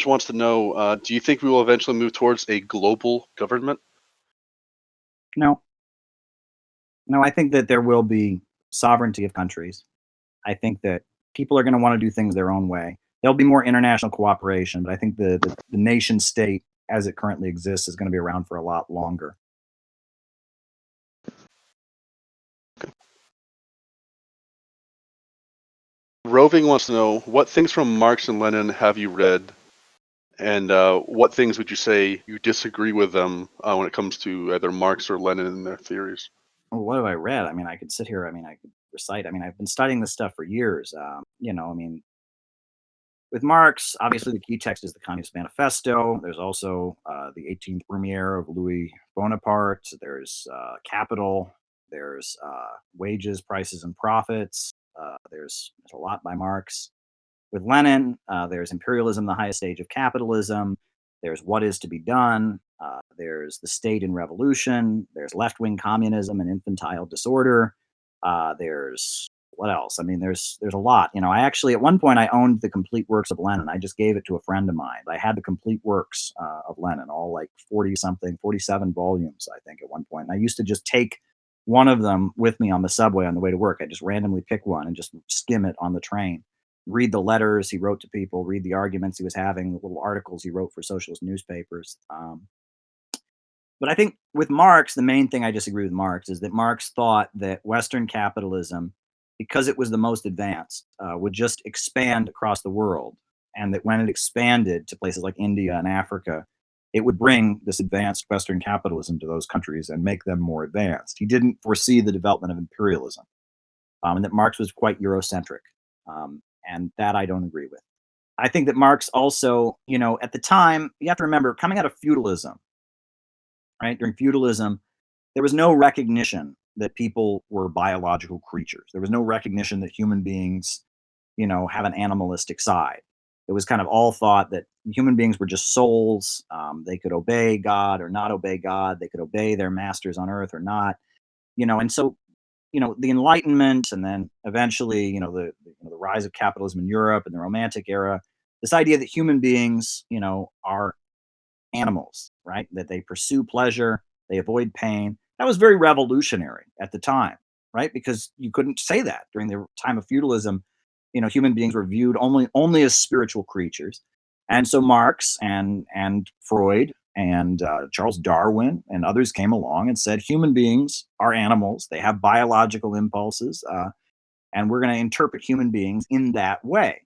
wants to know, do you think we will eventually move towards a global government? No. No, I think that there will be sovereignty of countries. I think that people are going to want to do things their own way. There'll be more international cooperation, but I think the nation state as it currently exists is going to be around for a lot longer. Roving wants to know, what things from Marx and Lenin have you read, and what things would you say you disagree with them when it comes to either Marx or Lenin and their theories? Well, what have I read? I mean, I could sit here. I mean, I could recite. I mean, I've been studying this stuff for years. I mean, with Marx, obviously the key text is the Communist Manifesto. There's also the 18th Lumiere of Louis Bonaparte. There's Capital. There's Wages, Prices, and Profits. There's a lot by Marx. With Lenin, there's Imperialism, the Highest Stage of Capitalism. There's What Is to Be Done. There's The State in Revolution. There's Left-Wing Communism and Infantile Disorder. There's what else? I mean, there's a lot. I actually at one point I owned the complete works of Lenin. I just gave it to a friend of mine. I had the complete works of Lenin, all like 47 volumes, I think, at one point. And I used to just take one of them with me on the subway on the way to work. I just randomly pick one and just skim it on the train, read the letters he wrote to people, read the arguments he was having, the little articles he wrote for socialist newspapers. But I think with Marx, the main thing I disagree with Marx is that Marx thought that Western capitalism, because it was the most advanced, would just expand across the world. And that when it expanded to places like India and Africa, it would bring this advanced Western capitalism to those countries and make them more advanced. He didn't foresee the development of imperialism, and that Marx was quite Eurocentric. And that I don't agree with. I think that Marx also, at the time, you have to remember, coming out of feudalism, right? During feudalism, there was no recognition that people were biological creatures. There was no recognition that human beings, have an animalistic side. It was kind of all thought that human beings were just souls. They could obey God or not obey God. They could obey their masters on earth or not. And so the Enlightenment, and then eventually, the rise of capitalism in Europe and the Romantic era, this idea that human beings, are animals, right? That they pursue pleasure, they avoid pain. That was very revolutionary at the time, right? Because you couldn't say that during the time of feudalism. Human beings were viewed only as spiritual creatures, and so Marx and Freud and Charles Darwin and others came along and said human beings are animals. They have biological impulses, and we're going to interpret human beings in that way.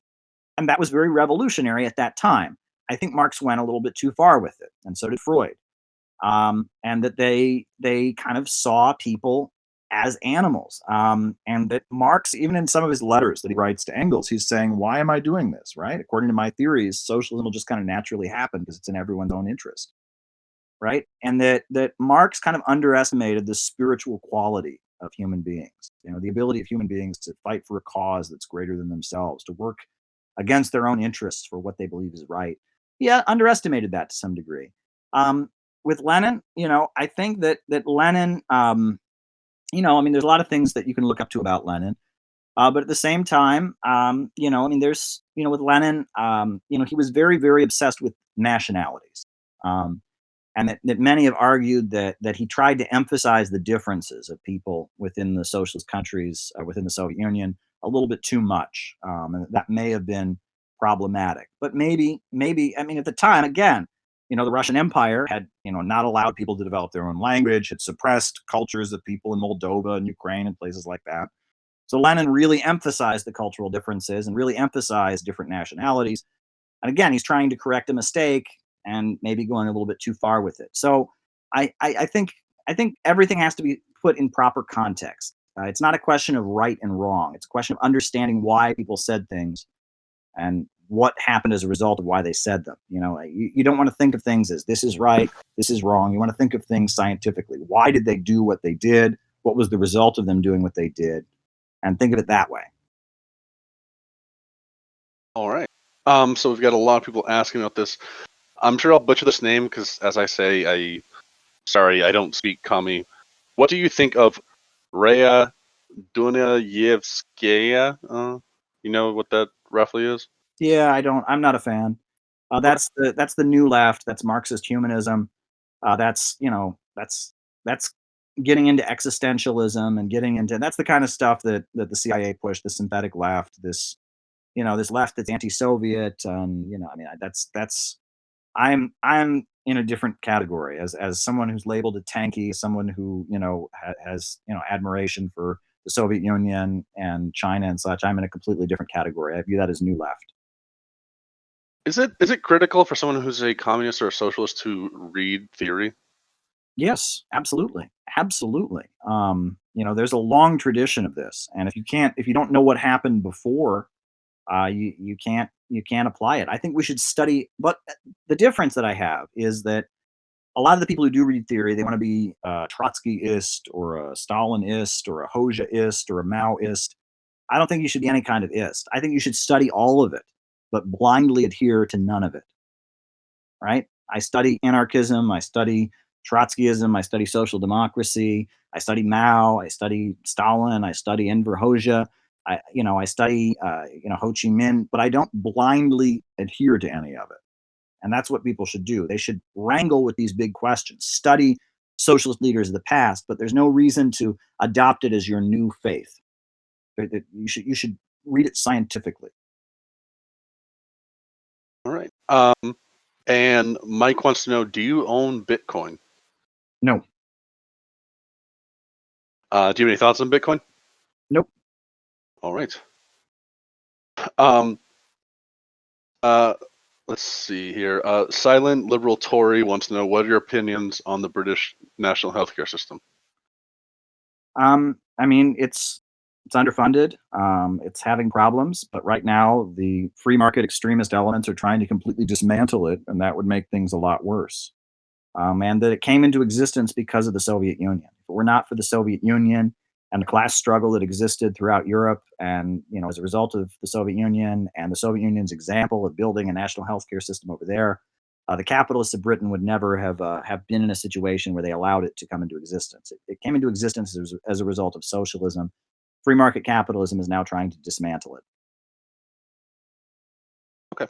And that was very revolutionary at that time. I think Marx went a little bit too far with it, and so did Freud. And that they kind of saw people as animals. And that Marx, even in some of his letters that he writes to Engels, he's saying, why am I doing this, right? According to my theories, socialism will just kind of naturally happen because it's in everyone's own interest, right? And that Marx kind of underestimated the spiritual quality of human beings, the ability of human beings to fight for a cause that's greater than themselves, to work against their own interests for what they believe is right. Yeah, underestimated that to some degree. With Lenin, I think that Lenin, there's a lot of things that you can look up to about Lenin. But at the same time, there's, with Lenin, he was very, very obsessed with nationalities. And that many have argued that he tried to emphasize the differences of people within the socialist countries, within the Soviet Union, a little bit too much. And that may have been problematic. But maybe, at the time, again, the Russian Empire had, not allowed people to develop their own language, had suppressed cultures of people in Moldova and Ukraine and places like that. So Lenin really emphasized the cultural differences and really emphasized different nationalities. And again, he's trying to correct a mistake and maybe going a little bit too far with it. So I think everything has to be put in proper context. It's not a question of right and wrong. It's a question of understanding why people said things and what happened as a result of why they said them. You don't want to think of things as this is right, this is wrong. You want to think of things scientifically. Why did they do what they did? What was the result of them doing what they did? And think of it that way. All right. So we've got a lot of people asking about this. I'm sure I'll butcher this name because, as I say, sorry, I don't speak Kami. What do you think of Rhea Dunayevskaya? You know what that roughly is? Yeah, I'm not a fan. That's the new left. That's Marxist humanism. That's that's getting into existentialism and getting into that's the kind of stuff that the CIA pushed. The synthetic left. This left that's anti-Soviet. I mean, that's I'm in a different category as someone who's labeled a tanky, someone who has admiration for the Soviet Union and China and such. I'm in a completely different category. I view that as new left. Is it critical for someone who's a communist or a socialist to read theory? Yes, absolutely, absolutely. There's a long tradition of this, and if you don't know what happened before, you can't apply it. I think we should study. But the difference that I have is that a lot of the people who do read theory, they want to be a Trotskyist or a Stalinist or a Hoxhaist or a Maoist. I don't think you should be any kind of ist. I think you should study all of it, but blindly adhere to none of it. Right? I study anarchism. I study Trotskyism. I study social democracy. I study Mao. I study Stalin. I study Enver Hoxha. I study Ho Chi Minh, but I don't blindly adhere to any of it. And that's what people should do. They should wrangle with these big questions, study socialist leaders of the past, but there's no reason to adopt it as your new faith. You should read it scientifically. All right. And Mike wants to know: do you own Bitcoin? No. Do you have any thoughts on Bitcoin? Nope. All right. Um. Let's see here. Silent Liberal Tory wants to know: what are your opinions on the British national healthcare system? I mean, it's underfunded. It's having problems, but right now the free market extremist elements are trying to completely dismantle it, and that would make things a lot worse. And that it came into existence because of the Soviet Union. If it were not for the Soviet Union and the class struggle that existed throughout Europe, and as a result of the Soviet Union and the Soviet Union's example of building a national healthcare system over there, the capitalists of Britain would never have been in a situation where they allowed it to come into existence. It came into existence as a result of socialism. Free market capitalism is now trying to dismantle it. Okay.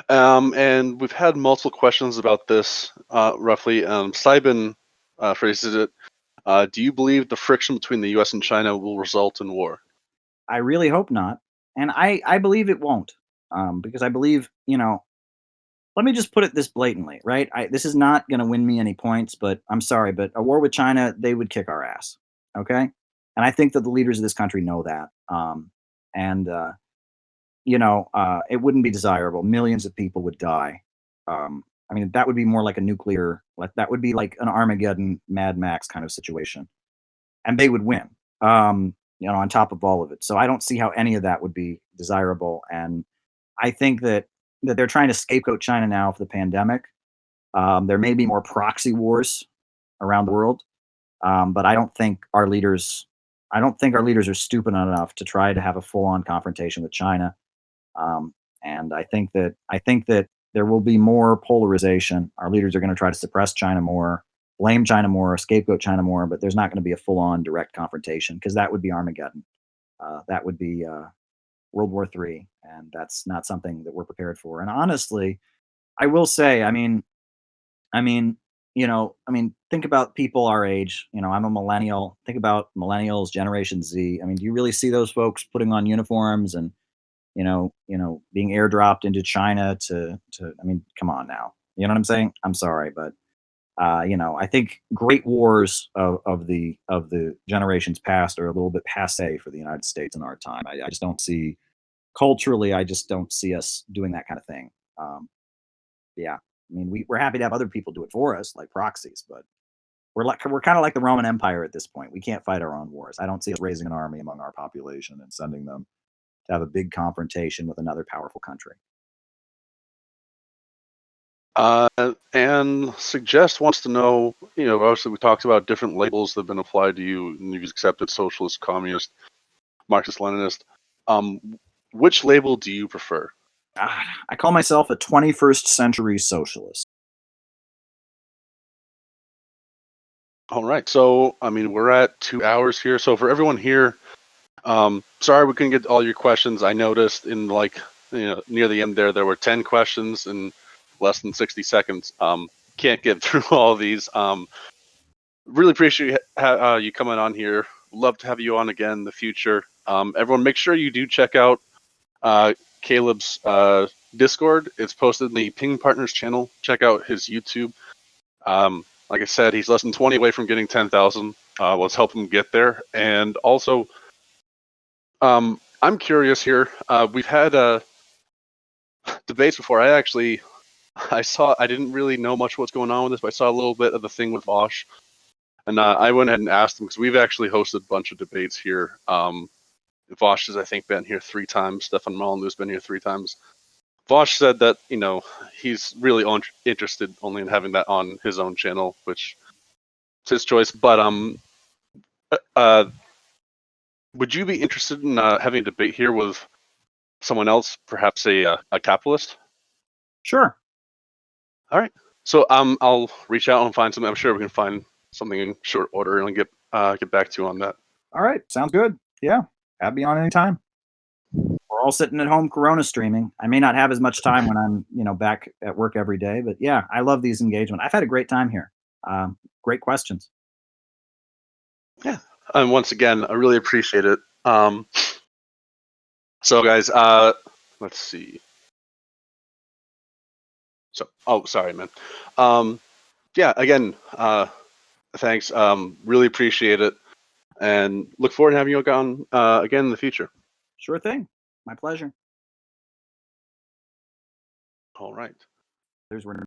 And we've had multiple questions about this, roughly. Sybin phrases it: do you believe the friction between the U.S. and China will result in war? I really hope not, and I believe it won't, because I believe let me just put it this blatantly, right? This is not going to win me any points, but I'm sorry, but a war with China, they would kick our ass. Okay. And I think that the leaders of this country know that. And, it wouldn't be desirable. Millions of people would die. I mean, that would be more like a that would be like an Armageddon Mad Max kind of situation. And they would win, on top of all of it. So I don't see how any of that would be desirable. And I think that they're trying to scapegoat China now for the pandemic. There may be more proxy wars around the world, but I don't think our leaders are stupid enough to try to have a full-on confrontation with China. And I think that there will be more polarization. Our leaders are going to try to suppress China more, blame China more, scapegoat China more, but there's not going to be a full-on direct confrontation because that would be Armageddon. That would be World War III, and that's not something that we're prepared for. And honestly, I will say, think about people our age. I'm a millennial. Think about millennials, Generation Z. I mean, do you really see those folks putting on uniforms and being airdropped into China to? I mean, come on now. You know what I'm saying? I'm sorry, but I think great wars of the generations past are a little bit passe for the United States in our time. I just don't see culturally. I just don't see us doing that kind of thing. Yeah, I mean, we're happy to have other people do it for us, like proxies, but we're kind of like the Roman Empire at this point. We can't fight our own wars. I don't see us raising an army among our population and sending them to have a big confrontation with another powerful country. And Suggest wants to know, obviously we talked about different labels that have been applied to you, and you've accepted socialist, communist, Marxist, Leninist. Which label do you prefer? I call myself a 21st century socialist. All right. So, I mean, we're at 2 hours here. So for everyone here, sorry we couldn't get all your questions. I noticed in near the end there were 10 questions in less than 60 seconds. Can't get through all of these. Really appreciate you coming on here. Love to have you on again in the future. Everyone, make sure you do check out Caleb's Discord. It's posted in the Ping Partners channel. Check out his YouTube. Like I said, he's less than 20 away from getting 10,000. Let's help him get there. And also, I'm curious here. We've had debates before. I didn't really know much what's going on with this, but I saw a little bit of the thing with Vosh. And I went ahead and asked him because we've actually hosted a bunch of debates here. Vosh has, I think, been here 3 times. Stefan Molyneux's been here 3 times. Vosh said that, he's really interested only in having that on his own channel, which is his choice. But would you be interested in having a debate here with someone else, perhaps a capitalist? Sure. All right. So I'll reach out and find something. I'm sure we can find something in short order and get back to you on that. All right. Sounds good. Yeah. Have me on anytime. We're all sitting at home Corona streaming. I may not have as much time when I'm, back at work every day, but yeah, I love these engagements. I've had a great time here. Great questions. Yeah. And once again, I really appreciate it. So guys, let's see. So, sorry, man. Yeah, again, thanks. Really appreciate it, and look forward to having you on again in the future. Sure thing. My pleasure. All right. There's where